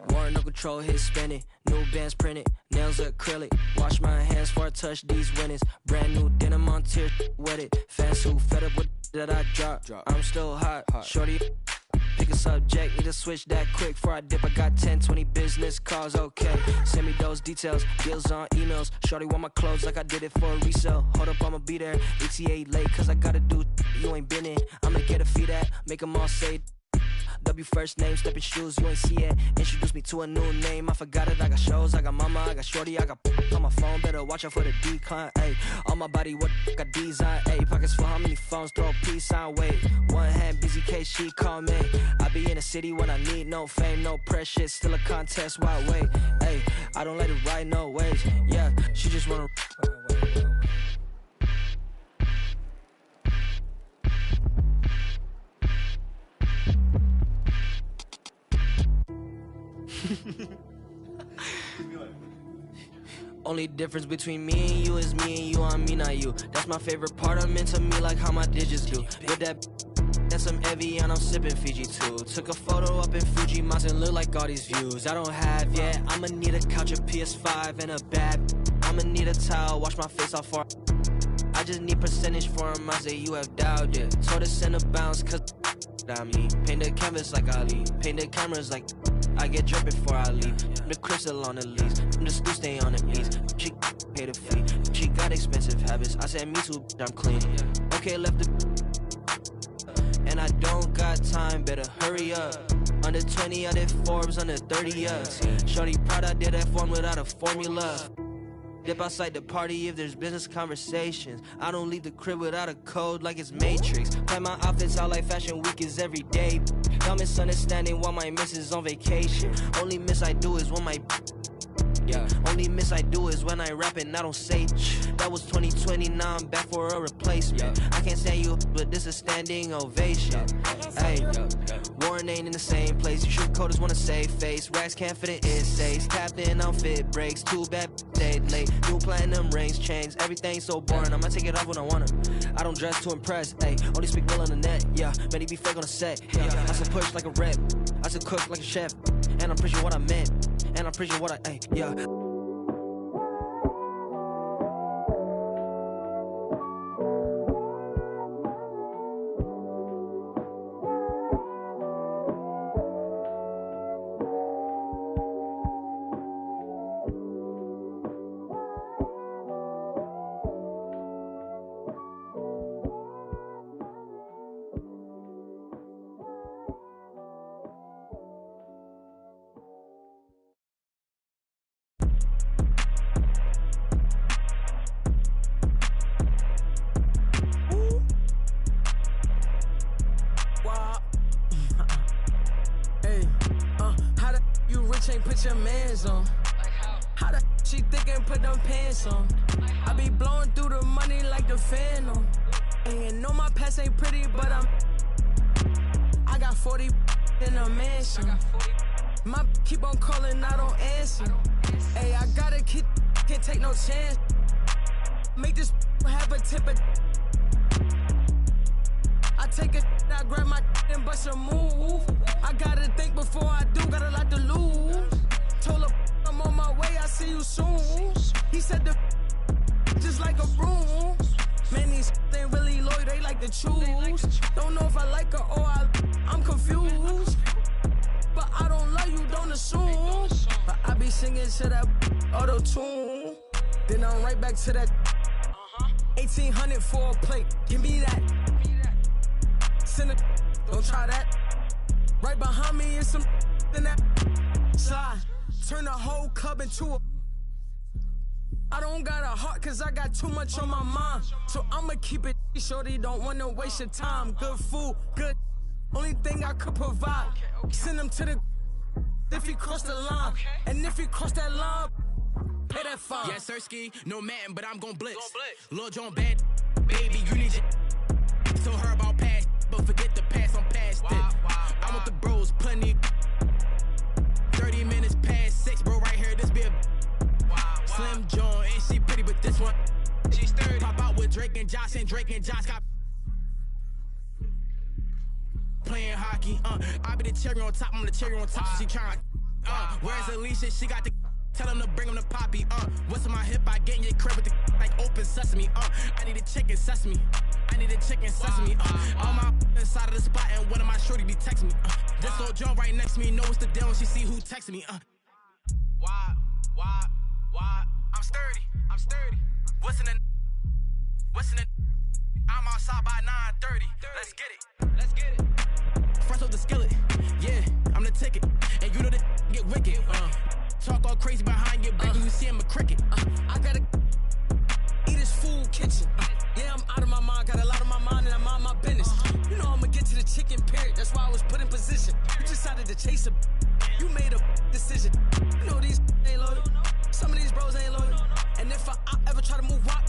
War no control, hit spinning. New bands printed, nails acrylic. Wash my hands before I touch these winnings. Brand new denim on tier, wet it. Fans who fed up with that I drop. I'm still hot. Shorty, pick a subject, need to switch that quick. Before I dip, I got 10, 20 business calls, okay. Send me those details, deals on emails. Shorty want my clothes like I did it for a resale. Hold up, I'ma be there. ETA late, cause I gotta do you ain't been in. I'ma get a fee that, make them all say W first name, stepping shoes, you ain't see it. Introduce me to a new name, I forgot it. I got shows, I got mama, I got shorty, I got on my phone. Better watch out for the decline, ayy. On my body, what got design, ayy. Pockets for how many phones, throw a peace sign, wait. One hand, busy case, she call me. I be in the city when I need no fame, no pressure, still a contest, why wait, ayy. I don't let it ride no waves, yeah. She just wanna Only difference between me and you is me and you on me, not you. That's my favorite part, I'm into me like how my digits do. With that that's some heavy and I'm sipping Fiji too. Took a photo up in Fuji Mountain, look like all these views I don't have yet. I'ma need a couch, a PS5 and a bad. I'ma need a towel, wash my face off for I just need percentage for him, I say you have doubted it. Told us in a bounce cause I mean. Paint the canvas like Ali, paint the cameras like I get drip before I leave. The crystal on the lease, the screw stay on the knees. She paid a fee, she got expensive habits. I said me too, I'm clean. Okay, left the and I don't got time, better hurry up. Under 20, I did Forbes, under 30 up. Shorty proud I did F1 without a formula. Dip outside the party if there's business conversations. I don't leave the crib without a code like it's Matrix. Plan my outfits out like Fashion Week is every day. Y'all misunderstanding while my miss is on vacation. Only miss I do is when my only miss I do is when I rap and I don't say that was 2020, now I'm back for a replacement. I can't stand you, but this is standing ovation. Hey, Warren ain't in the same place. You shoot coders wanna save face. Racks can't fit in essays. Captain outfit breaks. Too bad stayed late. New platinum rings, chains. Everything's so boring. I'ma take it off when I wanna. I don't dress to impress. Hey, only speak real on the net. Yeah, many be fake on the set. Yeah, I still push like a rep. I still cook like a chef. And I'm pretty sure what I meant. And I'm pretty sure what I yeah. Your mans on. How the she thick and put them pants on? I be blowing through the money like the Phantom. And you know my past ain't pretty, but I got 40 in a mansion. My keep on calling, I don't answer. Hey, I gotta keep, can't take no chance. Make this have a tip of. I take a, I grab my and bust a move. I gotta think before I do, got a lot to lose. Told her I'm on my way, I see you soon. He said the just like a broom. Man, these ain't really loyal, they like to choose. Don't know if I like her or I'm confused. But I don't love you, don't assume. But I be singing to that auto-tune. Then I'm right back to that 1800 for a plate, give me that. Send it, don't try that. Right behind me is some in that slide. Turn the whole club into a. I don't got a heart cause I got too much on my mind. So I'ma keep it shorty, don't wanna waste your time. Good food, good. Only thing I could provide. Send him to the if he cross the line. And if he cross that line, pay that fine. Yes, Sirski, no man, but I'm gon' blitz. Lil John bad, baby, you need your. Told her about past, but forget the past, I'm past it. I want the bros, plenty. 30 minutes past 6, bro, right here, this be a Slim John, and she pretty, but this one, she's 30. Pop out with Drake and Josh got playing hockey. I be the cherry on top, I'm the cherry on top. So she trying. Where's Alicia? She got the. Tell him to bring him the poppy. What's in my hip? I get in your crib with the like open sesame. I need a chicken sesame. I need a chicken sesame. On my inside of the spot, and one of my shorty be texting me. This little Joe right next to me knows the deal when she see who texting me. Why? I'm sturdy. What's in the? I'm outside by 9:30. Let's get it. Fresh off the skillet. Yeah, I'm the ticket. And you know that get wicked. Talk all crazy behind your back when you see him a cricket. I gotta eat his food kitchen. Yeah, I'm out of my mind. Got a lot on my mind and I mind my business. You know I'ma get to the chicken period. That's why I was put in position. You decided to chase a. You made a decision. You know these ain't loyal. Some of these bros ain't loyal. And if I ever try to move rock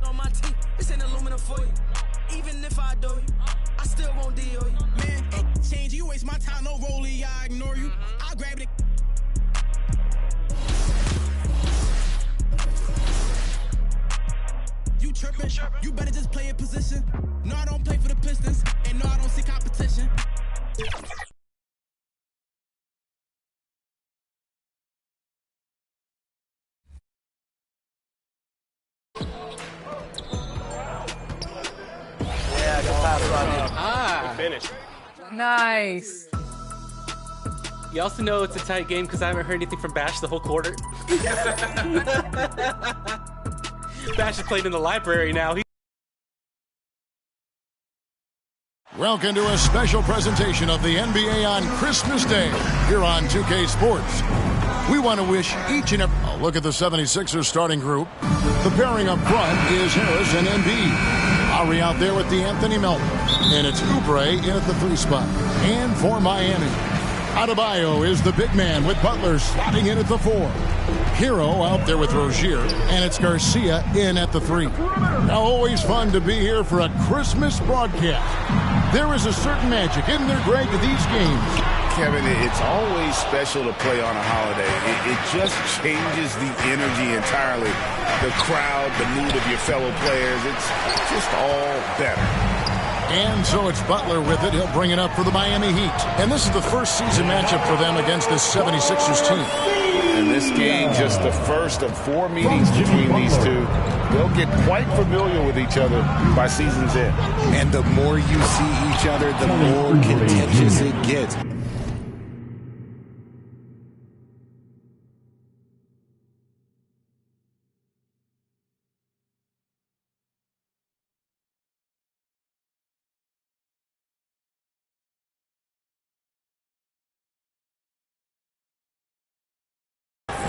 on my team, this ain't aluminum foil. Even if I do you, I still won't deal you. Man, change. You waste my time, no rollie, I ignore you. I grab it. You tripping? You better just play in position. No, I don't play for the Pistons, and no, I don't see competition. Yeah, good pass, Good finish. Nice. You also know it's a tight game because I haven't heard anything from Bash the whole quarter. Bash is playing in the library now. Welcome to a special presentation of the NBA on Christmas Day here on 2K Sports. We want to wish each and every... Oh, look at the 76ers starting group. The pairing up front is Harris and Embiid. Lowry out there with the Anthony Melton. And it's Oubre in at the 3 spot. And for Miami, Adebayo is the big man with Butler slotting in at the 4. Hero out there with Rozier, and it's Garcia in at the 3. Now, always fun to be here for a Christmas broadcast. There is a certain magic, isn't there, Greg, to these games? Kevin, it's always special to play on a holiday. It just changes the energy entirely. The crowd, the mood of your fellow players, it's just all better. And so it's Butler with it. He'll bring it up for the Miami Heat. And this is the first season matchup for them against this 76ers team. And this game, just the first of 4 meetings between these two. They'll get quite familiar with each other by season's end. And the more you see each other, the more contentious it gets.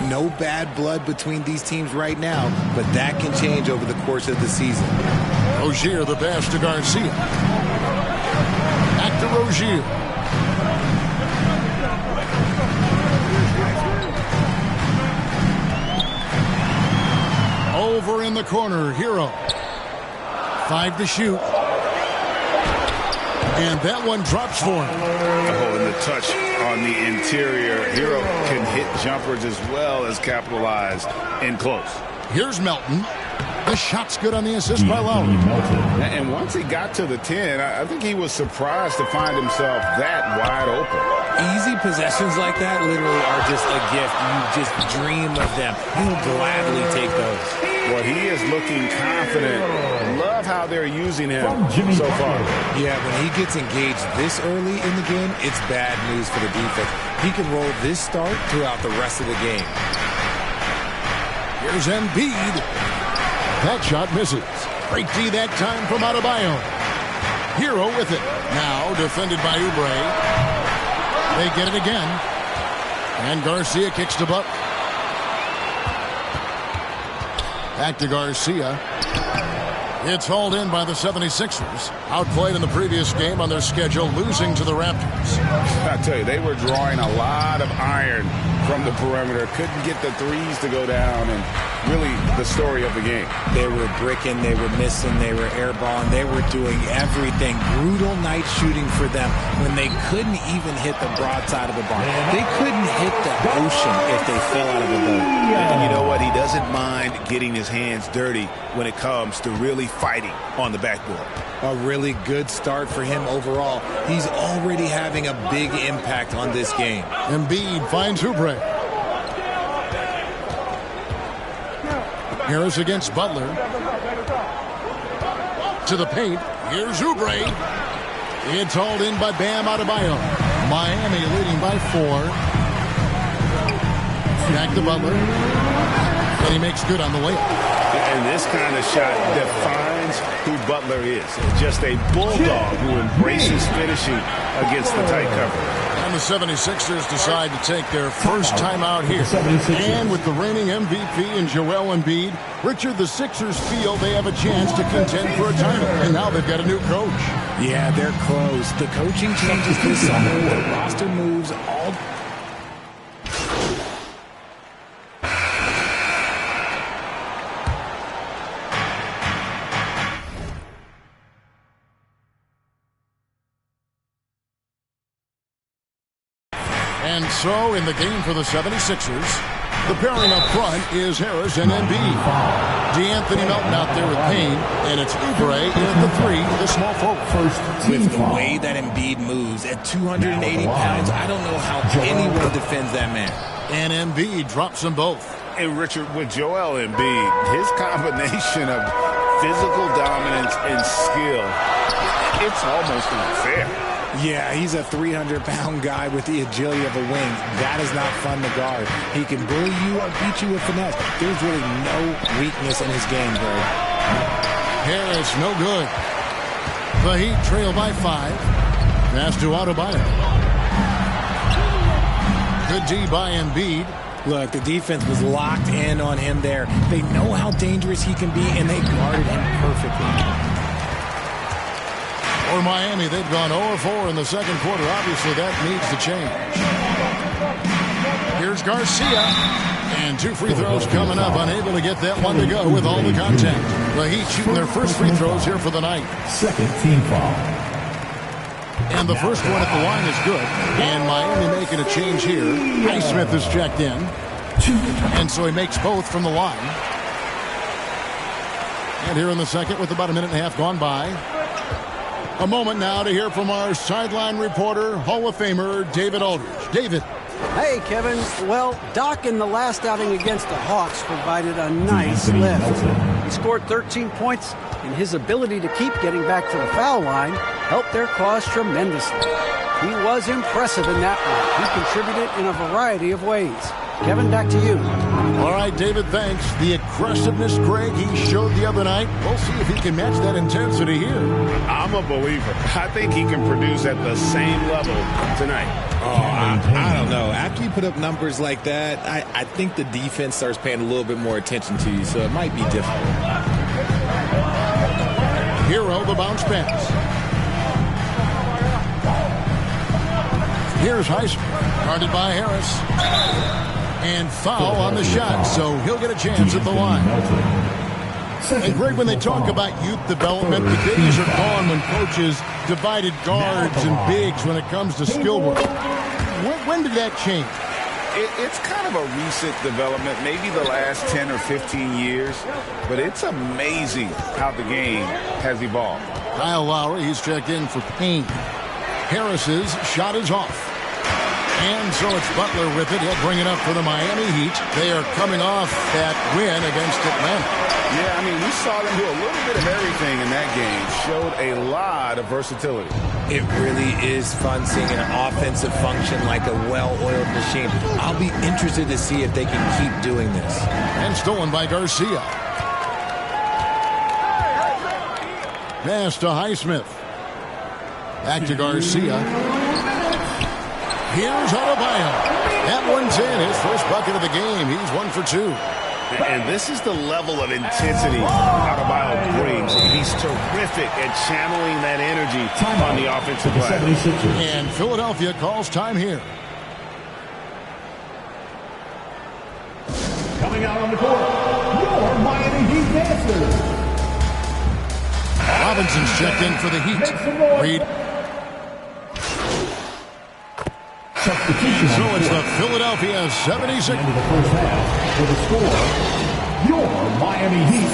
No bad blood between these teams right now, but that can change over the course of the season. Rozier, the pass to Garcia. Back to Rozier. Over in the corner, Hero. 5 to shoot. And that one drops for him. Oh, and the touch on the interior. Hero can hit jumpers as well as capitalize in close. Here's Melton. The shot's good on the assist by Lowry. And once he got to the 10, I think he was surprised to find himself that wide open. Easy possessions like that literally are just a gift. You just dream of them. He'll gladly take those. Well, he is looking confident. Love how they're using him so far. Yeah, when he gets engaged this early in the game, it's bad news for the defense. He can roll this start throughout the rest of the game. Here's Embiid. That shot misses. Great D that time from Adebayo. Hero with it. Now defended by Oubre. They get it again. And Garcia kicks to Buck. Back to Garcia. It's hauled in by the 76ers. Outplayed in the previous game on their schedule, losing to the Raptors. I tell you, they were drawing a lot of iron from the perimeter. Couldn't get the threes to go down, and really the story of the game. They were bricking, they were missing, they were airballing, they were doing everything. Brutal night shooting for them when they couldn't even hit the broadside of the bar. They couldn't hit the ocean if they fell out of a boat. And you know what? He doesn't mind getting his hands dirty when it comes to really fighting on the backboard. A really good start for him overall. He's already having a big impact on this game. Embiid finds Oubre. Harris against Butler. To the paint. Here's Oubre. It's hauled in by Bam Adebayo. Miami leading by 4. Back to Butler. And he makes good on the layup. And this kind of shot defines who Butler is. Just a bulldog who embraces finishing against the tight cover. And the 76ers decide to take their first timeout here. And with the reigning MVP in Joel Embiid, Richard, the Sixers feel they have a chance to contend for a title. And now they've got a new coach. Yeah, they're close. The coaching changes this summer. The roster moves all... And so, in the game for the 76ers, the pairing up front is Harris and Embiid. DeAnthony Melton out there with Payne, and it's Oubre in at the 3, the small forward. With the way that Embiid moves at 280 pounds, I don't know how anyone defends that man. And Embiid drops them both. And Richard, with Joel Embiid, his combination of physical dominance and skill, it's almost unfair. Yeah, he's a 300-pound guy with the agility of a wing. That is not fun to guard. He can bully you or beat you with finesse. There's really no weakness in his game, Greg. Harris, no good. The Heat trail by 5. Pass to Adebayo. Good D by Embiid. Look, the defense was locked in on him there. They know how dangerous he can be, and they guarded him perfectly. For Miami, they've gone 0-4 in the second quarter. Obviously, that needs to change. Here's Garcia. And 2 free throws coming up. Unable to get that one to go with all the contact. The Heat shooting their first free throws here for the night. Second team foul. And the first one at the line is good. And Miami making a change here. Highsmith is checked in. And so he makes both from the line. And here in the second with about a minute and a half gone by. A moment now to hear from our sideline reporter, Hall of Famer David Aldridge. David. Hey, Kevin. Well, Doc in the last outing against the Hawks provided a nice lift. He scored 13 points, and his ability to keep getting back to the foul line helped their cause tremendously. He was impressive in that one. He contributed in a variety of ways. Kevin, back to you. All right, David, thanks. The aggressiveness, Greg, he showed the other night. We'll see if he can match that intensity here. I'm a believer. I think he can produce at the same level tonight. Oh, I don't know. After you put up numbers like that, I think the defense starts paying a little bit more attention to you, so it might be difficult. Hero, the bounce pass. Here's Highsmith, guarded by Harris. And foul on the shot, so he'll get a chance at the line. And Greg, when they talk about youth development, the days are gone when coaches divided guards and bigs when it comes to skill work. When did that change? It's kind of a recent development, maybe the last 10 or 15 years, but it's amazing how the game has evolved. Kyle Lowry, he's checked in for Payne. Harris's shot is off. And so it's Butler with it. He'll bring it up for the Miami Heat. They are coming off that win against Atlanta. Yeah, I mean, we saw them do a little bit of everything in that game. Showed a lot of versatility. It really is fun seeing an offensive function like a well-oiled machine. I'll be interested to see if they can keep doing this. And stolen by Garcia. Pass to Highsmith. Back to Garcia. Here's Adebayo. That one's in. His first bucket of the game. He's 1 for 2. And this is the level of intensity Adebayo brings. He's terrific at channeling that energy on the offensive glass. And Philadelphia calls time here. Coming out on the court, your Miami Heat dancers. Robinson's checked in for the Heat. Reed. Substitution. So it's the Philadelphia 76ers. End of the first half with the score, your Miami Heat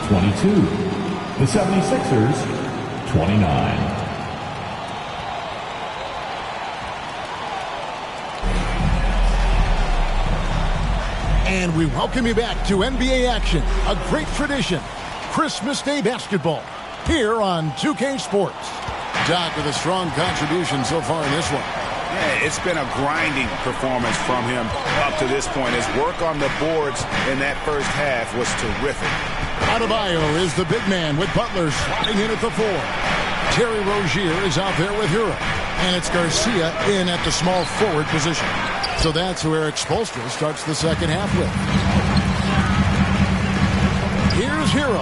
22. The 76ers 29. And we welcome you back to NBA action, a great tradition. Christmas Day basketball here on 2K Sports. Doc with a strong contribution so far in this one. Yeah, it's been a grinding performance from him up to this point. His work on the boards in that first half was terrific. Adebayo is the big man with Butler sliding in at the 4. Terry Rozier is out there with Hero. And it's Garcia in at the small forward position. So that's who Eric Spoelstra starts the second half with. Here's Hero.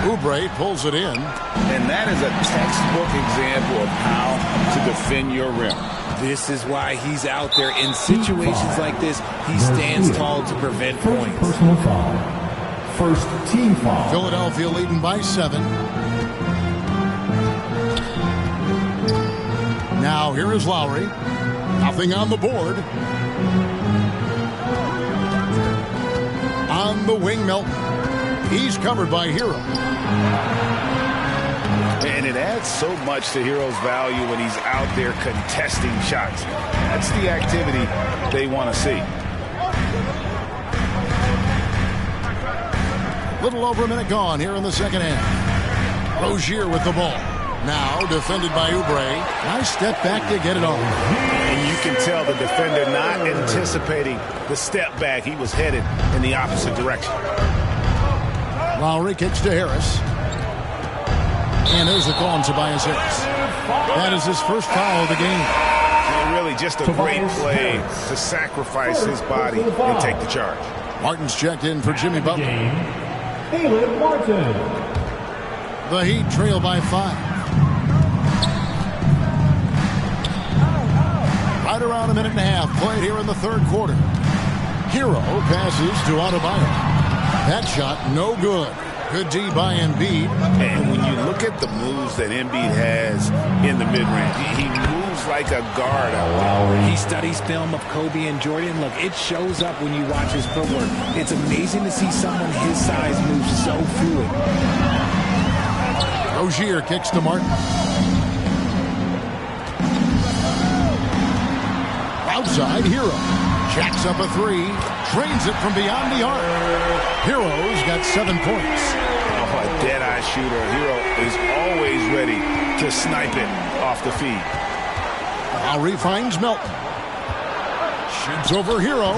Oubre pulls it in. And that is a textbook example of how to defend your rim. This is why he's out there in situations like this. He stands tall to prevent points. Personal foul. First team foul. Philadelphia leading by 7. Now here is Lowry. Nothing on the board. On the wing, Melton. He's covered by Hero. And it adds so much to Hero's value when he's out there contesting shots. That's the activity they want to see. Little over a minute gone here in the second half. Rozier with the ball. Now defended by Oubre. Nice step back to get it over. And you can tell the defender not anticipating the step back. He was headed in the opposite direction. Lowry kicks to Harris. And there's the call on Tobias Harris. That is his first foul of the game. And really just a great play to sacrifice his body and take the charge. Martin's checked in for Jimmy Butler. Caleb Martin. The Heat trail by 5. Right around a minute and a half played here in the third quarter. Hero passes to Adebayo. That shot no good. Good D by Embiid. And when you look at the moves that Embiid has in the mid-range, he moves like a guard out there. He studies film of Kobe and Jordan. Look, it shows up when you watch his footwork. It's amazing to see someone his size move so fluid. Rozier kicks to Martin. Outside, Hero. Jacks up a 3. Drains it from beyond the arc. Hero's got 7 points. Oh, a dead-eye shooter. Hero is always ready to snipe it off the feed. Lowry finds Melton. Shoots over Hero.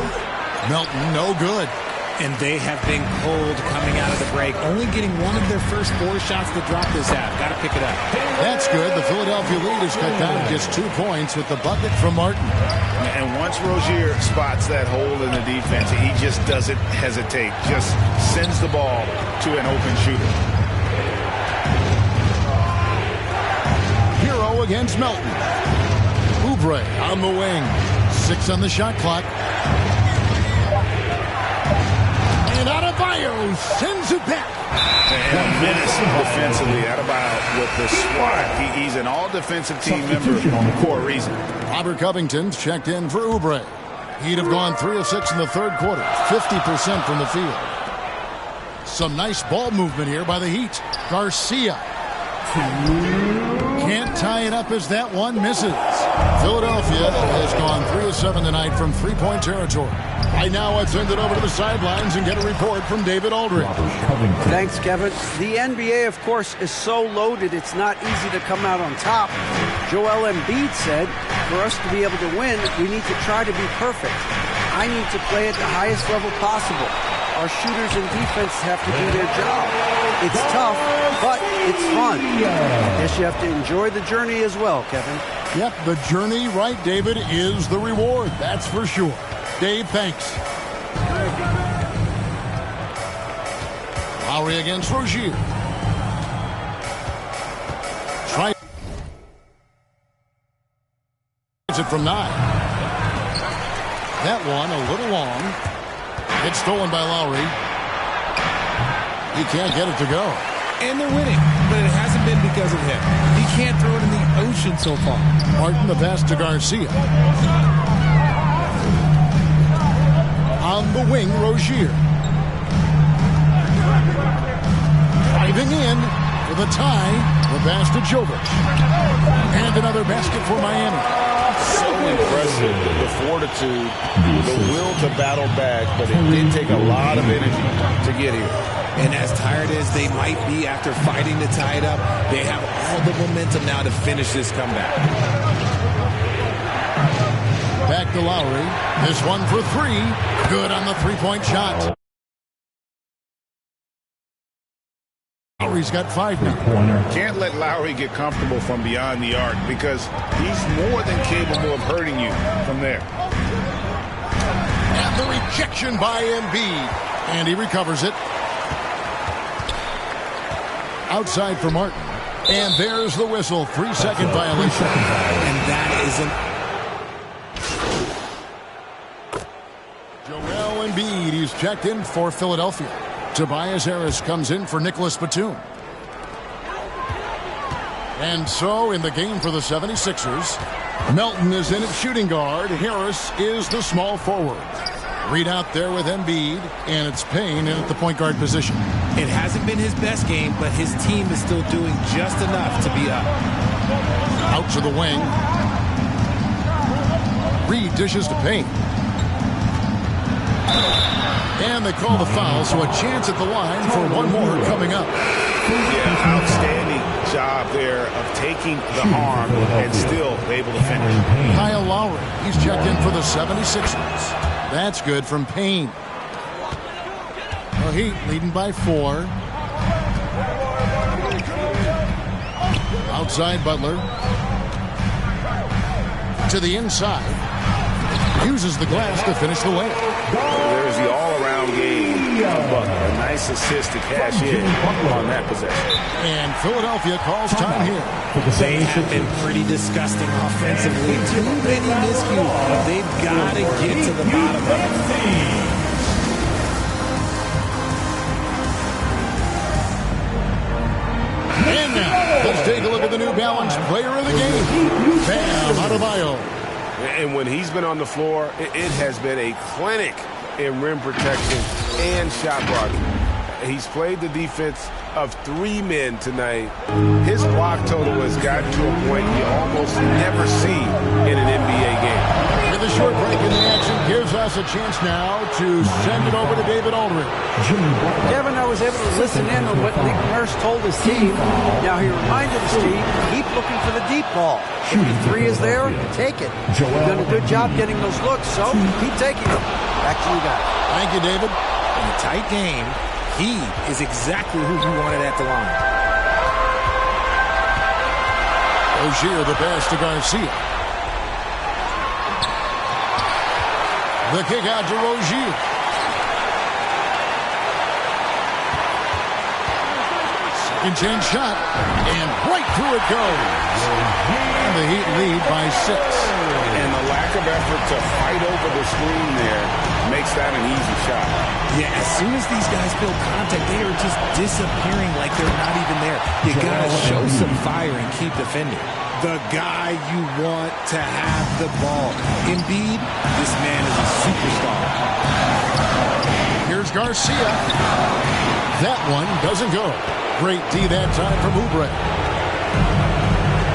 Melton, no good. And they have been cold coming out of the break. Only getting one of their first 4 shots to drop this half. Got to pick it up. That's good. The Philadelphia lead is cut down to just 2 points with the bucket from Martin. And once Rozier spots that hole in the defense, he just doesn't hesitate. Just sends the ball to an open shooter. Hero against Melton. Oubre on the wing. 6 on the shot clock. And Adebayo sends it back. And a menace defensively. Adebayo with the swat. He's an all-defensive team member for a reason. Robert Covington's checked in for Oubre. He'd have gone 3 of 6 in the third quarter. 50% from the field. Some nice ball movement here by the Heat. Garcia. Can't tie it up as that one misses. Philadelphia has gone 3 of 7 tonight from 3-point territory. Right now, let's send it over to the sidelines and get a report from David Aldridge. Thanks, Kevin. The NBA, of course, is so loaded, it's not easy to come out on top. Joel Embiid said, for us to be able to win, we need to try to be perfect. I need to play at the highest level possible. Our shooters and defense have to do their job. It's tough, but it's fun. I guess you have to enjoy the journey as well, Kevin. Yep, the journey, right, David, is the reward. That's for sure. Dave, thanks. Lowry against Rozier. Try it from 9. That one a little long. It's stolen by Lowry. He can't get it to go. And they're winning, but it hasn't been because of him. He can't throw it in the ocean so far. Martin, the pass to Garcia. On the wing, Rozier. Driving in for the tie. The pass to Jovic. And another basket for Miami. So impressive, the fortitude, the will to battle back, but it did take a lot of energy to get here. And as tired as they might be after fighting to tie it up, they have all the momentum now to finish this comeback. Back to Lowry. This one for three. Good on the three-point shot. Lowry's got 5 now. Can't let Lowry get comfortable from beyond the arc because he's more than capable of hurting you from there. And the rejection by Embiid. And he recovers it. Outside for Martin. And there's the whistle. 3-second violation. And that isn't... Joel Embiid. He's checked in for Philadelphia. Tobias Harris comes in for Nicholas Batum. And so in the game for the 76ers, Melton is in at shooting guard. Harris is the small forward. Reed out there with Embiid, and it's Payne in at the point guard position. It hasn't been his best game, but his team is still doing just enough to be up. Out to the wing. Reed dishes to Payne. And they call the foul, so a chance at the line for one more coming up. Yeah, outstanding job there of taking the harm and still able to finish. Kyle Lowry, he's checked in for the 76ers. That's good from Payne. The Heat leading by 4. Outside Butler. To the inside. Uses the glass to finish the layup. There's the all-around game of Butler. A nice assist to cash in on that possession. And Philadelphia calls time here. They have been pretty disgusting offensively. Too many miscues. They've got to get to the bottom of it. And now, let's take a look at the New Balance player of the game, Bam Adebayo. And when he's been on the floor, it has been a clinic in rim protection and shot blocking. He's played the defense of 3 men tonight. His block total has gotten to a point you almost never see in an NBA game. With a short break in the action gives us a chance now to send it over to David Aldridge. Kevin, I was able to listen in on what Nick Nurse told his team. Now he reminded his team, keep looking for the deep ball. If the 3 is there, take it. You've done a good job getting those looks, so keep taking them. Back to you guys. Thank you, David. In a tight game, he is exactly who you wanted at the line. Rozier, the pass to Garcia. The kick out to Rozier. Second chance shot. And right through it goes. And the Heat lead by 6. And the lack of effort to fight over the screen there makes that an easy shot. Yeah, as soon as these guys feel contact, they are just disappearing like they're not even there. You got to show some fire and keep defending. The guy you want to have the ball. Embiid, this man is a superstar. Here's Garcia. That one doesn't go. Great D that time from Oubre.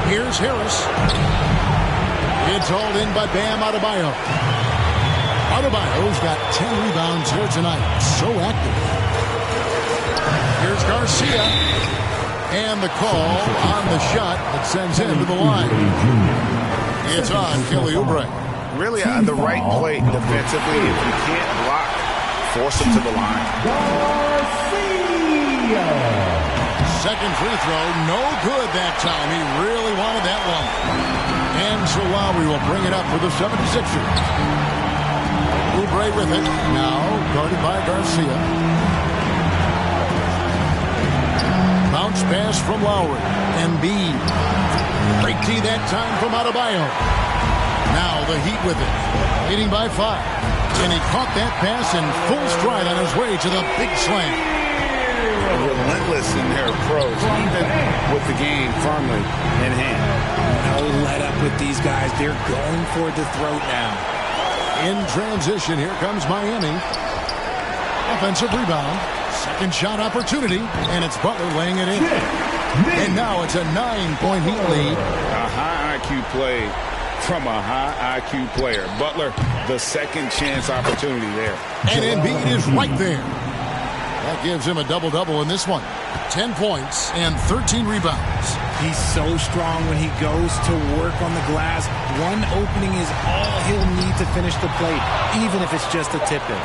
Here's Harris. It's hauled in by Bam Adebayo. Adebayo's got 10 rebounds here tonight. So active. Here's Garcia. And the call on the shot that sends him to the line. It's on Kelly Oubre. Really the right play defensively. If you can't block, force him to the line. Second free throw, no good that time. He really wanted that one. And so Lowry will bring it up for the 76ers. Oubre with it. Now guarded by Garcia. Bounce pass from Lowry. Embiid. Great D that time from Adebayo. Now the Heat with it. Leading by 5. And he caught that pass in full stride on his way to the big slam. relentless in their approach, even with the game firmly in hand. No let up with these guys. They're going for the throat now. In transition, here comes Miami. Offensive rebound. Second shot opportunity, and it's Butler laying it in. And now it's a 9-point Heat lead. A high IQ play from a high IQ player. Butler, the second chance opportunity there. And Embiid is right there. That gives him a double-double in this one. 10 points and 13 rebounds. He's so strong when he goes to work on the glass. One opening is all he'll need to finish the plate, even if it's just a tip-in.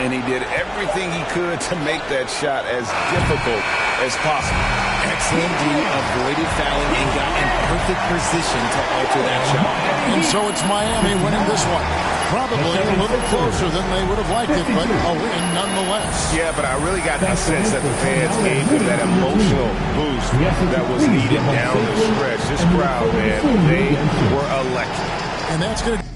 And he did everything he could to make that shot as difficult as possible. Excellent D, avoided fouling and got in perfect position to alter that shot. And so it's Miami winning this one. Probably a little closer than they would have liked it, but a win nonetheless. Yeah, but I really got the sense that the fans gave him that emotional boost that was needed down the stretch. This crowd, man, they were electric. And that's going to...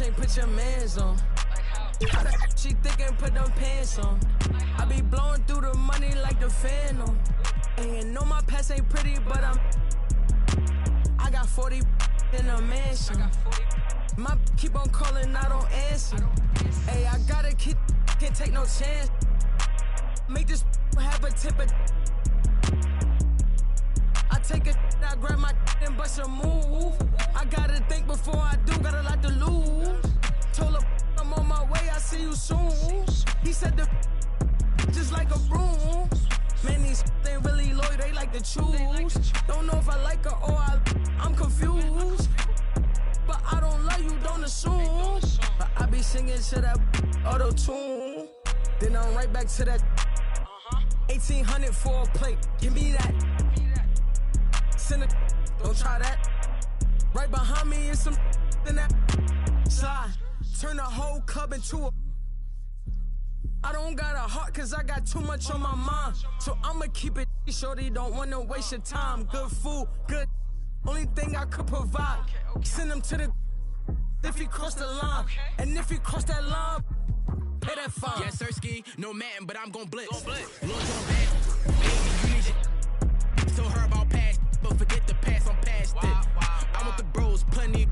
Ain't put your mans on. How the she thinking put them pants on? I be blowing through the money like the Phantom. And know my past ain't pretty, but I got 40 in a mansion. My keep on calling, I don't answer. Hey, I gotta keep, can't take no chance. Make this have a tip of. I take a, I grab my and bust a move. I gotta think before I do, got a lot to lose. Told her I'm on my way, I see you soon. He said the just like a broom. Man, these ain't really loyal, they like to choose. Don't know if I like her or I'm confused. But I don't love you, don't assume. But I be singing to that auto-tune. Then I'm right back to that 1800 for a plate. Give me that. Send it, don't try that. Right behind me is some in that slide. Turn the whole club into a. I don't got a heart cause I got too much on my mind. So I'ma keep it shorty, don't wanna waste your time. Good food, good. Only thing I could provide. Send him to the if he cross the line. And if he cross that line, pay that fine. Yes, sir, ski, no man, but I'm gon' blitz. Lord John bad, baby, you need it. Told her about past, but forget the past, I'm past it. I'm with the bros, plenty.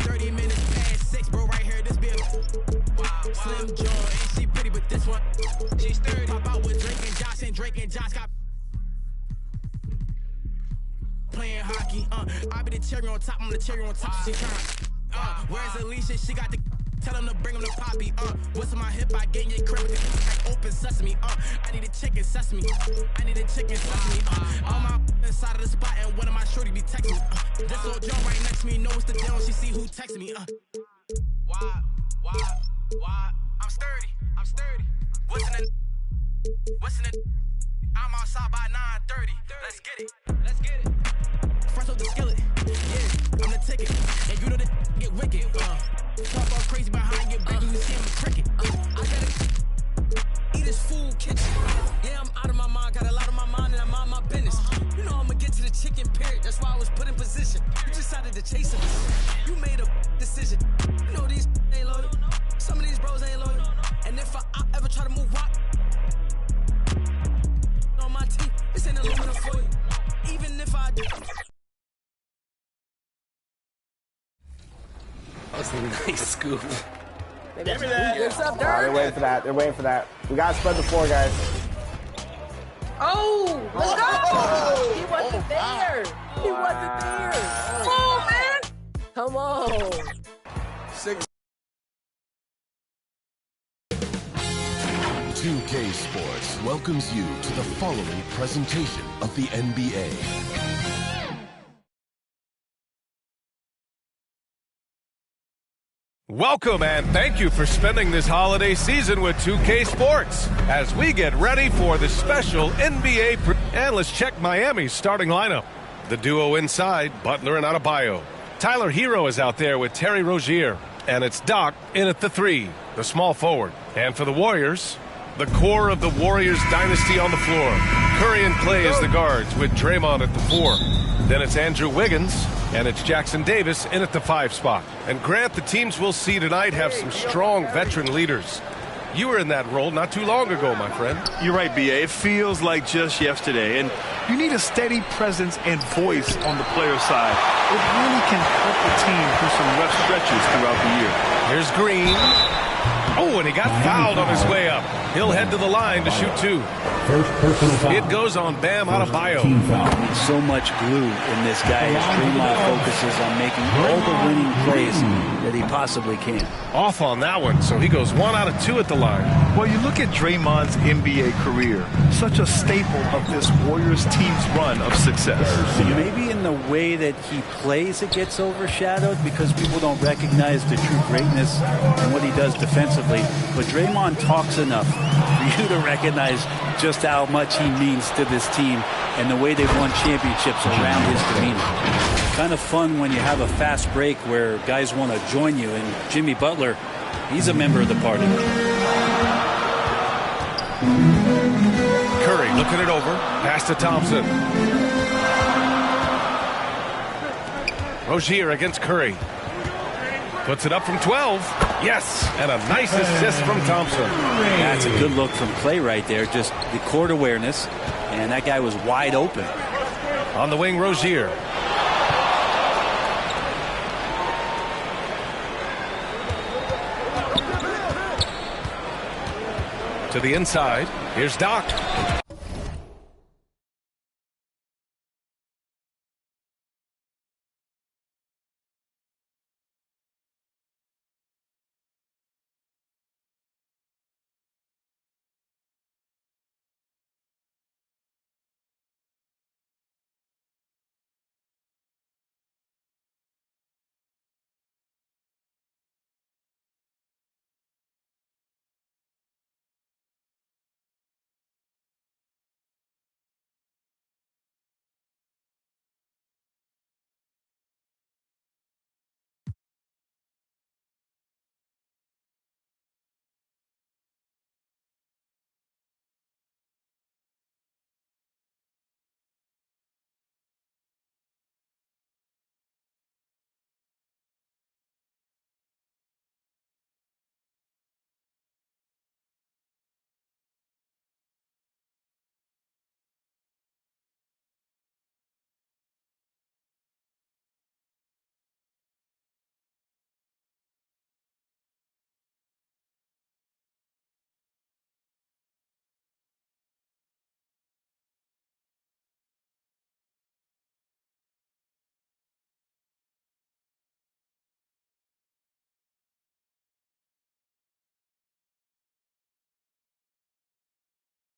30 minutes past 6, bro, right here, this be a Slim John, ain't she pretty, but this one, she's 30. Pop out with Drake and Josh, and Drake and Josh got playing hockey, I be the cherry on top, I'm the cherry on top, she trying, where's Alicia, she got the, tell him to bring him the poppy, what's in my hip, I get your crib, like open sesame, I need a chicken sesame, I need a chicken sesame, all my inside of the spot, and one of my shorty be texting me, this old Joe right next to me, know what's the deal, she see who texting me, why, I'm sturdy, what's in it, I'm outside by 9:30, let's get it, fresh off the skillet, yeah, I'm the ticket, and you know the get wicked, talk all crazy behind your back, you see him a cricket, I gotta eat this food kitchen, yeah, I'm out of my mind, got a lot on my mind, and I'm on my business, you know I'ma get to the chicken period, that's why I was put in position, you decided to chase him, you made a decision, you know these ain't loaded, some of these bros ain't loaded, and if I ever try to move rock on my teeth, this ain't aluminum foil, even if I do. That was a nice scoop. Give me that. What's up, They're Dirk? waiting for that. They're waiting for that. We gotta spread the floor, guys. Oh, let's go! He wasn't there. He wasn't there. Oh, man. Come on. 2K Sports welcomes you to the following presentation of the NBA. Welcome and thank you for spending this holiday season with 2K Sports as we get ready for the special NBA. And let's check Miami's starting lineup. The duo inside, Butler and Adebayo. Tyler Hero is out there with Terry Rozier. And it's Doc in at the 3, the small forward. And for the Warriors, the core of the Warriors dynasty on the floor. Curry and Clay as the guards with Draymond at the 4. Then it's Andrew Wiggins, and it's Jackson Davis in at the 5 spot. And Grant, the teams we'll see tonight have some strong veteran leaders. You were in that role not too long ago, my friend. You're right, B.A. It feels like just yesterday. And you need a steady presence and voice on the player side. It really can help the team through some rough stretches throughout the year. Here's Green. Oh, and he got fouled on his way up. He'll head to the line to shoot 2. First personal foul. It goes on Bam Adebayo. So much glue in this guy as Draymond focuses on making all the winning plays that he possibly can. Off on that one, so he goes 1 out of 2 at the line. Well, you look at Draymond's NBA career, such a staple of this Warriors team's run of success. Maybe in the way that he plays it gets overshadowed because people don't recognize the true greatness and what he does defensively. But Draymond talks enough for you to recognize just how much he means to this team and the way they've won championships around his demeanor. Kind of fun when you have a fast break where guys want to join you, and Jimmy Butler, he's a member of the party. Curry looking it over, pass to Thompson. Rozier against Curry. Puts it up from 12. Yes, and a nice assist from Thompson. That's a good look from Clay right there. Just the court awareness, and that guy was wide open. On the wing, Rozier. To the inside. Here's Doc.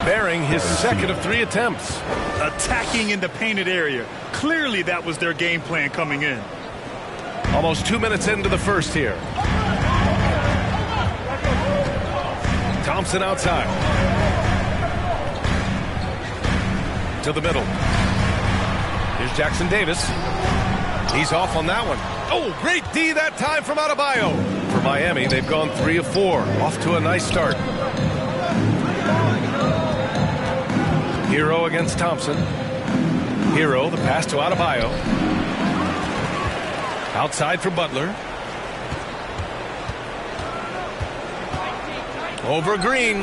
Bearing his second of 3 attempts. Attacking in the painted area. Clearly that was their game plan coming in. Almost 2 minutes into the first here. Thompson outside. To the middle. Here's Jackson Davis. He's off on that one. Oh, great D that time from Adebayo. For Miami, they've gone 3 of 4. Off to a nice start. Hero against Thompson. Hero, the pass to Adebayo. Outside for Butler. Over Green.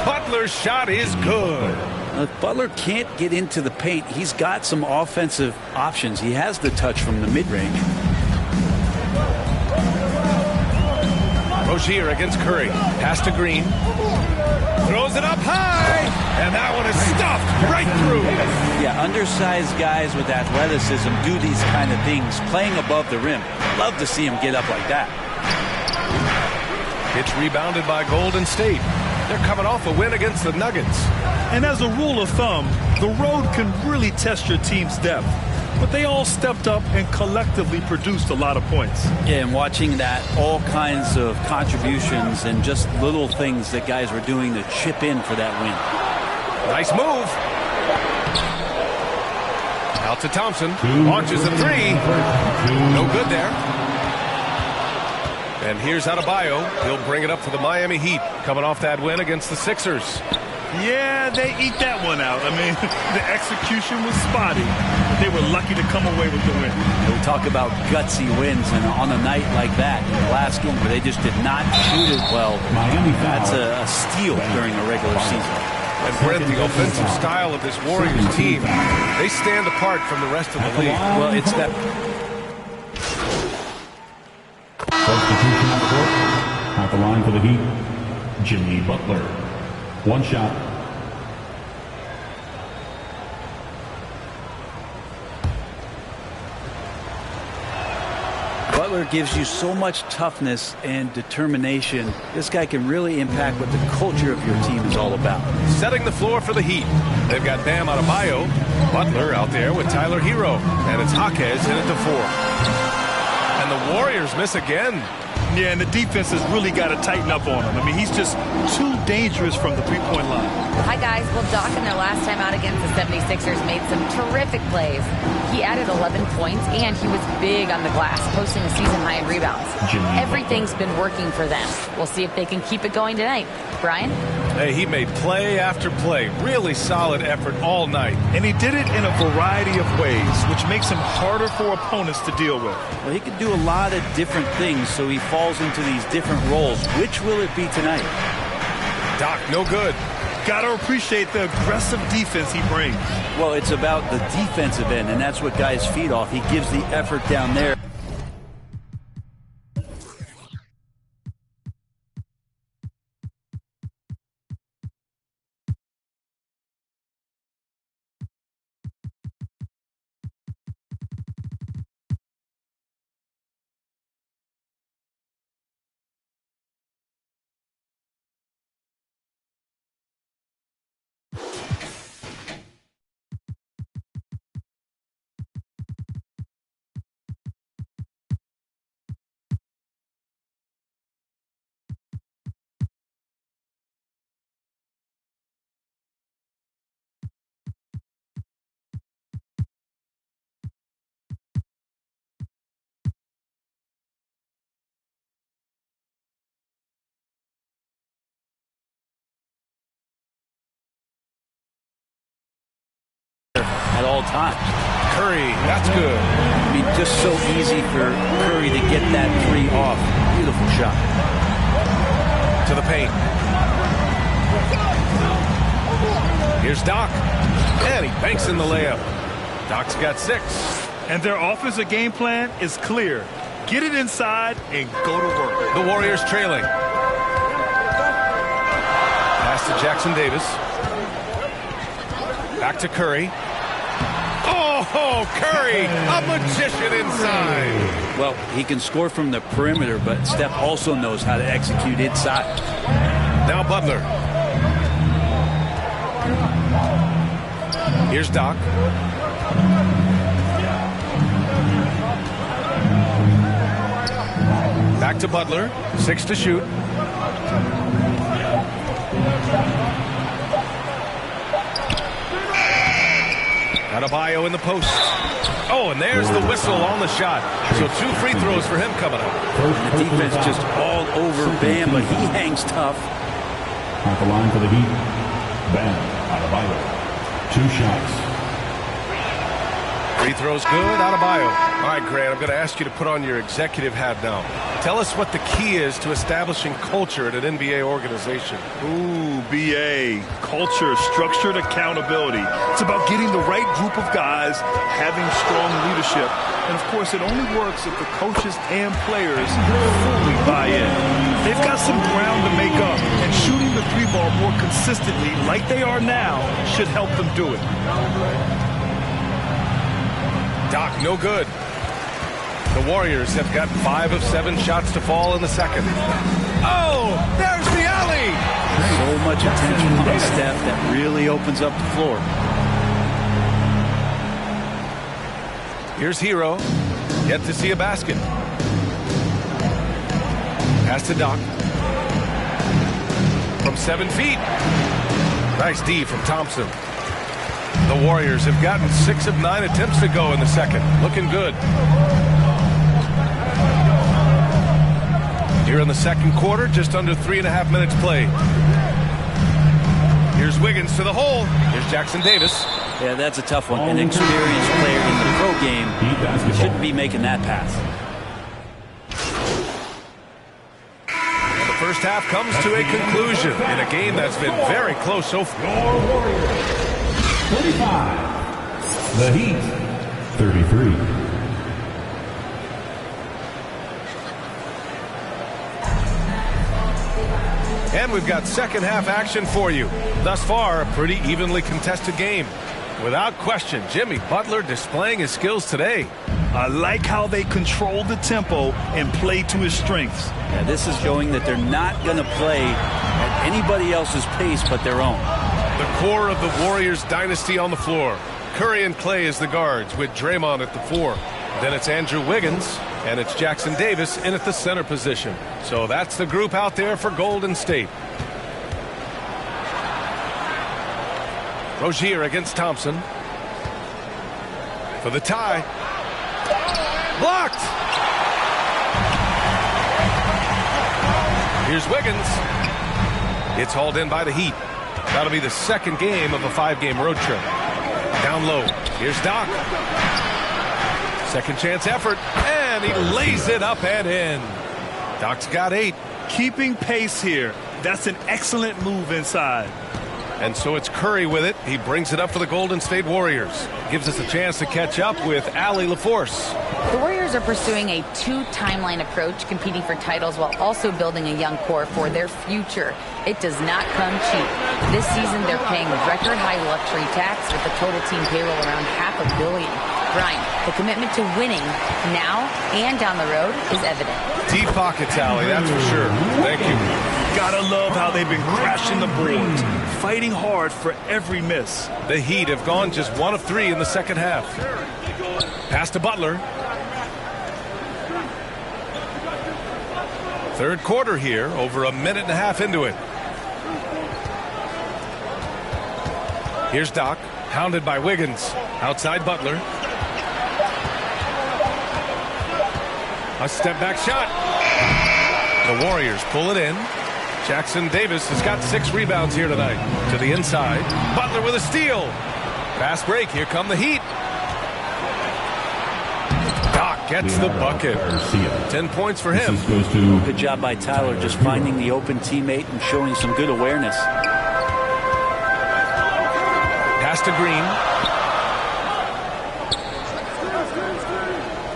Butler's shot is good. If Butler can't get into the paint, he's got some offensive options. He has the touch from the mid-range. Rozier against Curry. Pass to Green. Throws it up high. And that one is stuffed right through. Yeah, undersized guys with athleticism do these kind of things, playing above the rim. Love to see him get up like that. It's rebounded by Golden State. They're coming off a win against the Nuggets. And as a rule of thumb, the road can really test your team's depth. But they all stepped up and collectively produced a lot of points. Yeah, and watching that, all kinds of contributions and just little things that guys were doing to chip in for that win. Nice move. Out to Thompson. Launches a 3. No good there. And here's Adebayo. He'll bring it up to the Miami Heat, coming off that win against the Sixers. Yeah, they eat that one out. I mean, the execution was spotty. They were lucky to come away with the win. We talk about gutsy wins, and on a night like that, in the last game where they just did not shoot it well, that's a steal during a regular season. And Brent, the offensive style of this Warriors team, they stand apart from the rest of the league. Well, it's that. Substitution on the court. At the line for the Heat, Jimmy Butler. One shot. Butler gives you so much toughness and determination. This guy can really impact what the culture of your team is all about. Setting the floor for the Heat. They've got Bam Adebayo, Butler out there with Tyler Hero, and it's Jaquez in at the 4. And the Warriors miss again. Yeah, and the defense has really got to tighten up on him. I mean, he's just too dangerous from the three-point line. Hi, guys. Well, Doc, in their last time out against the 76ers, made some terrific plays. He added 11 points, and he was big on the glass, posting a season high in rebounds. Everything's been working for them. We'll see if they can keep it going tonight. Brian? Hey, he made play after play. Really solid effort all night. And he did it in a variety of ways, which makes him harder for opponents to deal with. Well, he can do a lot of different things, so he falls into these different roles. Which will it be tonight? Doc, no good. Got to appreciate the aggressive defense he brings. Well, it's about the defensive end, and that's what guys feed off. He gives the effort down there. At all times. Curry, that's good. I mean, just so easy for Curry to get that 3 off. Beautiful shot. To the paint. Here's Doc. And he banks in the layup. Doc's got 6. And their offensive game plan is clear. Get it inside and go to work. The Warriors trailing. Pass to Jackson Davis. Back to Curry. Oh, Curry, a magician inside. Well, he can score from the perimeter, but Steph also knows how to execute inside. Now Butler. Here's Doc. Back to Butler. 6 to shoot. Adebayo in the post. Oh, and there's the whistle on the shot. So 2 free throws for him coming up. The defense just all over Bam, but he hangs tough. At the line for the Heat, Bam Adebayo. 2 shots. Free throws good, Adebayo. All right, Grant, I'm going to ask you to put on your executive hat now. Tell us what the key is to establishing culture at an NBA organization. Ooh, BA. Culture, structured accountability. It's about getting the right group of guys, having strong leadership. And, of course, it only works if the coaches and players fully buy in. They've got some ground to make up, and shooting the 3-ball more consistently, like they are now, should help them do it. Doc, no good. The Warriors have got 5 of 7 shots to fall in the second. Oh, there's the alley. So much attention on Steph that really opens up the floor. Here's Hero. Yet to see a basket. Pass to Doc. From 7 feet. Nice D from Thompson. The Warriors have gotten 6 of 9 attempts to go in the second. Looking good. in the second quarter, just under 3.5 minutes played. Here's Wiggins to the hole. Here's Jackson Davis. Yeah, that's a tough one. An experienced player in the pro game shouldn't be making that pass. And the first half comes to a conclusion in a game that's been very close so far. 35. The Heat, 33. And we've got second half action for you. Thus far, a pretty evenly contested game. Without question, Jimmy Butler displaying his skills today. I like how they control the tempo and play to his strengths. Yeah, this is showing that they're not going to play at anybody else's pace but their own. The core of the Warriors dynasty on the floor. Curry and Clay as the guards with Draymond at the 4. Then it's Andrew Wiggins, and it's Jackson Davis in at the center position. So that's the group out there for Golden State. Rozier against Thompson. For the tie. Blocked! Here's Wiggins. It's hauled in by the Heat. That'll be the second game of a 5-game road trip. Down low. Here's Doc. Second chance effort, and he lays it up and in. Doc's got 8. Keeping pace here. That's an excellent move inside. And so it's Curry with it. He brings it up for the Golden State Warriors. Gives us a chance to catch up with Allie LaForce. The Warriors are pursuing a 2-timeline approach, competing for titles while also building a young core for their future. It does not come cheap. This season, they're paying record-high luxury tax with the total team payroll around $500 million. Brian, the commitment to winning now and down the road is evident. Deep pockets, Allie, that's for sure. Thank you. Gotta love how they've been crashing the boards, fighting hard for every miss. The Heat have gone just 1 of 3 in the second half. Pass to Butler. Third quarter here, over a minute and a half into it. Here's Doc, hounded by Wiggins. Outside Butler. A step back shot. The Warriors pull it in. Jackson Davis has got 6 rebounds here tonight. To the inside. Butler with a steal. Fast break. Here come the Heat. Doc gets the bucket. 10 points for him. Good job by Tyler just finding the open teammate and showing some good awareness. Pass to Green.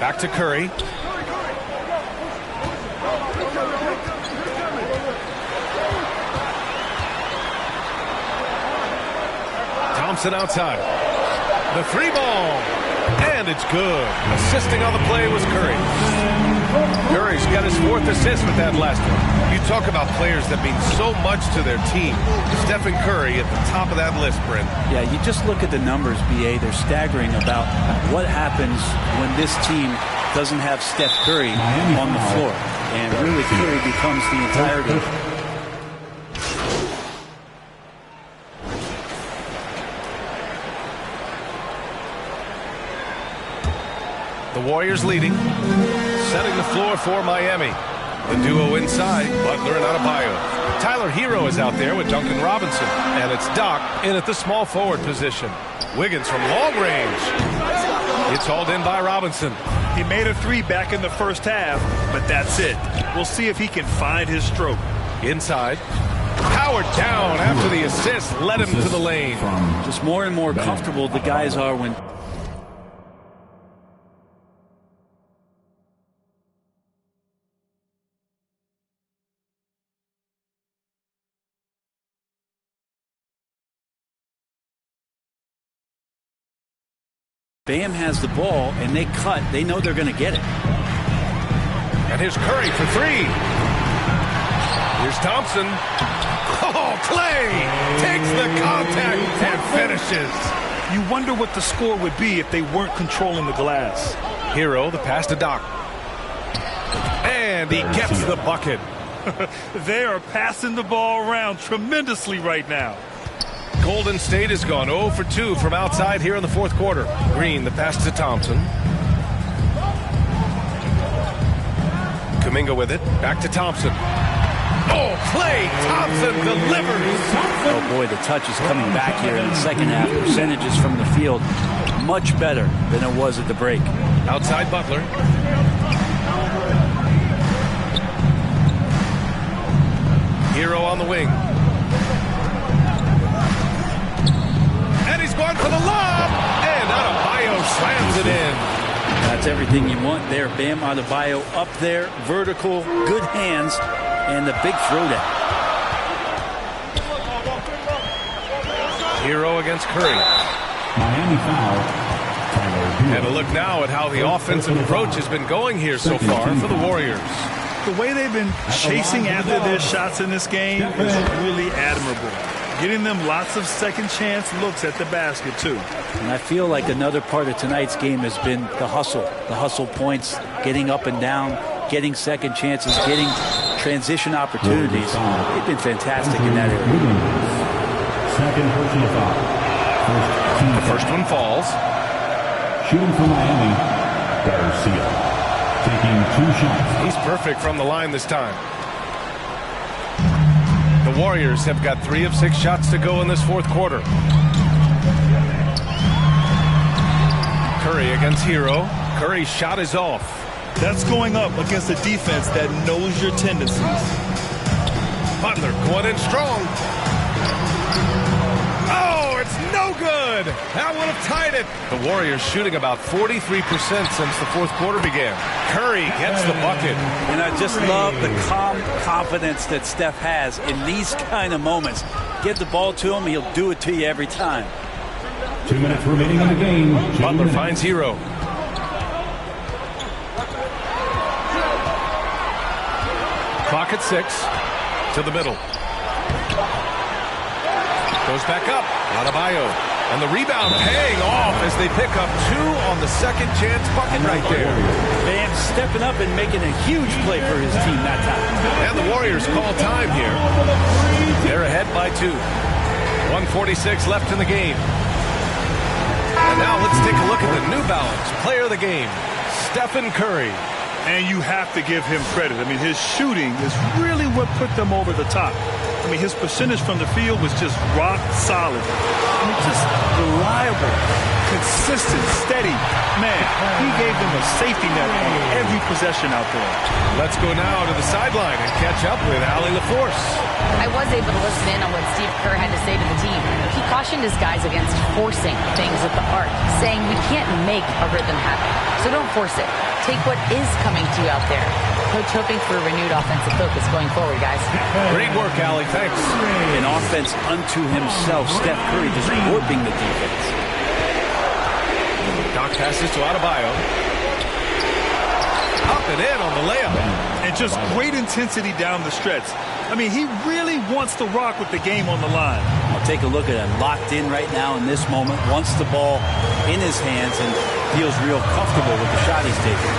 Back to Curry. Thompson outside. The 3-ball. And it's good. Assisting on the play was Curry. Curry's got his 4th assist with that last one. You talk about players that mean so much to their team. Stephen Curry at the top of that list, Brent. Yeah, you just look at the numbers, BA. They're staggering about what happens when this team doesn't have Steph Curry on the floor. And really, Curry becomes the entirety. The Warriors leading, setting the floor for Miami. The duo inside, Butler and Adebayo. Tyler Hero is out there with Duncan Robinson, and it's Doc in at the small forward position. Wiggins from long range. It's hauled in by Robinson. He made a 3 back in the first half, but that's it. We'll see if he can find his stroke. Inside. Powered down after the assist led him to the lane. Just more and more comfortable the guys are when... Bam has the ball, and they cut. They know they're going to get it. And here's Curry for 3. Here's Thompson. Oh, Clay takes the contact and finishes. You wonder what the score would be if they weren't controlling the glass. Hero, the pass to Doc. And he gets the bucket. They are passing the ball around tremendously right now. Golden State has gone 0 for 2 from outside here in the fourth quarter. Green, the pass to Thompson. Kuminga with it. Back to Thompson. Oh, Klay Thompson delivers. Oh, boy, the touch is coming back here in the second half. Percentages from the field much better than it was at the break. Outside Butler. Hero on the wing. And he's going for the lob. And Adebayo slams it in. That's everything you want there. Bam Adebayo up there, vertical, good hands, and the big throwdown. Hero against Curry. Miami foul. And a look now at how the offensive approach has been going here so far for the Warriors. The way they've been chasing after their shots in this game is really admirable. Getting them lots of second chance looks at the basket, too. And I feel like another part of tonight's game has been the hustle points, getting up and down, getting second chances, getting transition opportunities. They've been fantastic in that area. Second personal foul. The first one falls. Shooting for Miami, Garcia. Taking 2 shots. He's perfect from the line this time. The Warriors have got 3 of 6 shots to go in this fourth quarter. Curry against Hero. Curry's shot is off. That's going up against a defense that knows your tendencies. Butler going in strong. Oh, it's no good. That would have tied it. The Warriors shooting about 43% since the fourth quarter began. Curry gets the bucket. And I just love the calm confidence that Steph has in these kind of moments. Get the ball to him, he'll do it to you every time. 2 minutes remaining in the game. Butler finds Hero. Clock at 6. To the middle. Goes back up. Adebayo. And the rebound paying off as they pick up 2 on the second chance bucket right there. Bam stepping up and making a huge play for his team that time. And the Warriors call time here. They're ahead by 2. 1:46 left in the game. And now let's take a look at the New Balance player of the game, Stephen Curry. And you have to give him credit. I mean, his shooting is really what put them over the top. I mean, his percentage from the field was just rock solid. I mean, just reliable, consistent, steady. Man, he gave them a safety net on every possession out there. Let's go now to the sideline and catch up with Allie LaForce. I was able to listen in on what Steve Kerr had to say to the team. He cautioned his guys against forcing things at the arc, saying we can't make a rhythm happen, so don't force it. Take what is coming to you out there. Coach hoping for a renewed offensive focus going forward, guys. Great work, Allie. Thanks. An offense unto himself. Steph Curry just warping the defense. Doc passes to Adebayo. Up and in on the layup. And just great intensity down the stretch. I mean, he really wants to rock with the game on the line. I'll take a look at him. Locked in right now in this moment. Wants the ball in his hands and feels real comfortable with the shot he's taking.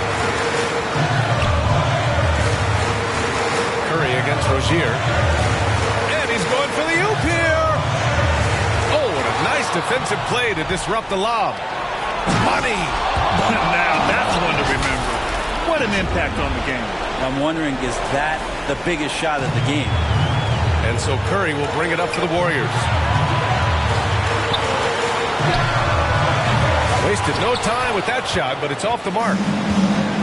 Curry against Rozier. And he's going for the oop here. Oh, what a nice defensive play to disrupt the lob. Money. Now, that's one to remember. What an impact on the game. I'm wondering, is that the biggest shot of the game? And so Curry will bring it up for the Warriors. Wasted no time with that shot, but it's off the mark.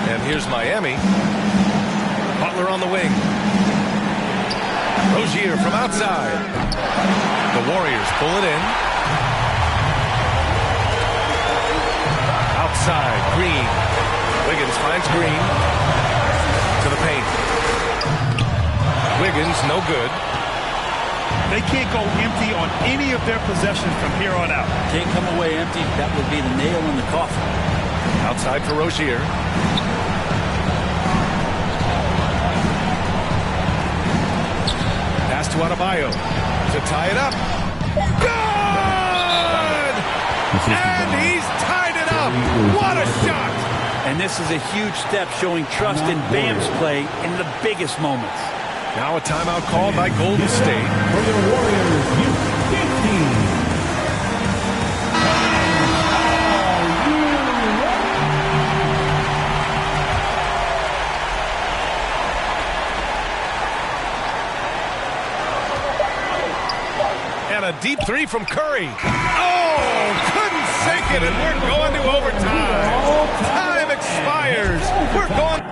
And here's Miami. Butler on the wing. Rozier from outside. The Warriors pull it in. Outside, Green. Wiggins finds Green. To the paint. Wiggins, no good. They can't go empty on any of their possessions from here on out. Can't come away empty. That would be the nail in the coffin. Outside for Rozier. Pass to Adebayo to tie it up. Good! And he's tied it up. What a shot! And this is a huge step showing trust in Bam's play in the biggest moments. Now a timeout called by Golden State. For the Warriors, U15. a deep three from Curry. Oh, couldn't sink it, and we're going to overtime. Time expires. We're going.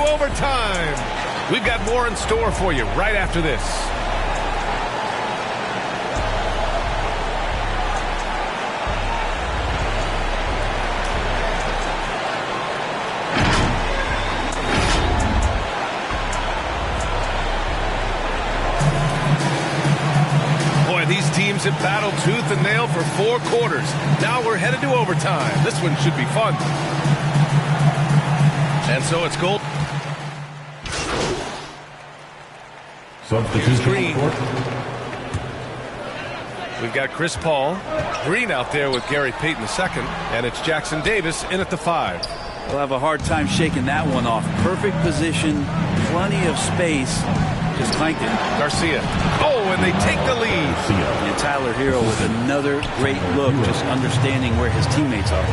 Overtime. We've got more in store for you right after this. Boy, these teams have battled tooth and nail for 4 quarters. Now we're headed to overtime. This one should be fun. And so it's goal. Here's Green. We've got Chris Paul. Green out there with Gary Payton II. And it's Jackson Davis in at the 5. We'll have a hard time shaking that one off. Perfect position, plenty of space. Just clanked it. Garcia. Oh, and they take the lead. And Tyler Hero with another great look, just understanding where his teammates are.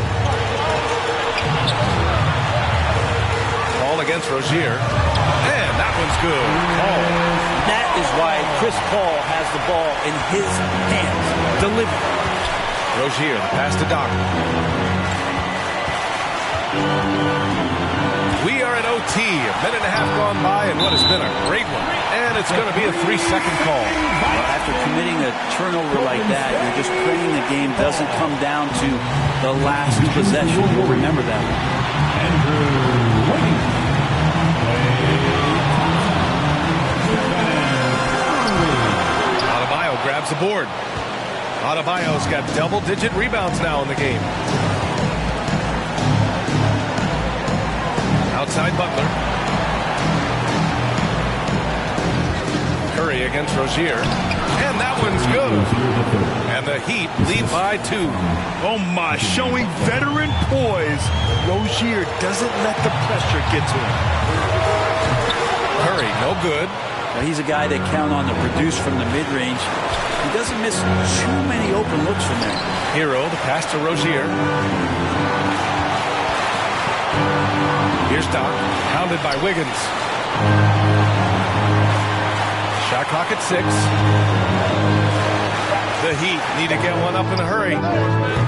Ball against Rozier. And that one's good. Oh. That is why Chris Paul has the ball in his hands. Delivered. Rozier, the pass to Doc. We are at OT. A minute and a half gone by, and what has been a great one. And it's going to be a 3-second call. Well, after committing a turnover like that, you're just praying the game doesn't come down to the last possession. You'll remember that one. Adebayo grabs the board. Adebayo's got double-digit rebounds now in the game. Outside Butler. Curry against Rozier. And that one's good. And the Heat lead by 2. Oh my, showing veteran poise. Rozier doesn't let the pressure get to him. Curry, no good. Well, he's a guy that count on to produce from the mid-range. He doesn't miss too many open looks from there. Hero, the pass to Rozier. Here's Doc, pounded by Wiggins. Shot clock at 6. The Heat need to get one up in a hurry.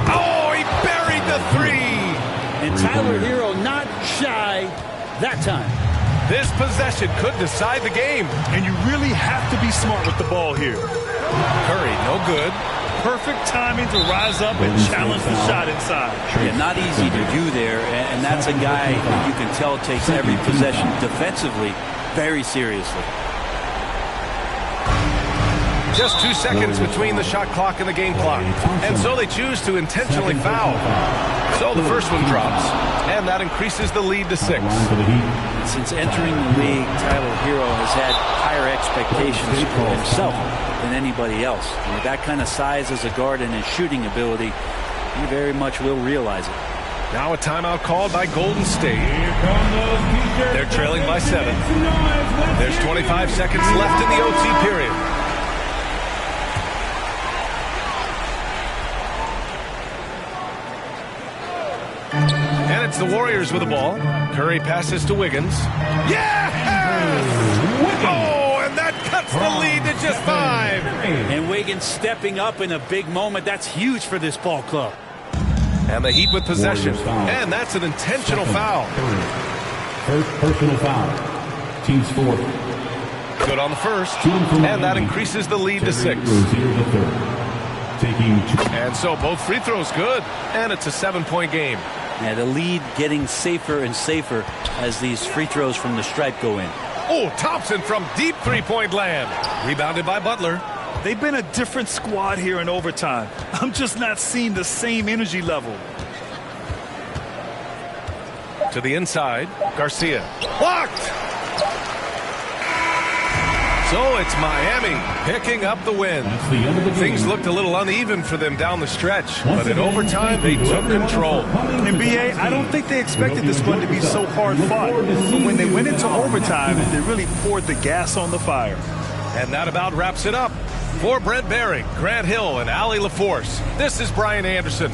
Oh, he buried the 3. And Tyler Hero not shy that time. This possession could decide the game. And you really have to be smart with the ball here. Curry, no good. Perfect timing to rise up and challenge the shot inside. Yeah, not easy to do there, and that's a guy who you can tell takes every possession defensively very seriously. Just 2 seconds between the shot clock and the game clock. And so they choose to intentionally foul. So the first one drops, and that increases the lead to 6. Since entering the league, Tyler Hero has had higher expectations for himself than anybody else. And with that kind of size as a guard and his shooting ability, he very much will realize it. Now a timeout called by Golden State. They're trailing by 7. There's 25 seconds left in the OT period. And it's the Warriors with the ball. Curry passes to Wiggins. Yeah! Oh, and that cuts the lead to just 5. And Wiggins stepping up in a big moment. That's huge for this ball club. And the Heat with possession. And that's an intentional foul. First personal foul. Team's fourth. Good on the first. And that increases the lead to 6. And so both free throws good. And it's a 7-point game. Yeah, the lead getting safer and safer as these free throws from the stripe go in. Oh, Thompson from deep three-point land. Rebounded by Butler. They've been a different squad here in overtime. I'm just not seeing the same energy level. To the inside, Garcia. Blocked! So it's Miami picking up the win. Things looked a little uneven for them down the stretch, but in overtime they took control. NBA, I don't think they expected this one to be so hard fought. But when they went into overtime, they really poured the gas on the fire. And that about wraps it up. For Brent Barry, Grant Hill, and Allie LaForce, this is Brian Anderson.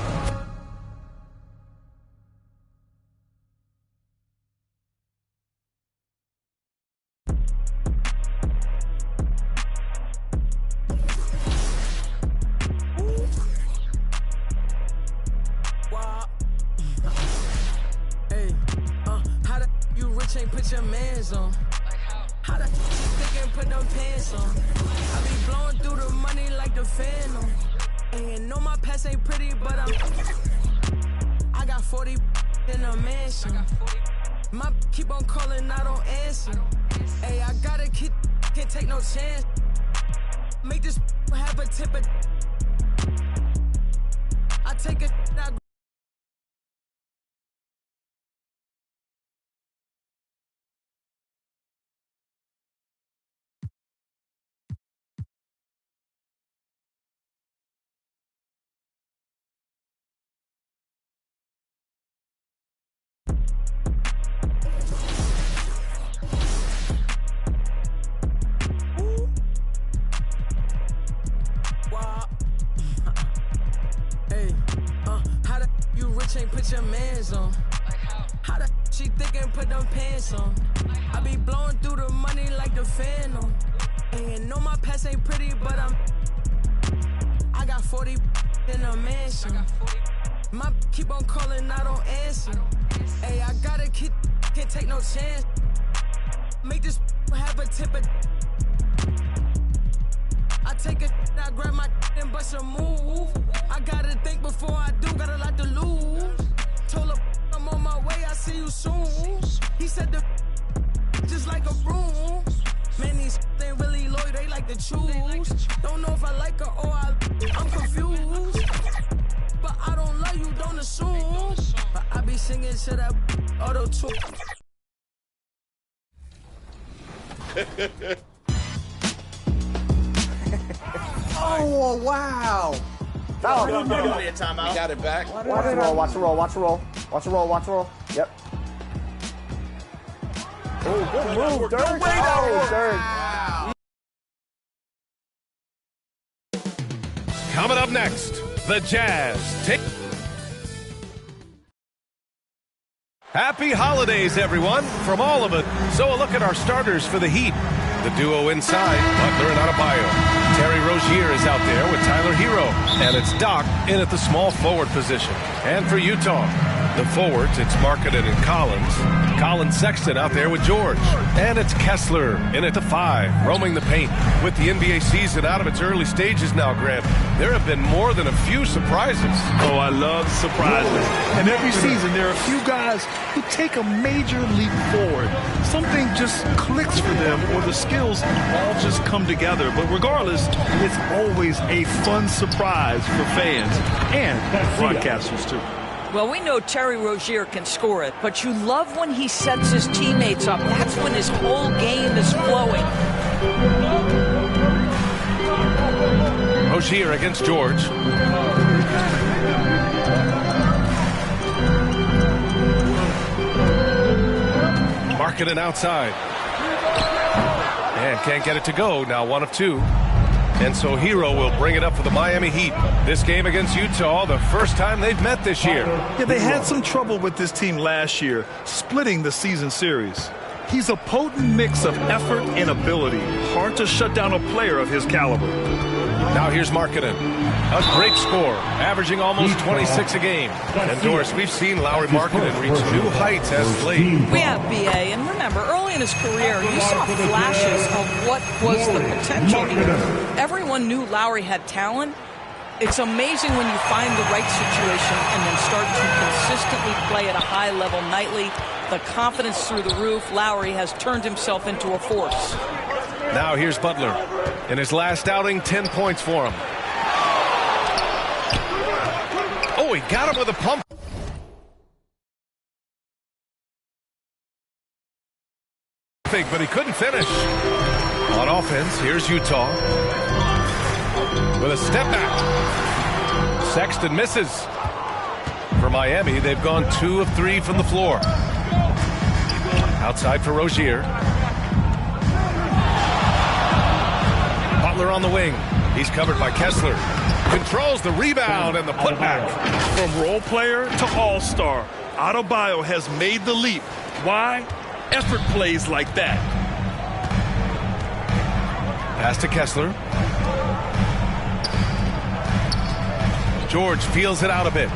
Hey, how the you rich ain't put your mans on? How the thick ain't put them pants on? I be blowing through the money like the Phantom. And know my past ain't pretty, but I got 40 in a mansion. My keep on calling, I don't answer. Hey, I gotta keep, can't take no chance. Make this have a tip of. I take it, I ain't put your mans on. How the she thick and put them pants on? I be blowing through the money like the Phantom. And know my past ain't pretty, but I got 40 in a mansion. My keep on calling, I don't answer. Hey, I gotta keep, can't take no chance. Make this have a tip of. I take it, I grab my and bust a move. I gotta think before I do, got a lot to lose. Told her I'm on my way, I see you soon. He said the just like a broom. Man, these ain't really loyal, they like to choose. Don't know if I like her or I'm confused. But I don't love you, don't assume. But I be singing to that auto-tune. Oh, wow. No, We got it back. Watch the roll, watch the roll, watch the roll. Watch the roll, watch the roll. Yep. Oh, good move, Dirk. Oh, Dirk. Coming up next, the Jazz take. Happy holidays, everyone, from all of it. So a look at our starters for the Heat. The duo inside, Butler and Adebayo. Terry Rozier is out there with Tyler Hero. And it's Doc in at the small forward position. And for Utah, the forwards, it's Markkanen and Collins. Colin Sexton out there with George. And it's Kessler in at the 5, roaming the paint. With the NBA season out of its early stages now, Grant, there have been more than a few surprises. Oh, I love surprises. And every season, there are a few guys who take a major leap forward. Something just clicks for them, or the skills all just come together. But regardless, it's always a fun surprise for fans and broadcasters, too. Well, we know Terry Rozier can score it, but you love when he sets his teammates up. That's when his whole game is flowing. Rozier against George. Markkanen outside. And can't get it to go. Now 1 of 2. And so Hero will bring it up for the Miami Heat. This game against Utah, the first time they've met this year. Yeah, they had some trouble with this team last year, splitting the season series. He's a potent mix of effort and ability. Hard to shut down a player of his caliber. Now here's Markkanen. A great score, averaging almost 26 a game. And Doris, we've seen Lauri Markkanen reach new heights as of late. We have BA, and remember, early in his career, you saw flashes of what was the potential here. Everyone knew Lauri had talent. It's amazing when you find the right situation and then start to consistently play at a high level nightly. The confidence through the roof. Lauri has turned himself into a force. Now here's Butler. In his last outing, 10 points for him. Oh, he got him with a pump. But he couldn't finish. On offense, here's Utah. With a step back. Sexton misses. For Miami, they've gone 2 of 3 from the floor. Outside for Rozier. Butler on the wing. He's covered by Kessler. Controls the rebound and the putback. From role player to all-star, Adebayo has made the leap. Why? Effort plays like that. Pass to Kessler. George feels it out a bit.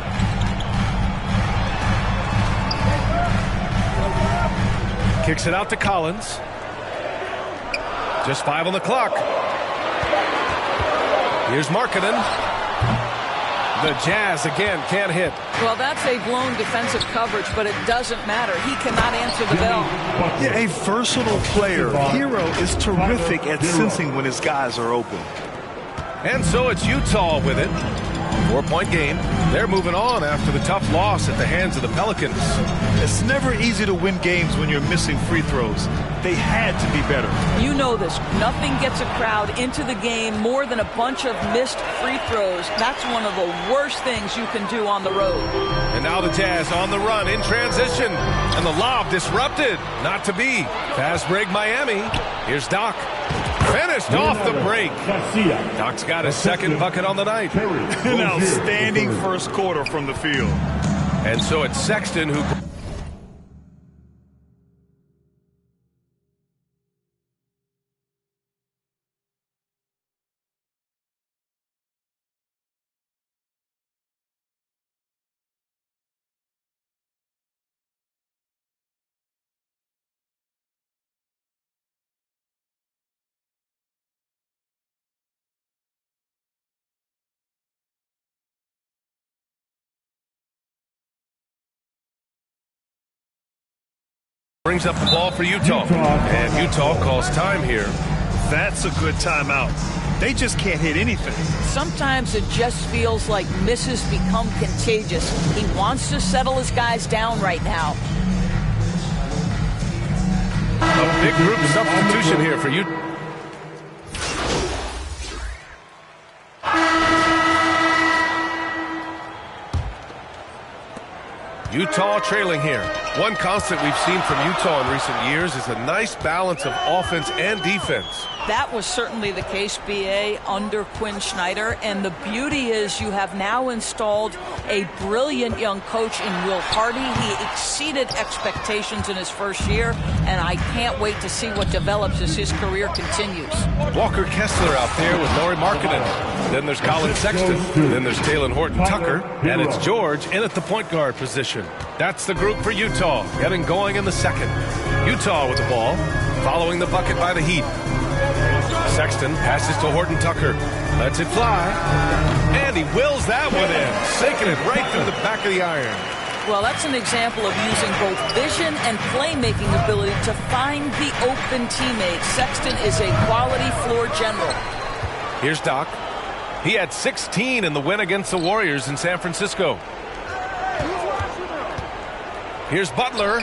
Kicks it out to Collins. Just 5 on the clock. Here's Markkanen. The Jazz again can't hit. Well, that's a blown defensive coverage, but it doesn't matter. He cannot answer the bell. Yeah, a versatile player. Hero is terrific at sensing when his guys are open. And so it's Utah with it. 4-point game. They're moving on after the tough loss at the hands of the Pelicans. It's never easy to win games when you're missing free throws. They had to be better. You know this. Nothing gets a crowd into the game more than a bunch of missed free throws. That's one of the worst things you can do on the road. And now the Jazz on the run in transition. And the lob disrupted. Not to be. Fast break Miami. Here's Doc. Finished off the break. Doc's got his second bucket on the night. An outstanding first quarter from the field. And so it's Sexton who... brings up the ball for Utah. And Utah calls time here. That's a good timeout. They just can't hit anything. Sometimes it just feels like misses become contagious. He wants to settle his guys down right now. A big group substitution here for Utah. Utah trailing here. One constant we've seen from Utah in recent years is a nice balance of offense and defense. That was certainly the case, BA, under Quinn Snyder. And the beauty is you have now installed a brilliant young coach in Will Hardy. He exceeded expectations in his first year, and I can't wait to see what develops as his career continues. Walker Kessler out there with Lauri Markkanen. Then there's Colin Sexton. Then there's Talen Horton-Tucker. And it's George in at the point guard position. That's the group for Utah, getting going in the second. Utah with the ball, following the bucket by the Heat. Sexton passes to Horton-Tucker. Lets it fly. And he wills that one in, sinking it right through the back of the iron. Well, that's an example of using both vision and playmaking ability to find the open teammate. Sexton is a quality floor general. Here's Doc. He had 16 in the win against the Warriors in San Francisco. Here's Butler.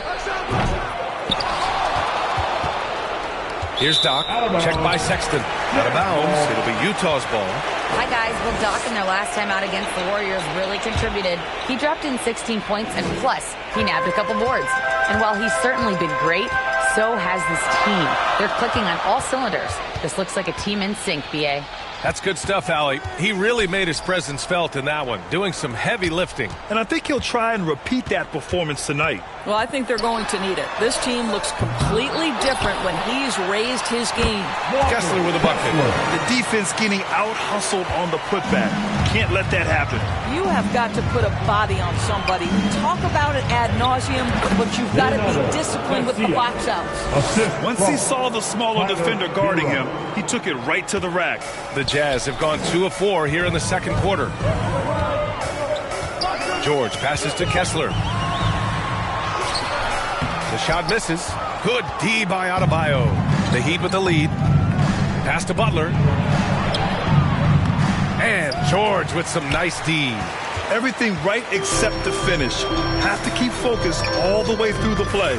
Here's Doc. Checked by Sexton. Out of bounds. It'll be Utah's ball. Hi, guys. Well, Doc in their last time out against the Warriors really contributed. He dropped in 16 points, and plus, he nabbed a couple boards. And while he's certainly been great, so has this team. They're clicking on all cylinders. This looks like a team in sync, B.A. That's good stuff, Allie. He really made his presence felt in that one, doing some heavy lifting. And I think he'll try and repeat that performance tonight. Well, I think they're going to need it. This team looks completely different when he's raised his game. Kessler with a bucket. The defense getting out-hustled on the putback. Can't let that happen. You have got to put a body on somebody. We talk about it ad nauseum, but you've got to be disciplined with the box outs. Once he saw the smaller defender guarding him, he took it right to the rack. The Jazz have gone 2 of 4 here in the second quarter. George passes to Kessler. The shot misses. Good D by Adebayo. The Heat with the lead. Pass to Butler. And George with some nice D. Everything right except the finish. Have to keep focused all the way through the play.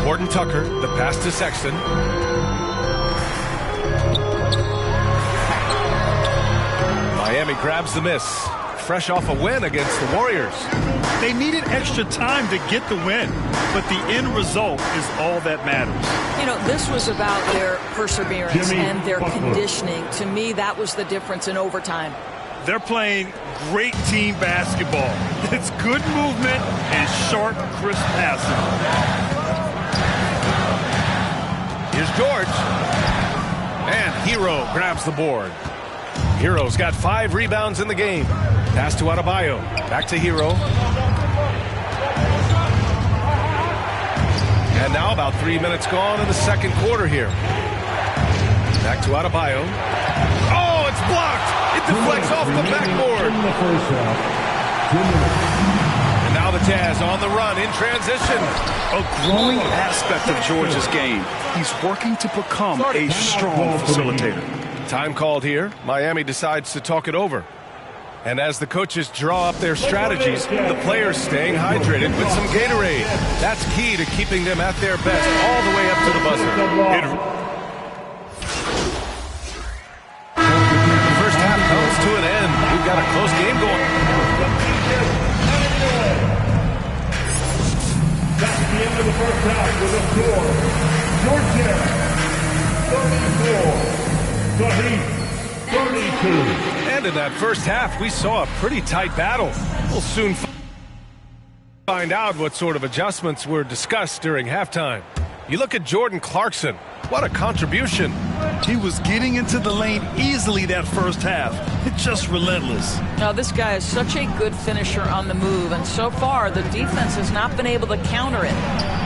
Horton Tucker, the pass to Sexton. Miami grabs the miss. Fresh off a win against the Warriors. They needed extra time to get the win, but the end result is all that matters. You know, this was about their perseverance and their conditioning. To me, that was the difference in overtime. They're playing great team basketball. It's good movement and sharp, crisp passing. Here's George. And Hero grabs the board. Hero's got 5 rebounds in the game. Pass to Adebayo. Back to Hero. And now about 3 minutes gone in the second quarter here. Back to Adebayo. Oh, it's blocked. It deflects off the backboard. And now the Jazz on the run in transition. A growing aspect of George's game. He's working to become a strong facilitator. Time called here. Miami decides to talk it over. And as the coaches draw up their strategies, the players staying hydrated with some Gatorade. That's key to keeping them at their best all the way up to the buzzer. The first half comes to an end. We've got a close game going. That's the end of the first half with a score. Georgia 34, the Heat 32. And in that first half, we saw a pretty tight battle. We'll soon find out what sort of adjustments were discussed during halftime. You look at Jordan Clarkson. What a contribution. He was getting into the lane easily that first half. It's just relentless. Now, this guy is such a good finisher on the move, and so far, the defense has not been able to counter it.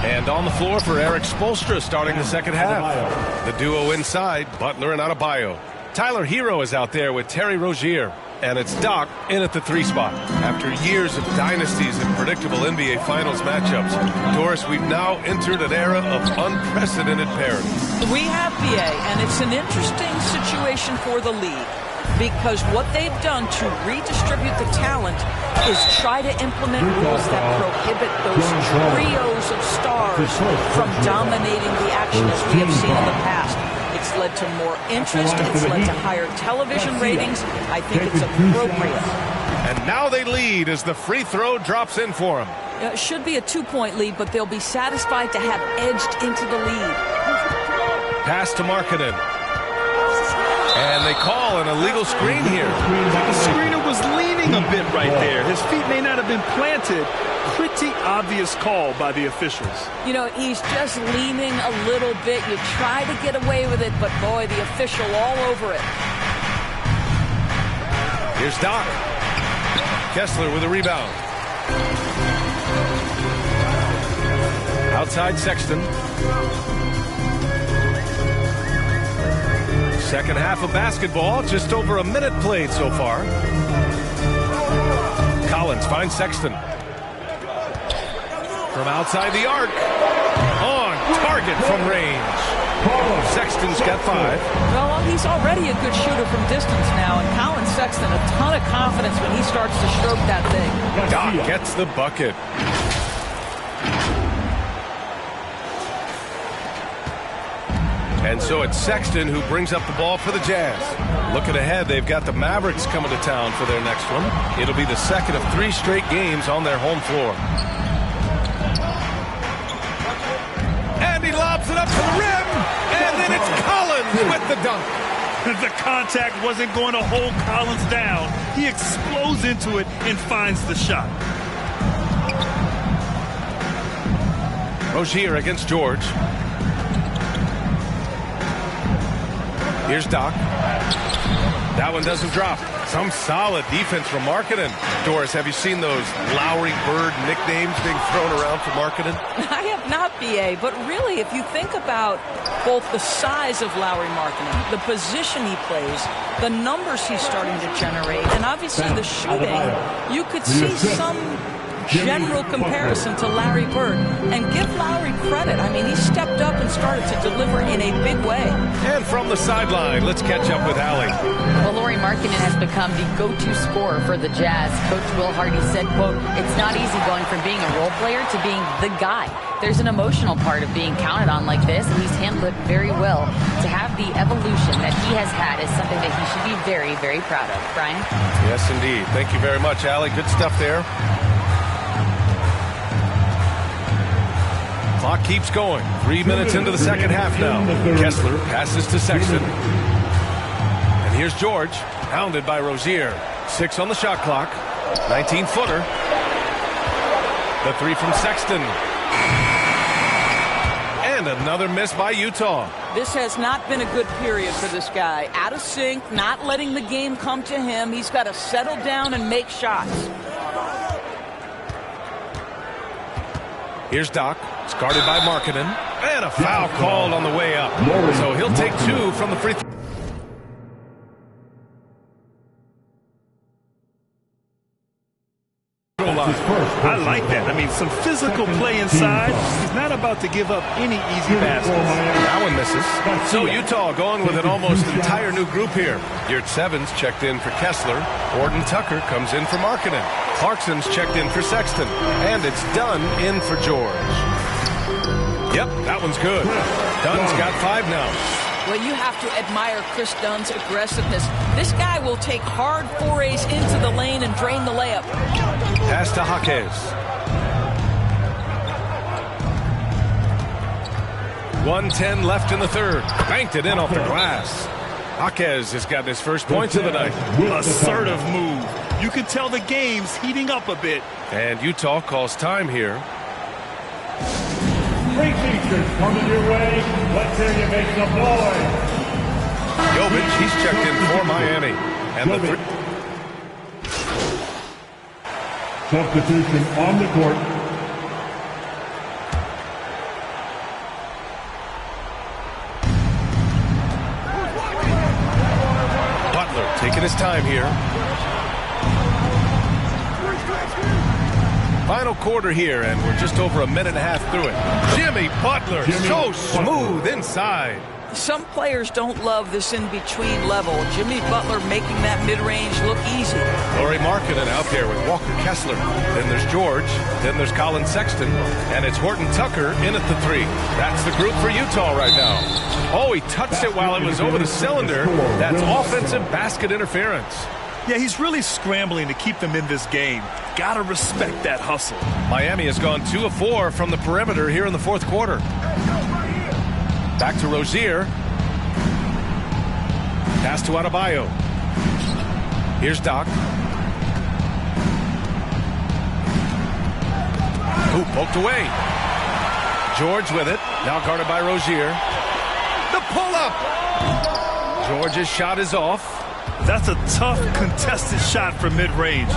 And on the floor for Eric Spoelstra starting the second half. The duo inside, Butler and Adebayo. Tyler Hero is out there with Terry Rozier. And it's Doc in at the 3 spot. After years of dynasties and predictable NBA Finals matchups, Doris, we've now entered an era of unprecedented parity. We have, BA, and it's an interesting situation for the league because what they've done to redistribute the talent is try to implement rules that prohibit those trios of stars from dominating the action as we have seen in the past. It's led to more interest. It's led to higher television ratings. I think it's appropriate. And now they lead as the free throw drops in for them. It should be a 2-point lead, but they'll be satisfied to have edged into the lead. Pass to Markkanen. And they call an illegal screen here. The screener was leaning a bit right there. His feet may not have been planted. Pretty obvious call by the officials. You know, he's just leaning a little bit. You try to get away with it, but boy, the official all over it. Here's Doc. Kessler with a rebound. Outside Sexton. Second half of basketball, just over a minute played so far. Collins finds Sexton. From outside the arc. On target from range. Sexton's got 5. Well, he's already a good shooter from distance now, and Colin Sexton, a ton of confidence when he starts to stroke that thing. Doc gets the bucket. And so it's Sexton who brings up the ball for the Jazz. Looking ahead, they've got the Mavericks coming to town for their next one. It'll be the second of 3 straight games on their home floor. And he lobs it up to the rim. And then it's Collins with the dunk. The contact wasn't going to hold Collins down. He explodes into it and finds the shot. Rozier against George. Here's Doc. That one doesn't drop. Some solid defense from Markkanen. Doris, have you seen those Lowry Bird nicknames being thrown around for Markkanen? I have not, B.A., but really, if you think about both the size of Lowry Markkanen, the position he plays, the numbers he's starting to generate, and obviously the shooting, you could see some general comparison to Larry Bird. And give Lowry credit. I mean, he stepped up and started to deliver in a big way. And from the sideline, let's catch up with Allie. Well, Lauri Markkanen has become the go-to scorer for the Jazz. Coach Will Hardy said, quote, "It's not easy going from being a role player to being the guy. There's an emotional part of being counted on like this, and he's handled it very well. To have the evolution that he has had is something that he should be very, very proud of." Brian? Yes, indeed. Thank you very much, Allie. Good stuff there. Clock keeps going. 3 minutes into the second half now. Kessler passes to Sexton. And here's George, hounded by Rozier. 6 on the shot clock. 19-footer. The 3 from Sexton. And another miss by Utah. This has not been a good period for this guy. Out of sync, not letting the game come to him. He's got to settle down and make shots. Here's Doc. It's guarded by Markkanen. And a foul called on the way up. So he'll take 2 from the free throw. I like that. I mean, some physical play inside. He's not about to give up any easy baskets. That one misses. So Utah going with an almost entire new group here. Yurt Sevens checked in for Kessler. Horton Tucker comes in for Markkanen. Clarkson's checked in for Sexton. And it's Dunn in for George. Yep, that one's good. Dunn's got 5 now. Well, you have to admire Chris Dunn's aggressiveness. This guy will take hard forays into the lane and drain the layup. Pass to Jaquez. 1:10 left in the third. Banked it in off the glass. Jaquez has gotten his first points of the night. Assertive move. You can tell the game's heating up a bit. And Utah calls time here. Great teachers coming your way. Let's hear you make some noise. Jovic, he's checked in for Miami. And the substitution on the court. Butler taking his time here. Final quarter here, and we're just over a minute and a half through it. Jimmy Butler, so smooth inside. Some players don't love this in-between level. Jimmy Butler making that mid-range look easy. Lauri Markkanen out there with Walker Kessler. Then there's George. Then there's Colin Sexton. And it's Horton Tucker in at the 3. That's the group for Utah right now. Oh, he touched it while it was over the cylinder. That's offensive basket interference. Yeah, he's really scrambling to keep them in this game. Gotta respect that hustle. Miami has gone 2 of 4 from the perimeter here in the fourth quarter. Back to Rozier. Pass to Adebayo. Here's Doc. Ooh, poked away. George with it. Now guarded by Rozier. The pull-up. George's shot is off. That's a tough, contested shot from mid-range.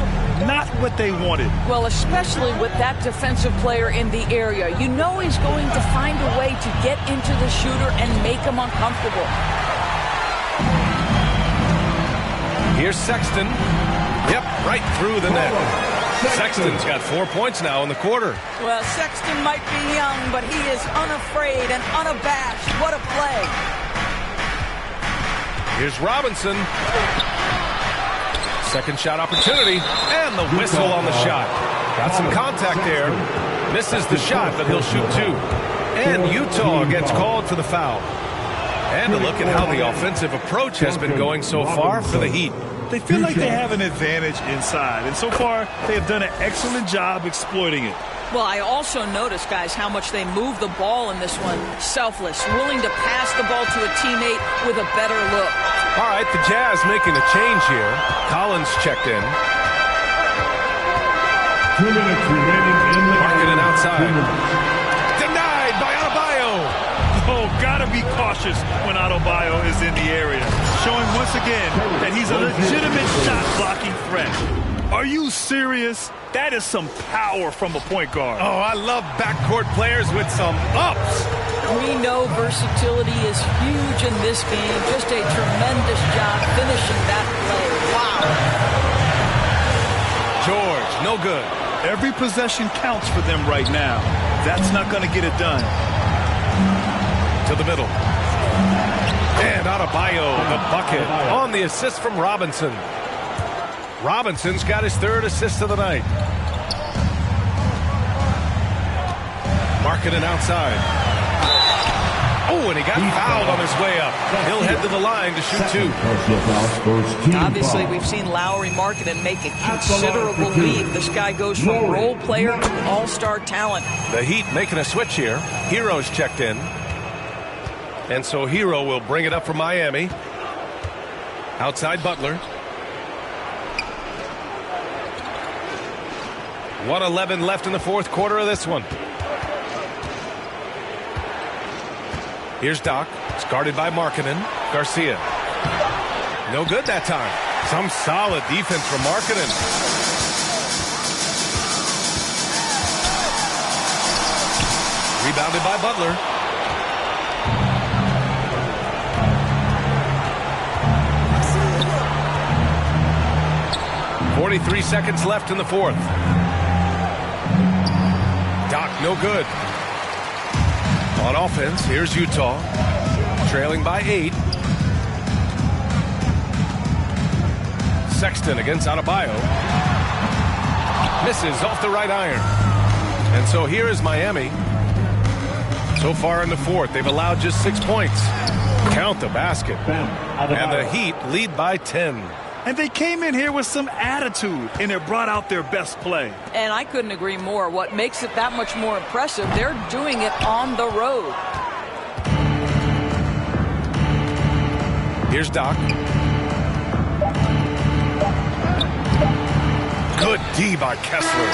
Not what they wanted. Well, especially with that defensive player in the area. You know he's going to find a way to get into the shooter and make him uncomfortable. Here's Sexton. Yep, right through the net. Sexton's got 4 points now in the quarter. Well, Sexton might be young, but he is unafraid and unabashed. What a play. Here's Robinson. Second shot opportunity. And the whistle on the shot. Got some contact there. Misses the shot, but he'll shoot 2. And Utah gets called for the foul. And a look at how the offensive approach has been going so far for the Heat. They feel like they have an advantage inside, and so far they have done an excellent job exploiting it. Well, I also noticed, guys, how much they move the ball in this one. Selfless, willing to pass the ball to a teammate with a better look. All right, the Jazz making a change here. Collins checked in. 2 minutes remaining in the Marking it outside. Denied by Adebayo. Oh, gotta be cautious when Adebayo is in the area. Showing once again that he's a legitimate shot-blocking threat. Are you serious? That is some power from a point guard. Oh, I love backcourt players with some ups. We know versatility is huge in this game. Just a tremendous job finishing that play. Wow. George, no good. Every possession counts for them right now. That's not going to get it done. To the middle. And Adebayo, the bucket, on the assist from Robinson. Robinson's got his 3rd assist of the night. Marking it outside. Oh, and he got fouled on his way up. He'll head to the line to shoot 2. Obviously, we've seen Lowry Markkanen make a considerable leap. This guy goes from role player to all-star talent. The Heat making a switch here. Hero's checked in. And so Hero will bring it up for Miami. Outside Butler. 1:11 left in the 4th quarter of this one. Here's Doc. It's guarded by Markkanen. Garcia. No good that time. Some solid defense from Markkanen. Rebounded by Butler. .43 seconds left in the 4th. Doc, no good. On offense, here's Utah. Trailing by 8. Sexton against Adebayo. Misses off the right iron. And so here is Miami. So far in the 4th, they've allowed just 6 points. Count the basket. And the Heat lead by 10. And they came in here with some attitude, and it brought out their best play. And I couldn't agree more. What makes it that much more impressive, they're doing it on the road. Here's Doc. Good D by Kessler.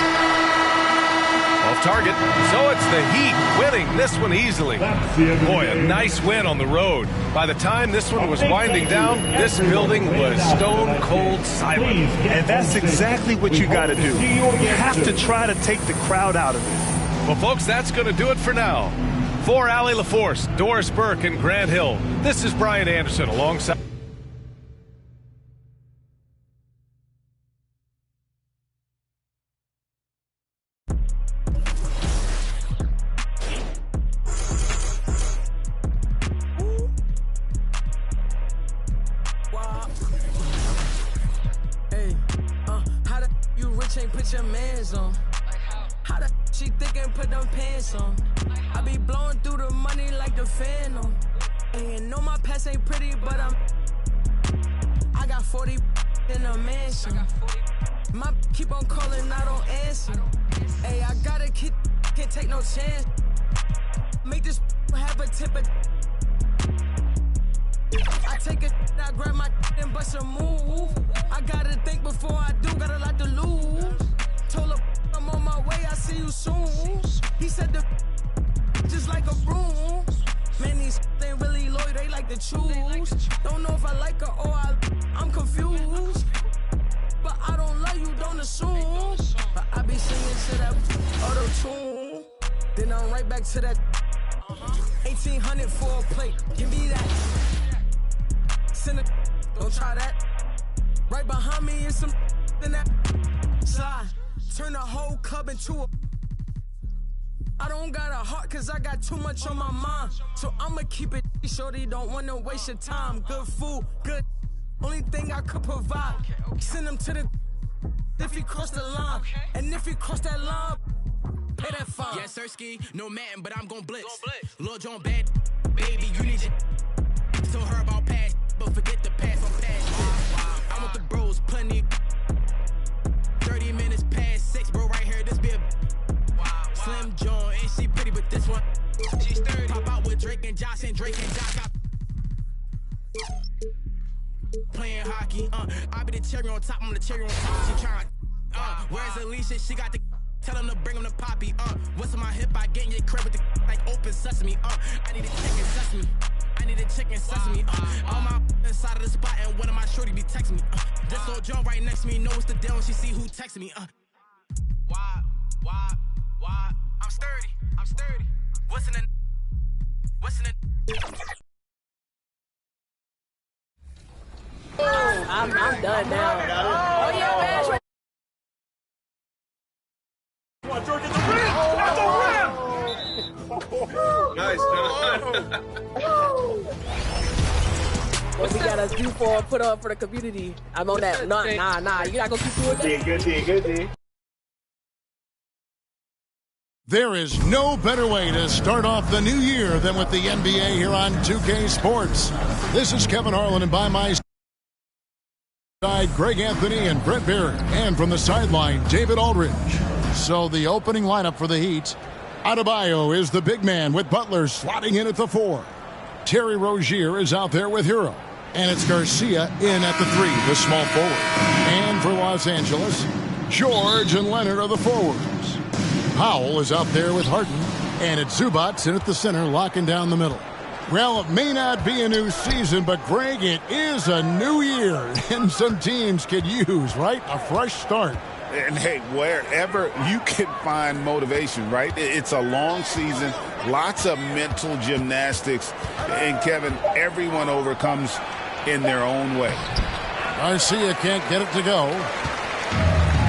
Off target. So it's the Heat winning this one easily. Boy, a nice win on the road. By the time this one was winding down, this building was stone cold silent. And that's exactly what you got to do. You have to try to take the crowd out of it. Well, folks, that's going to do it for now. For Allie LaForce, Doris Burke, and Grant Hill, this is Brian Anderson alongside... Shorty don't wanna waste your time. Good food, good. Only thing I could provide. Send him to the. If he cross the line, and if he cross that line, pay that fine. Yes, Sirski, no man, but I'm gon' blitz. Lil John bad, baby, you need it. Told her about past, but forget the past on past. I want the bros, plenty. 30 minutes past 6, bro, right here, this be a Slim John, and she pretty, but this one, she's 30. Pop out with Drake and Josh, and Drake and Josh got playing hockey, I be the cherry on top, I'm the cherry on top. She trying, where's Alicia? She got the, tell him to bring him the poppy, what's in my hip? I get in your crib with the, like open sesame, I need a chicken sesame. I need a chicken sesame, on my inside of the spot, and one of my shorty be texting me, this old John right next to me, know what's the deal when she see who texting me, why, I'm sturdy, what's in the, I'm done now. Oh, yeah, man. Come on, George, get the rim! At the rim! Nice, What we gotta do put on for the community? I'm on that. Nah. You're not gonna keep doing that. Good. There is no better way to start off the new year than with the NBA here on 2K Sports. This is Kevin Harlan, and by my side, Greg Anthony and Brett Barrett. And from the sideline, David Aldridge. So the opening lineup for the Heat. Adebayo is the big man with Butler slotting in at the 4. Terry Rozier is out there with Hero. And it's Garcia in at the 3, the small forward. And for Los Angeles, George and Leonard are the forwards. Powell is out there with Harden. And it's Zubac in at the center, locking down the middle. Well, it may not be a new season, but Greg, it is a new year. And some teams could use, right, a fresh start. And hey, wherever you can find motivation, right? It's a long season, lots of mental gymnastics. And Kevin, everyone overcomes in their own way. Garcia can't get it to go.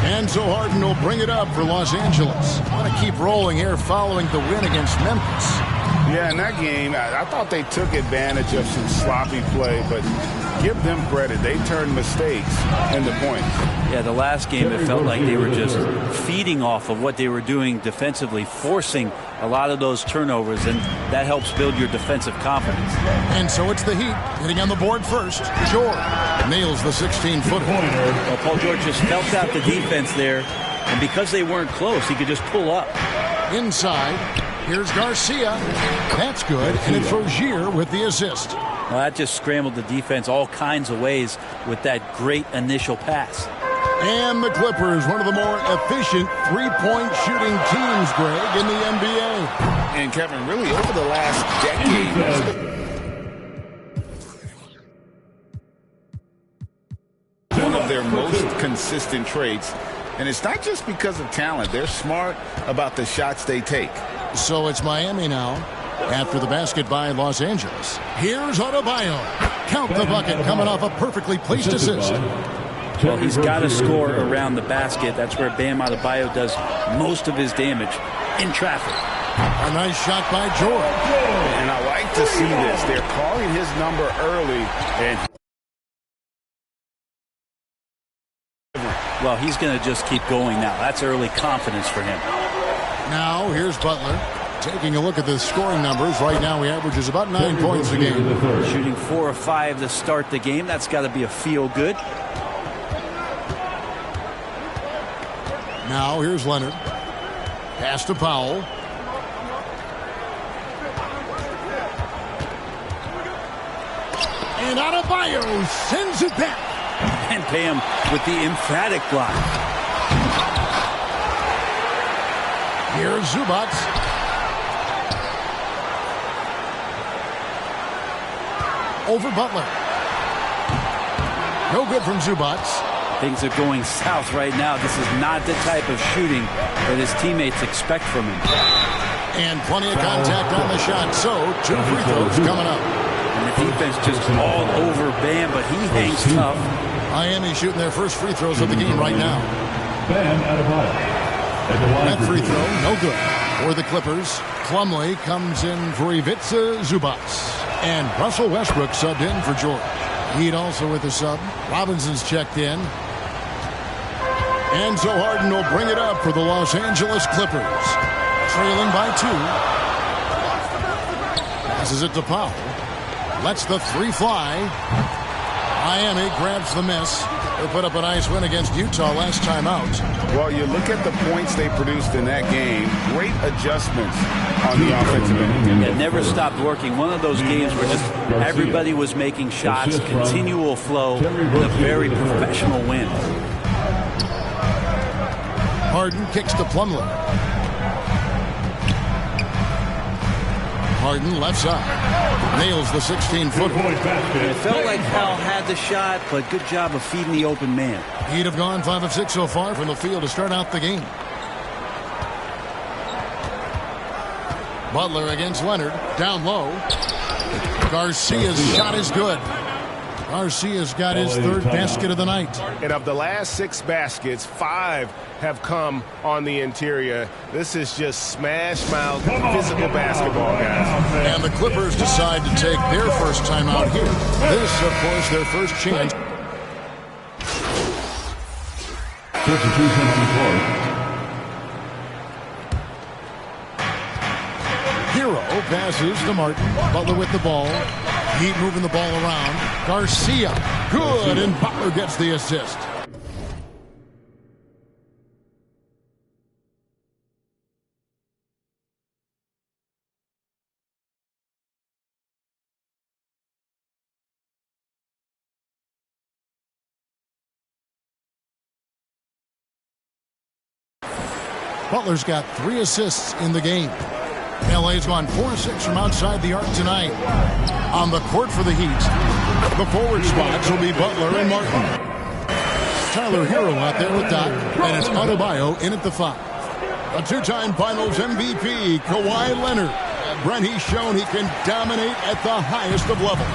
And so Harden will bring it up for Los Angeles. Want to keep rolling here following the win against Memphis. Yeah, in that game, I thought they took advantage of some sloppy play, but give them credit. They turned mistakes into points. Yeah, the last game, it felt like they were just feeding off of what they were doing defensively, forcing a lot of those turnovers, and that helps build your defensive confidence. And so it's the Heat getting on the board first. George nails the 16-footer. Well, Paul George just felt out the defense there, and because they weren't close, he could just pull up. Inside, here's Garcia. That's good, and it's Rozier with the assist. Well, that just scrambled the defense all kinds of ways with that great initial pass. And the Clippers, one of the more efficient three-point shooting teams, Greg, in the NBA. And Kevin, really over the last decade, one of their most consistent traits. And it's not just because of talent. They're smart about the shots they take. So it's Miami now after the basket by Los Angeles. Here's Adebayo. Count the bucket coming off a perfectly placed assist. Well, he's got to score around the basket. That's where Bam Adebayo does most of his damage in traffic. A nice shot by George. And I like to see this. They're calling his number early. And well, he's going to just keep going now. That's early confidence for him. Now, here's Butler. Taking a look at the scoring numbers. Right now, he averages about 9 points a game. Shooting 4 of 5 to start the game. That's got to be a feel-good. Now, here's Leonard. Pass to Powell. And Adebayo sends it back. And Bam with the emphatic block. Here's Zubac. Over Butler. No good from Zubac. Things are going south right now. This is not the type of shooting that his teammates expect from him. And plenty of contact on the shot. So, 2 free throws coming up. And the defense just all over Bam, but he hangs tough. Miami shooting their first free throws of the game right now. Bam Adebayo. That free throw, no good. For the Clippers, Plumlee comes in for Ivica Zubac. And Russell Westbrook subbed in for George. Heat also with the sub. Robinson's checked in. And so Harden will bring it up for the Los Angeles Clippers. Trailing by 2. Passes it to Powell. lets the three fly. Miami grabs the miss. They put up a nice win against Utah last time out. Well, you look at the points they produced in that game. Great adjustments on the offensive end. It never stopped working. One of those games where just everybody was making shots, continual flow, and a very professional win. Harden kicks to Plumlee. Harden left side. Nails the 16-footer. It felt like Hal had the shot, but good job of feeding the open man. He'd have gone 5 of 6 so far from the field to start out the game. Butler against Leonard. Down low. Garcia's shot is good. Garcia's got his third basket of the night. And of the last 6 baskets, 5 have come on the interior. This is just smash-mouth physical basketball, guys. And the Clippers decide to take their first time out here. This, of course, their first chance. Substitution on the court. Hero passes to Martin. Butler with the ball. Heat moving the ball around. Garcia, good, and Butler gets the assist. Butler's got 3 assists in the game. LA's gone 4-6 from outside the arc tonight. On the court for the Heat, the forward spots will be Butler and Martin. Tyler Hero out there with Doc, and it's Adebayo in at the 5. A 2-time Finals MVP, Kawhi Leonard. Brent, he's shown he can dominate at the highest of levels.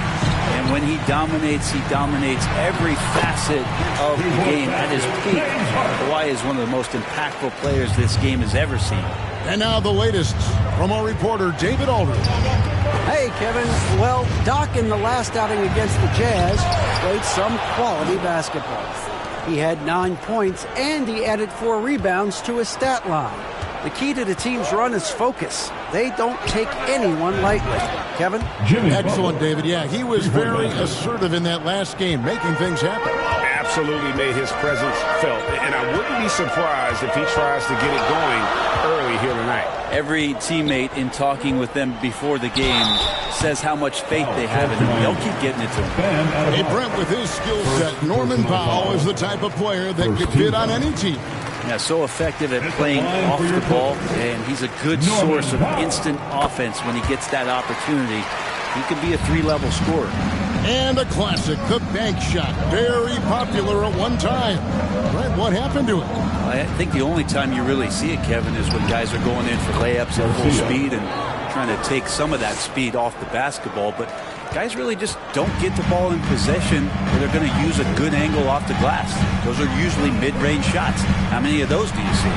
And when he dominates every facet of the game at his peak. Kawhi is one of the most impactful players this game has ever seen. And now the latest from our reporter, David Aldridge. Hey, Kevin. Well, Doc in the last outing against the Jazz played some quality basketball. He had 9 points, and he added 4 rebounds to his stat line. The key to the team's run is focus. They don't take anyone lightly. Kevin? Excellent, David. Yeah, he was very assertive in that last game, making things happen. Absolutely made his presence felt. And I wouldn't be surprised if he tries to get it going early here tonight. Every teammate in talking with them before the game says how much faith they have in him. They'll keep getting it to him. Hey, Brent, with his skill set, Norman Powell is the type of player that could fit on any team. Yeah, so effective at playing off the ball, and he's a good source of instant offense when he gets that opportunity. He could be a 3-level scorer. And a classic, the bank shot. Very popular at one time. Right, what happened to it? I think the only time you really see it, Kevin, is when guys are going in for layups at full speed and trying to take some of that speed off the basketball. But guys really just don't get the ball in possession where they're going to use a good angle off the glass. Those are usually mid-range shots. How many of those do you see?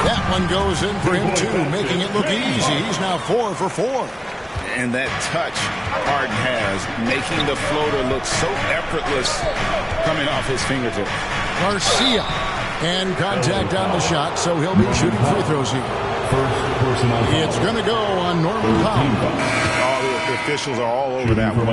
That one goes in for him, too, making it look easy. He's now 4 for 4. And that touch Harden has, making the floater look so effortless coming off his fingertips. Garcia. And contact on the shot, so he'll be shooting free throws here. It's going to go on Norman Powell. The officials are all over that one.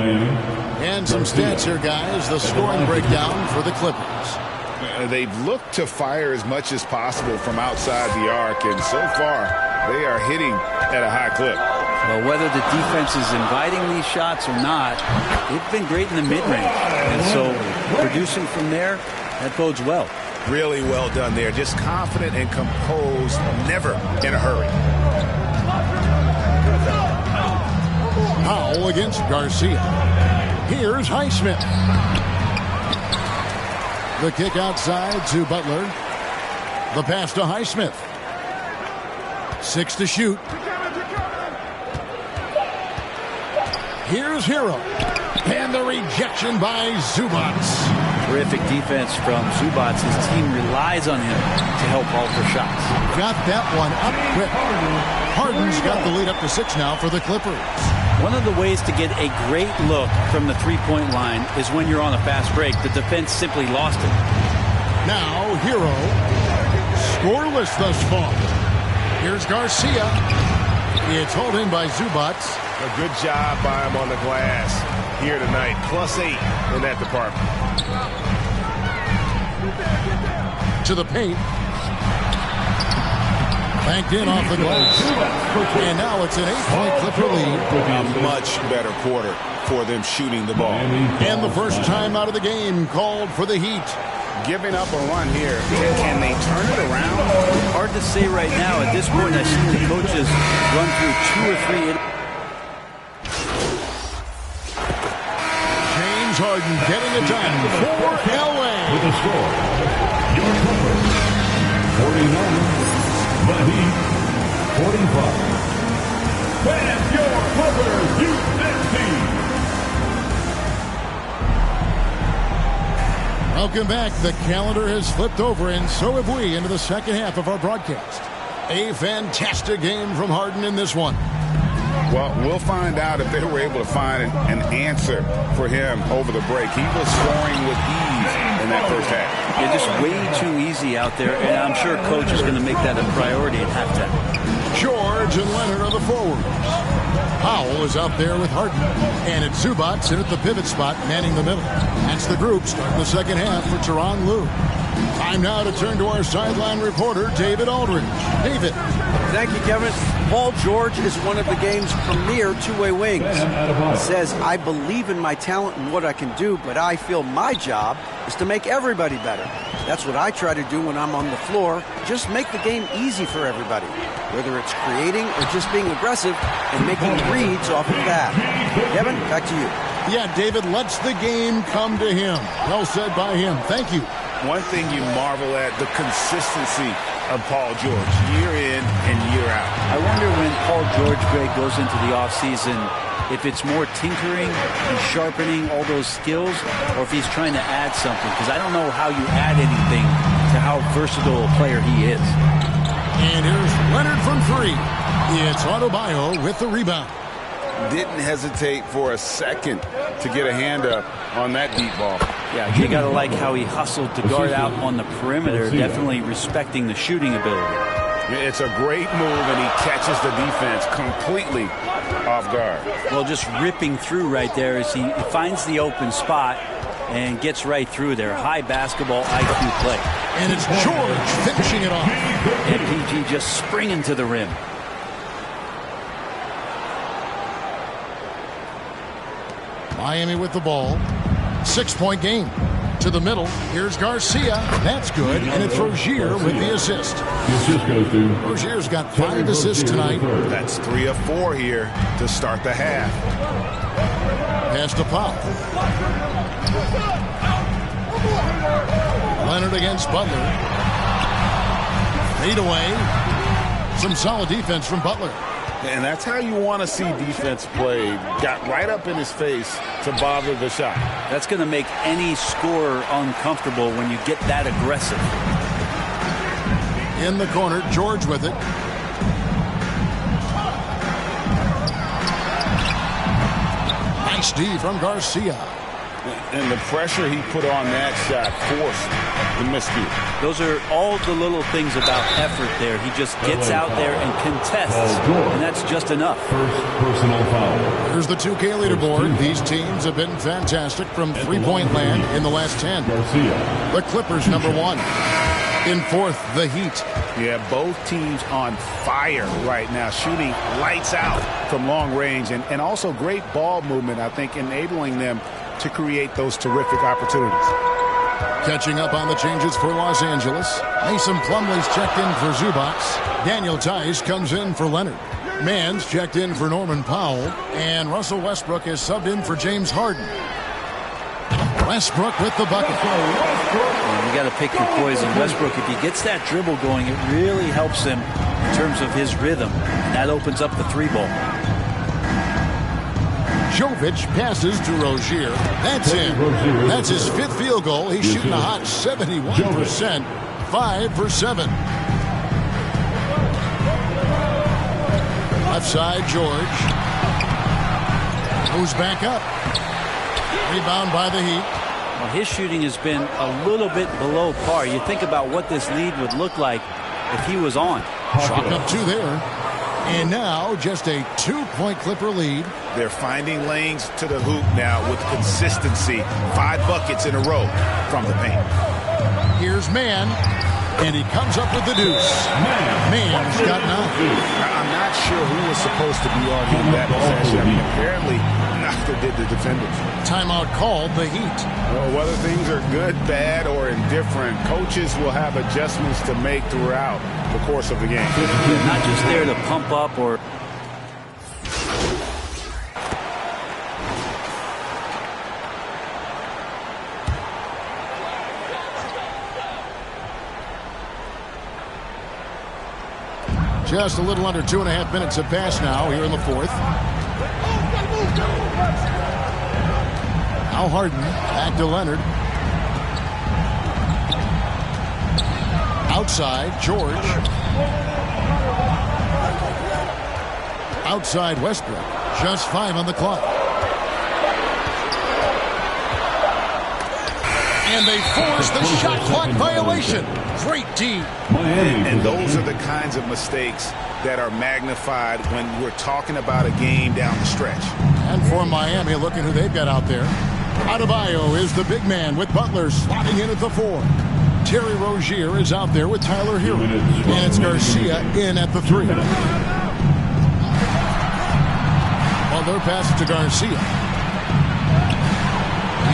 And some stats here, guys. The scoring breakdown for the Clippers. They've looked to fire as much as possible from outside the arc, and so far they are hitting at a high clip. Well, whether the defense is inviting these shots or not, they've been great in the mid-range. And so producing from there, that bodes well. Really well done there. Just confident and composed, never in a hurry. Powell against Garcia. Here's Highsmith. The kick outside to Butler. The pass to Highsmith. 6 to shoot. Here's Hero. And the rejection by Zubac. Terrific defense from Zubac. His team relies on him to help alter shots. Got that one up quick. Harden's got the lead up to 6 now for the Clippers. One of the ways to get a great look from the three-point line is when you're on a fast break. The defense simply lost it. Now Hero. Scoreless thus far. Here's Garcia. It's hauled in by Zubats. A good job by him on the glass here tonight. +8 in that department. To the paint. Banked in off the glass. And now it's an 8-point Clipper lead. A much better quarter for them shooting the ball. And the first time out of the game called for the Heat. Giving up a run here. Can they turn it around? Hard to say right now. At this point, I see the coaches run through 2 or 3. James Harden getting it done for LA. With the score, your Clippers 49, the Heat 45. And your Clippers USA. Welcome back. The calendar has flipped over, and so have we, into the second half of our broadcast. A fantastic game from Harden in this one. Well, we'll find out if they were able to find an answer for him over the break. He was scoring with ease in that first half. Yeah, just way too easy out there, and I'm sure coach is going to make that a priority at halftime. George and Leonard are the forwards. Powell is out there with Harden. And it's Zubats in at the pivot spot, manning the middle. That's the group starting the second half for Tyronn Lue. Time now to turn to our sideline reporter, David Aldridge. David. Thank you, Kevin. Paul George is one of the game's premier two-way wings. He says, I believe in my talent and what I can do, but I feel my job is to make everybody better. That's what I try to do when I'm on the floor. Just make the game easy for everybody, whether it's creating or just being aggressive and making reads off of that. Kevin, back to you. Yeah, David lets the game come to him. Well said by him. Thank you. One thing you marvel at, the consistency of Paul George, year in and year out. I wonder when Paul George, Greg, goes into the offseason, if it's more tinkering and sharpening all those skills, or if he's trying to add something, because I don't know how you add anything to how versatile a player he is. And here's Leonard from 3. It's Adebayo with the rebound. Didn't hesitate for a second to get a hand up on that deep ball. Yeah, you got to like how he hustled to guard out on the perimeter, definitely respecting the shooting ability. It's a great move, and he catches the defense completely off guard. Well, just ripping through right there as he finds the open spot and gets right through there. High basketball IQ play. And it's George finishing it off. And PG just springing to the rim. Miami with the ball. 6-point game. To the middle. Here's Garcia. That's good. And it's Rozier with the assist. Rozier's got 5 assists tonight. That's 3 of 4 here to start the half. Pass to Pop. Leonard against Butler. Fade away. Some solid defense from Butler. And that's how you want to see defense played. Got right up in his face to bother the shot. That's going to make any scorer uncomfortable when you get that aggressive. In the corner, George with it. Nice D from Garcia. And the pressure he put on that shot forced the miscue. Those are all the little things about effort there. He just gets out there and contests, and that's just enough. First personal foul. Here's the 2K leaderboard. These teams have been fantastic from three-point land in the last 10. The Clippers, number 1. In 4th, the Heat. Yeah, both teams on fire right now, shooting lights out from long range, and also great ball movement, I think, enabling them to create those terrific opportunities. Catching up on the changes for Los Angeles. Mason Plumlee's checked in for Zubats. Daniel Tice comes in for Leonard. Mann's checked in for Norman Powell. And Russell Westbrook is subbed in for James Harden. Westbrook with the bucket. You got to pick your poison. Westbrook, if he gets that dribble going, it really helps him in terms of his rhythm. And that opens up the 3-ball. Jovic passes to Rozier. That's in. That's his 5th field goal. He's shooting a hot 71%. 5 for 7. Left side, George. Moves back up. Rebound by the Heat. Well, his shooting has been a little bit below par. You think about what this lead would look like if he was on. Chalk up 2 there. And now just a 2-point Clipper lead. They're finding lanes to the hoop now with consistency. 5 buckets in a row from the paint. Here's Mann, and he comes up with the deuce. Mann's got 9. I'm not sure who was supposed to be on him that possession. I mean, apparently neither did the defenders. Timeout called the Heat. Well, whether things are good, bad, or indifferent, coaches will have adjustments to make throughout the course of the game. Yeah, not just there to pump up or... Just a little under 2.5 minutes have passed now here in the fourth. Now Harden back to Leonard. Outside, George. Outside, Westbrook. Just 5 on the clock. And they force the shot clock violation. Great D. And those are the kinds of mistakes that are magnified when we're talking about a game down the stretch. And for Miami, looking who they've got out there. Adebayo is the big man with Butler slotting in at the 4. Terry Rozier is out there with Tyler Hero. And it's Garcia in at the 3. Butler passes to Garcia.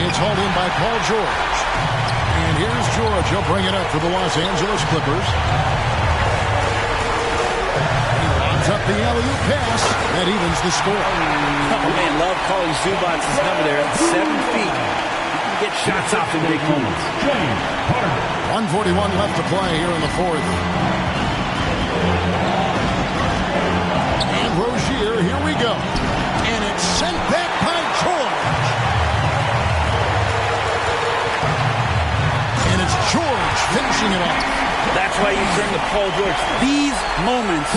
It's hauled in by Paul George. And here's George. He'll bring it up for the Los Angeles Clippers. He lobs up the alley-oop pass. That evens the score. Oh, man, love calling Zubac's number there at 7 feet. You can get shots off in big moments. 1:41 left to play here in the fourth. And Rozier, here we go. And it's sent back by George. And it's George finishing it off. That's why you turn to Paul George. These moments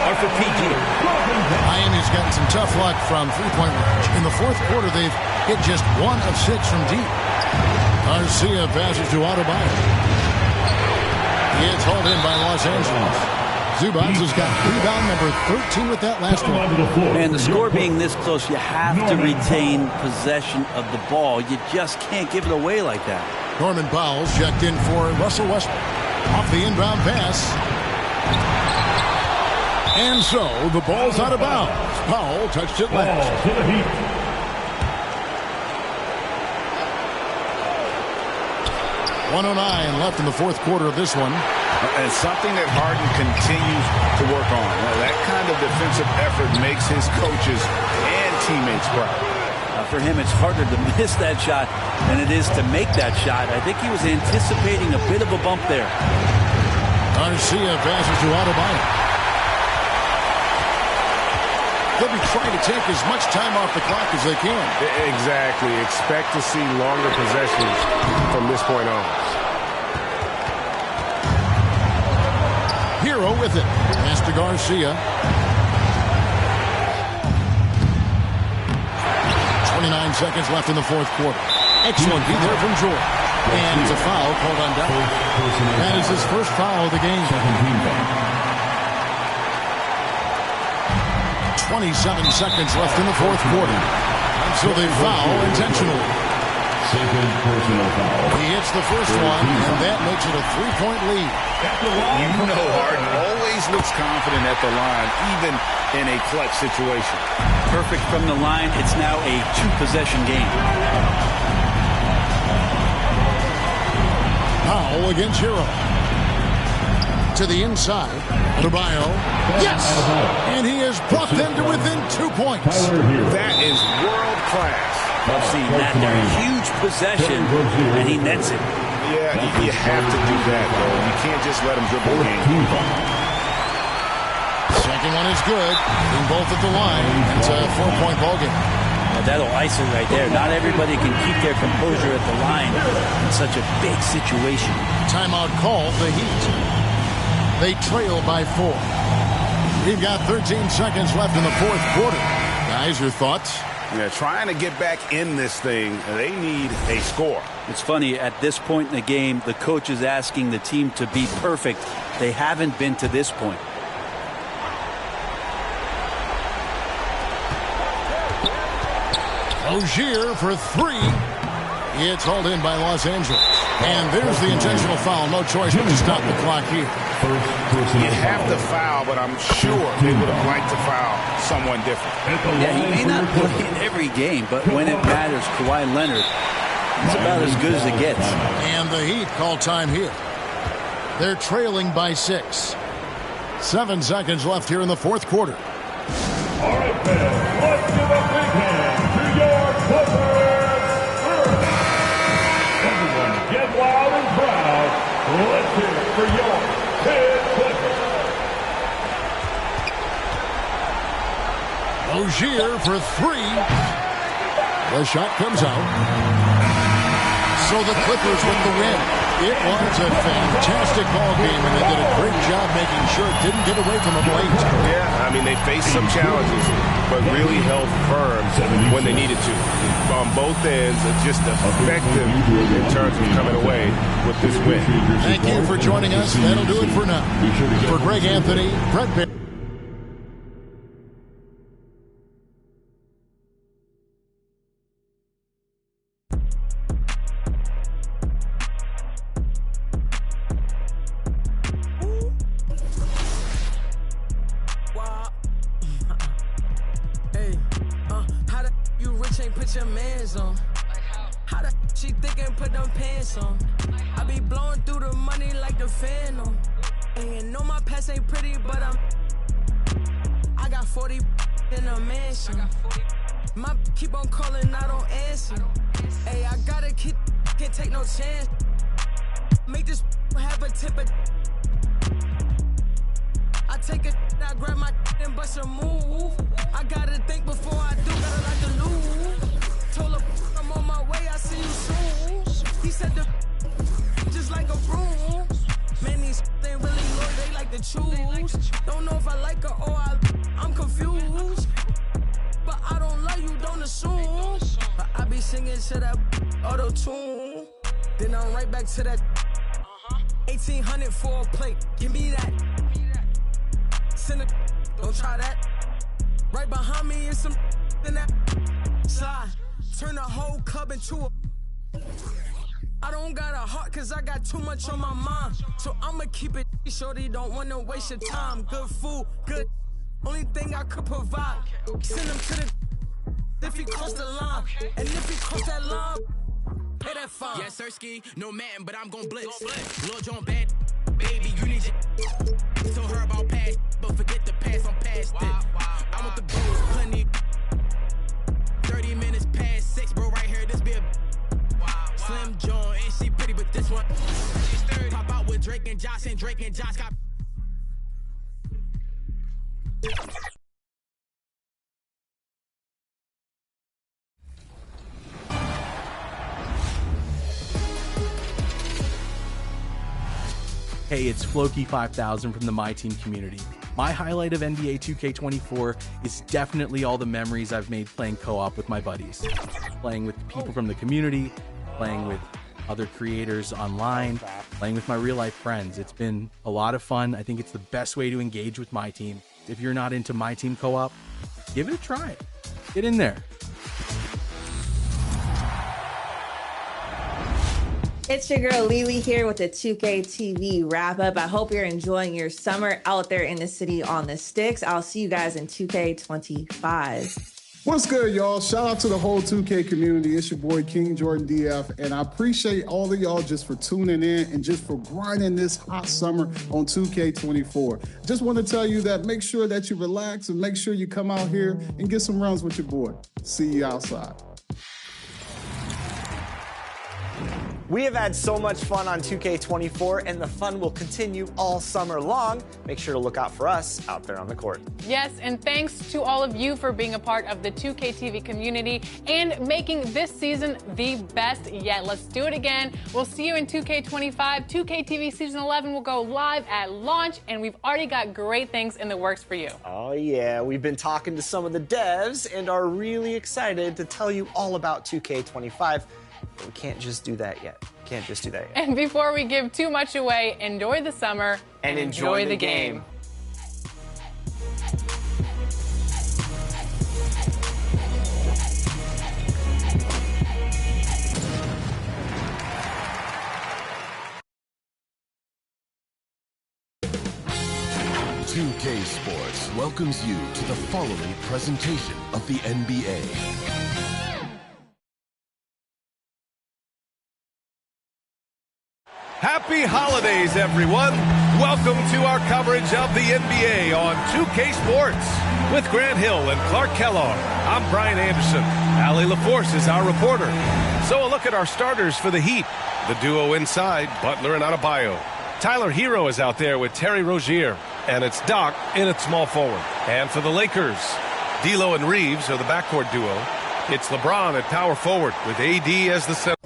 are for PG. Miami's gotten some tough luck from three-point range. In the fourth quarter, they've hit just 1 of 6 from deep. Garcia passes to Adebayo. It's hauled in by Los Angeles. Zubac has got rebound number 13 with that last one. Man, the score being this close, you have to retain possession of the ball. You just can't give it away like that. Norman Powell's checked in for Russell Westbrook. Off the inbound pass. And so the ball's out of bounds. Powell touched it last. 1:09 left in the fourth quarter of this one. And something that Harden continues to work on. That kind of defensive effort makes his coaches and teammates proud. For him, it's harder to miss that shot than it is to make that shot. I think he was anticipating a bit of a bump there. Garcia passes to Adebayo. They'll be trying to take as much time off the clock as they can. Exactly. Expect to see longer possessions from this point on. Hero with it. Pass to Garcia. 29 seconds left in the fourth quarter. Excellent beat there from George. And it's a foul called on down. That is his first foul of the game. 27 seconds left in the fourth quarter. And so they foul intentionally. Second personal foul. He hits the first one, and that makes it a 3-point lead. You know Harden always looks confident at the line, even in a clutch situation. Perfect from the line. It's now a 2-possession game. Powell against Hero. To the inside. Adebayo. Yes! And he has brought them to within 2 points. That is world class. I've seen that there. Huge possession, and he nets it. Yeah, you have to do that, though. You can't just let him dribble the game. Second one is good. In both at the line. It's a 4-point ball game. That'll ice it right there. Not everybody can keep their composure at the line in such a big situation. Timeout called the Heat. They trail by 4. We've got 13 seconds left in the fourth quarter. Guys, your thoughts? Yeah, trying to get back in this thing, they need a score. It's funny, at this point in the game, the coach is asking the team to be perfect. They haven't been to this point. Ogier for three. It's hauled in by Los Angeles. And there's the intentional foul. No choice but to stop the clock here. You have to foul, but I'm sure they would have liked to foul someone different. Yeah, he may not play in every game, but when it matters, Kawhi Leonard, it's about as good as it gets. And the Heat call time here. They're trailing by 6. 7 seconds left here in the fourth quarter. All right, fans, let's give a big hand to your Clippers. Everyone get loud and proud. Let's hear it for your Kid Clippers. Ogier for three. The shot comes out. So the Clippers with the win. It was a fantastic ball game, and they did a great job making sure it didn't get away from them late. Yeah, I mean, they faced some challenges, but really held firm when they needed to. On both ends, just effective in terms of coming away with this win. Thank you for joining us. That'll do it for now. For Greg Anthony, Brett Pitt. Your mans on. How the she thinking put them pants on? I be blowing through the money like the Phantom. And you know my past ain't pretty, but I got 40 in a mansion. My keep on calling, I don't answer. Hey, I gotta keep, can't take no chance. Make this have a tip of. I take a, I grab my and bust a move. I gotta think before I do, gotta like to lose. Told her I'm on my way, I see you soon. He said the just like a broom. Man, these ain't really loyal, they like to choose. Don't know if I like her or I'm confused. But I don't love you, don't assume. But I be singing to that auto-tune. Then I'm right back to that 1800 for a plate. Give me that. Send it, don't try that. Right behind me is some in that slide. Turn the whole club into a. I don't got a heart cause I got too much on my mind. So I'ma keep it shorty, don't wanna waste your time. Good food, good. Only thing I could provide. Send him to the if he cross the line. And if he cross that line, pay that fine. Yes, Sirski, no man, but I'm gon' blitz. Lil John bad, baby, you need your. Told her about past, but forget the past, I'm past it. I want the bros, plenty. 30 minutes past 6, bro, right here, this be a Slim John, and she pretty, but this one she's 30. Pop out with Drake and Josh got. Hey, it's Floki5000 from the My Team community. My highlight of NBA 2K24 is definitely all the memories I've made playing co-op with my buddies. Playing with people from the community, playing with other creators online, playing with my real-life friends. It's been a lot of fun. I think it's the best way to engage with My Team. If you're not into My Team co-op, give it a try. Get in there. It's your girl Lily here with the 2K TV wrap up. I hope you're enjoying your summer out there in the city on the sticks. I'll see you guys in 2K25. What's good, y'all? Shout out to the whole 2K community. It's your boy King Jordan DF, and I appreciate all of y'all just for tuning in and just for grinding this hot summer on 2K24. Just want to tell you that make sure that you relax and make sure you come out here and get some runs with your boy. See you outside. We have had so much fun on 2K24, and the fun will continue all summer long. Make sure to look out for us out there on the court. Yes, and thanks to all of you for being a part of the 2K TV community and making this season the best yet. Let's do it again. We'll see you in 2K25. 2K TV Season 11 will go live at launch, and we've already got great things in the works for you. Oh, yeah. We've been talking to some of the devs and are really excited to tell you all about 2K25. We can't just do that yet. And before we give too much away, enjoy the summer and enjoy the game. 2K Sports welcomes you to the following presentation of the NBA. Happy holidays, everyone. Welcome to our coverage of the NBA on 2K Sports. With Grant Hill and Clark Kellogg, I'm Brian Anderson. Allie LaForce is our reporter. So a look at our starters for the Heat. The duo inside, Butler and Adebayo. Tyler Hero is out there with Terry Rozier. And it's Doc in at small forward. And for the Lakers, D'Lo and Reeves are the backcourt duo. It's LeBron at power forward with AD as the center.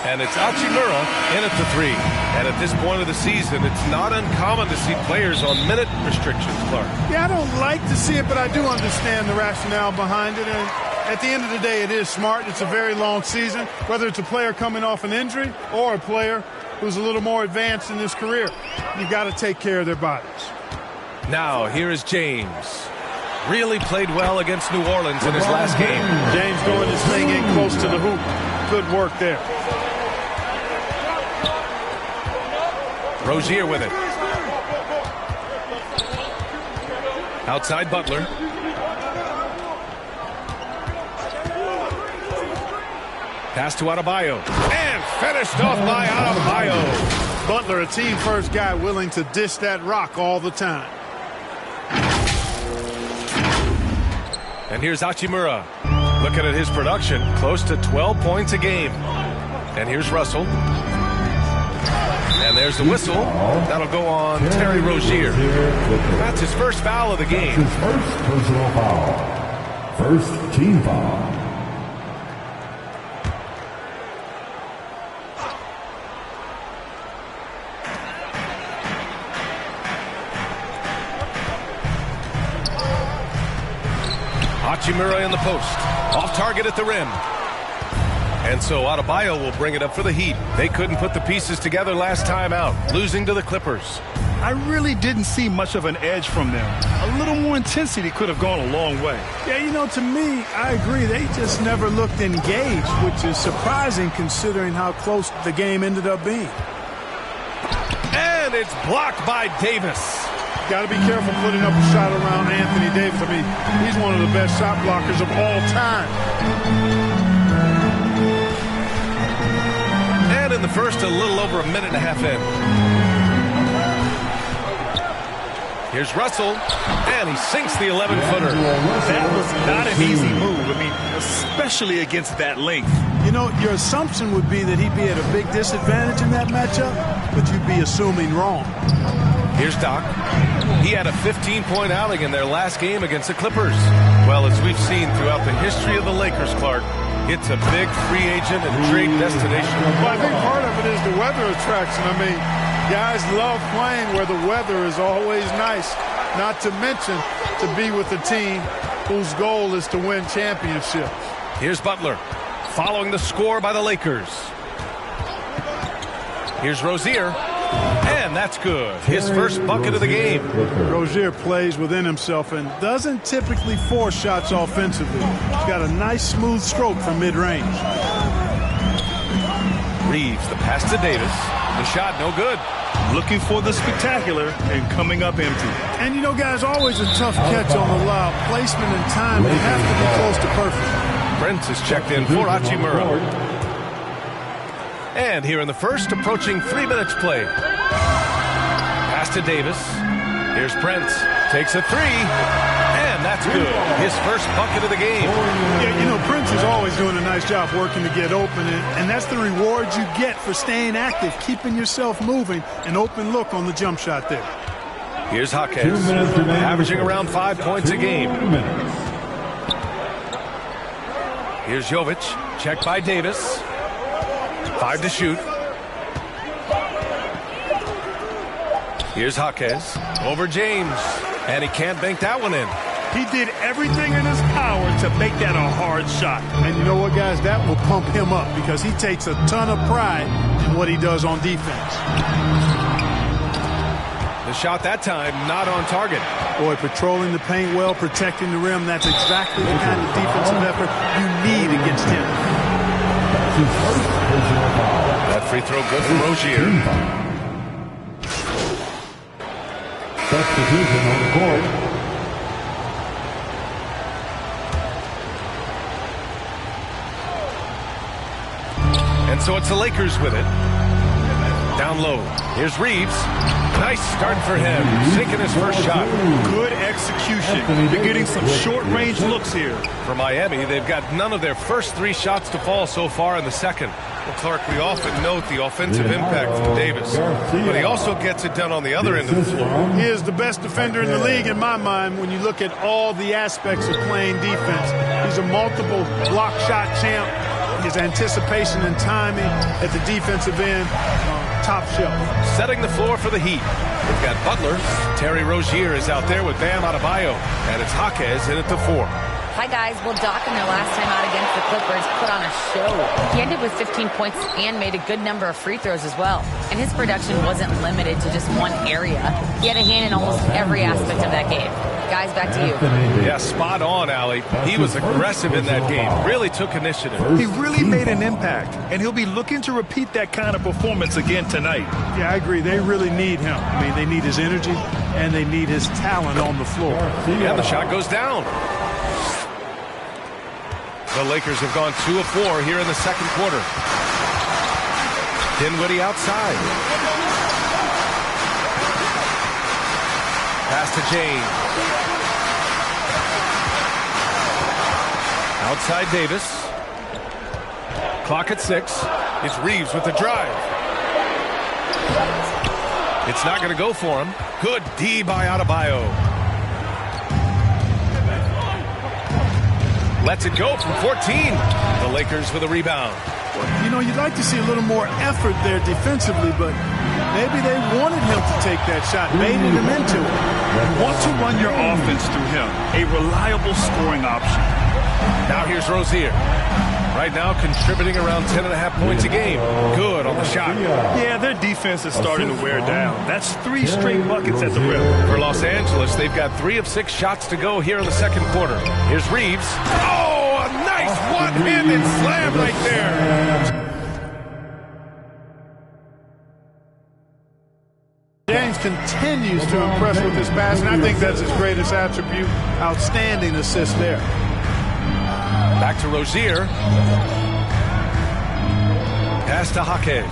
And it's Hachimura in at the 3. And at this point of the season, it's not uncommon to see players on minute restrictions, Clark. Yeah, I don't like to see it, but I do understand the rationale behind it. And at the end of the day, it is smart. It's a very long season, whether it's a player coming off an injury or a player who's a little more advanced in his career. You've got to take care of their bodies. Now, here is James. Really played well against New Orleans in his last game. James doing his thing in close to the hoop. Good work there. Rozier with it. Outside Butler. Pass to Adebayo. And finished off by Adebayo. Butler, a team-first guy willing to dish that rock all the time. And here's Hachimura. Looking at his production, close to 12 points a game. And here's Russell. And there's the whistle. That'll go on Terry Rozier. That's his first foul of the game. His first personal foul. First team foul. Hachimura in the post. Off target at the rim. And so Adebayo will bring it up for the Heat. They couldn't put the pieces together last time out, losing to the Clippers. I really didn't see much of an edge from them. A little more intensity could have gone a long way. Yeah, you know, to me, I agree. They just never looked engaged, which is surprising considering how close the game ended up being. And it's blocked by Davis. Got to be careful putting up a shot around Anthony Davis. I mean, he's one of the best shot blockers of all time. And in the first, a little over a minute and a half in. Here's Russell, and he sinks the 11-footer. That was not an easy move. I mean, especially against that length. You know, your assumption would be that he'd be at a big disadvantage in that matchup, but you'd be assuming wrong. Here's Doc. He had a 15-point outing in their last game against the Clippers. Well, as we've seen throughout the history of the Lakers, Clark, it's a big free agent and trade destination. Well, I think part of it is the weather attraction. I mean, guys love playing where the weather is always nice, not to mention to be with a team whose goal is to win championships. Here's Butler, following the score by the Lakers. Here's Rozier. And that's good. His first bucket of the game. Rozier plays within himself and doesn't typically force shots offensively. He's got a nice smooth stroke from mid-range. Reeves, the pass to Davis. The shot, no good. Looking for the spectacular and coming up empty. And you know, guys, always a tough catch on the lob. Placement and timing have to be close to perfect. Prince is checked in for Hachimura. And here in the first, approaching 3 minutes play. Pass to Davis. Here's Prince. Takes a 3. And that's good. His first bucket of the game. Yeah, you know, Prince is always doing a nice job working to get open. And that's the reward you get for staying active, keeping yourself moving. An open look on the jump shot there. Here's Jaquez, averaging around 5 points a game. Here's Jovic. Checked by Davis. 5 to shoot. Here's Jaquez over James, and he can't bank that one in. He did everything in his power to make that a hard shot. And you know what, guys? That will pump him up because he takes a ton of pride in what he does on defense. The shot that time not on target. Boy, patrolling the paint well, protecting the rim, that's exactly the kind of defensive effort you need against him. That free throw good for Rozier. Substitution on the court. And so it's the Lakers with it. Down low. Here's Reeves. Nice start for him. Sinking his first shot. Good execution. They're getting some short-range looks here. For Miami, they've got none of their first 3 shots to fall so far in the second. Well, Clark, we often note the offensive impact from Davis, but he also gets it done on the other end of the floor. He is the best defender in the league in my mind when you look at all the aspects of playing defense. He's a multiple block shot champ. his anticipation and timing at the defensive end, top shelf. Setting the floor for the Heat. They've got Butler. Terry Rozier is out there with Bam Adebayo. And it's Jaquez in at the 4. Hi, guys. Well, Doc, in their last time out against the Clippers, put on a show. He ended with 15 points and made a good number of free throws as well. And his production wasn't limited to just one area. He had a hand in almost every aspect of that game. Guys, back to you. Yeah, spot on, Allie. He was aggressive in that game. Really took initiative. He really made an impact, and he'll be looking to repeat that kind of performance again tonight. Yeah, I agree. They really need him. I mean, they need his energy, and they need his talent on the floor. Yeah, the shot goes down. The Lakers have gone 2 of 4 here in the second quarter. Dinwiddie outside. Pass to James. Outside Davis. Clock at 6. It's Reeves with the drive. It's not going to go for him. Good D by Adebayo. Lets it go from 14. The Lakers with a rebound. You know, you'd like to see a little more effort there defensively, but maybe they wanted him to take that shot, baited him into it. You want to run your offense through him, a reliable scoring option. Now here's Rozier. Right now contributing around 10.5 points a game. Good on the shot. Yeah, their defense is starting to wear down. That's 3 straight buckets at the rim. For Los Angeles, they've got 3 of 6 shots to go here in the second quarter. Here's Reeves. Oh, a nice one-handed slam right there. James continues to impress with his passing. I think that's his greatest attribute. Outstanding assist there. Back to Rozier. Pass to Jaquez.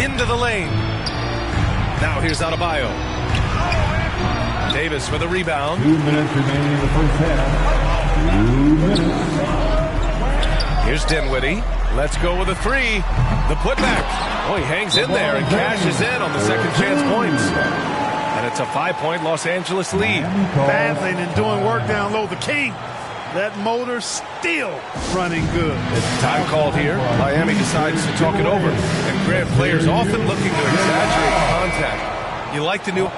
Into the lane. Now here's Adebayo. Davis with a rebound. 2 minutes remaining in the first half. 2 minutes. Here's Dinwiddie. Let's go with a 3. The putback. Oh, he hangs in there and cashes in on the second chance points. And it's a 5-point Los Angeles lead. Battling and doing work down low. The King. That motor still running good. Time called here. Miami decides to talk it over. And Grant, players often looking to exaggerate contact. You like the new...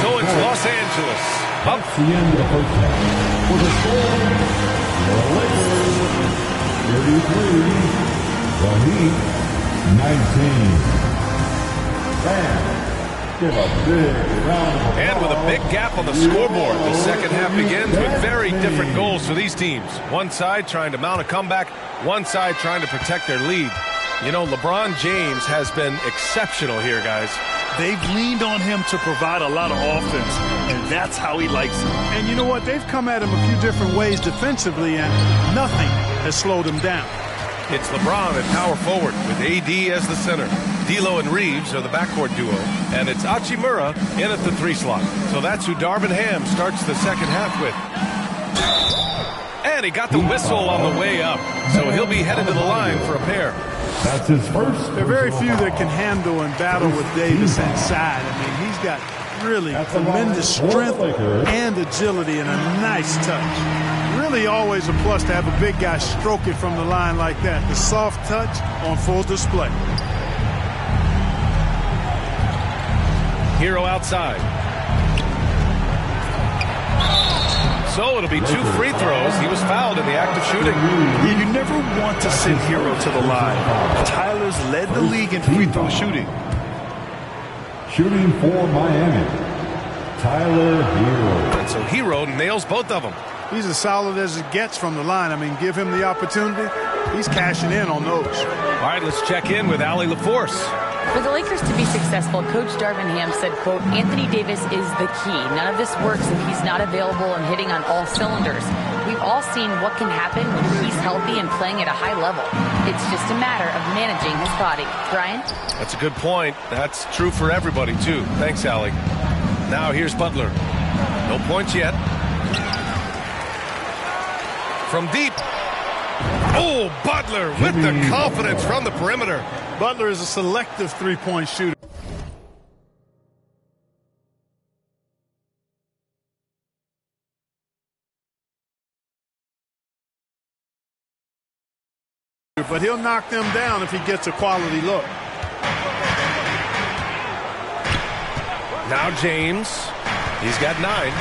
So it's Los Angeles. Up. That's the end of the first half. For the score, the Lakers 33, the Heat 19. Bam. Give a big round of applause. And with a big gap on the scoreboard, the second half begins with very different goals for these teams. One side trying to mount a comeback, one side trying to protect their lead. You know, LeBron James has been exceptional here, guys. They've leaned on him to provide a lot of offense, and that's how he likes it. And you know what? They've come at him a few different ways defensively, and nothing has slowed him down. It's LeBron at power forward with AD as the center. D'Lo and Reeves are the backcourt duo, and it's Hachimura in at the 3 slot. So that's who Darvin Ham starts the second half with. And he got the whistle on the way up, so he'll be headed to the line for a pair. That's his first. There are very few that can handle and battle with Davis inside. I mean, he's got really tremendous strength and agility and a nice touch. Really always a plus to have a big guy stroke it from the line like that. The soft touch on full display. Hero outside. So it'll be 2 free throws. He was fouled in the act of shooting. You never want to send Hero to the line. Tyler's led the league in free throw shooting. Shooting for Miami, Tyler Hero. And so Hero nails both of them. He's as solid as it gets from the line. I mean, give him the opportunity. He's cashing in on those. All right, let's check in with Allie LaForce. For the Lakers to be successful, Coach Darvin Ham said, quote, Anthony Davis is the key. None of this works if he's not available and hitting on all cylinders. We've all seen what can happen when he's healthy and playing at a high level. It's just a matter of managing his body. Brian? That's a good point. That's true for everybody, too. Thanks, Allie. Now here's Butler. No points yet. From deep. Oh, Butler with the confidence from the perimeter. Butler is a selective three-point shooter. but he'll knock them down if he gets a quality look. Now James. He's got 9.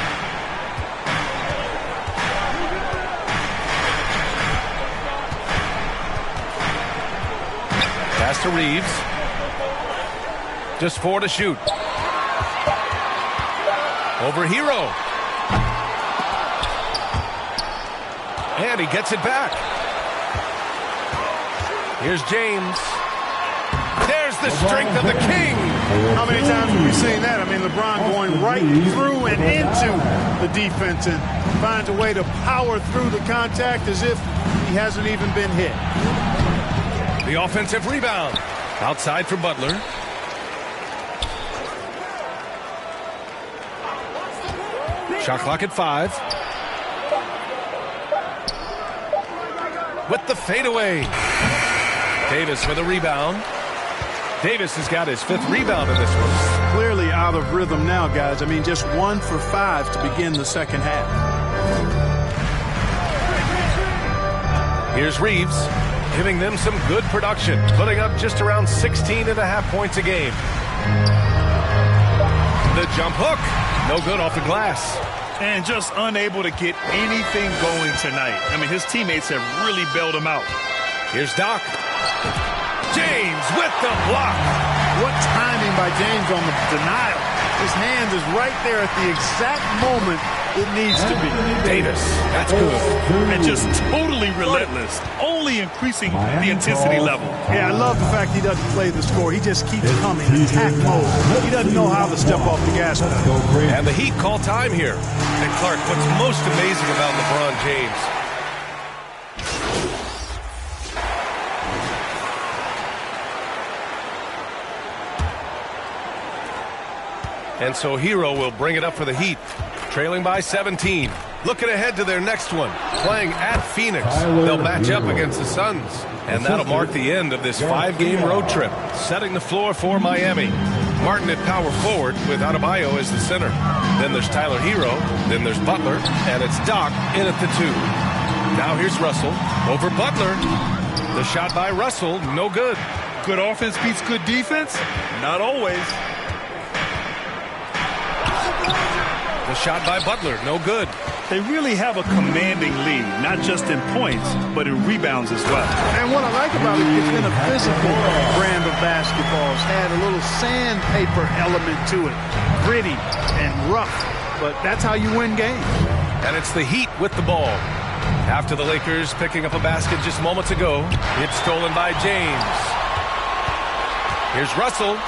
Pass to Reeves. Just 4 to shoot. Over Hero. And he gets it back. Here's James. There's the strength of the king. How many times have we seen that? I mean, LeBron going right through and into the defense and finds a way to power through the contact as if he hasn't even been hit. The offensive rebound. Outside for Butler. Shot clock at 5. With the fadeaway. Davis with a rebound. Davis has got his 5th rebound in this one. Clearly out of rhythm now, guys. I mean, just 1 for 5 to begin the second half. Here's Reeves, giving them some good production, putting up just around 16.5 points a game. The jump hook, no good off the glass. And just unable to get anything going tonight. I mean, his teammates have really bailed him out. Here's Doc. James with the block. What timing by James on the denial. His hand is right there at the exact moment it needs to be. Davis, that's good. And just totally relentless, only increasing the intensity level. Yeah, I love the fact he doesn't play the score. He just keeps coming, attack mode. He doesn't know how to step off the gas pedal. And the Heat call time here. And Clark, what's most amazing about LeBron James? And so Hero will bring it up for the Heat, trailing by 17. Looking ahead to their next one, playing at Phoenix. They'll match up against the Suns. And that'll mark the end of this 5-game road trip, setting the floor for Miami. Martin at power forward with Adebayo as the center. Then there's Tyler Hero, then there's Butler, and it's Doc in at the 2. Now here's Russell over Butler. The shot by Russell, no good. Good offense beats good defense? Not always. The shot by Butler, no good. They really have a commanding lead, not just in points, but in rebounds as well. And what I like about it, it's been a physical brand of basketball. It's had a little sandpaper element to it. Gritty and rough, but that's how you win games. And it's the Heat with the ball. After the Lakers picking up a basket just moments ago, it's stolen by James. Here's Russell.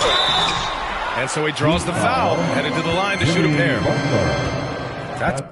And so he draws the foul, headed to the line to shoot a pair. That's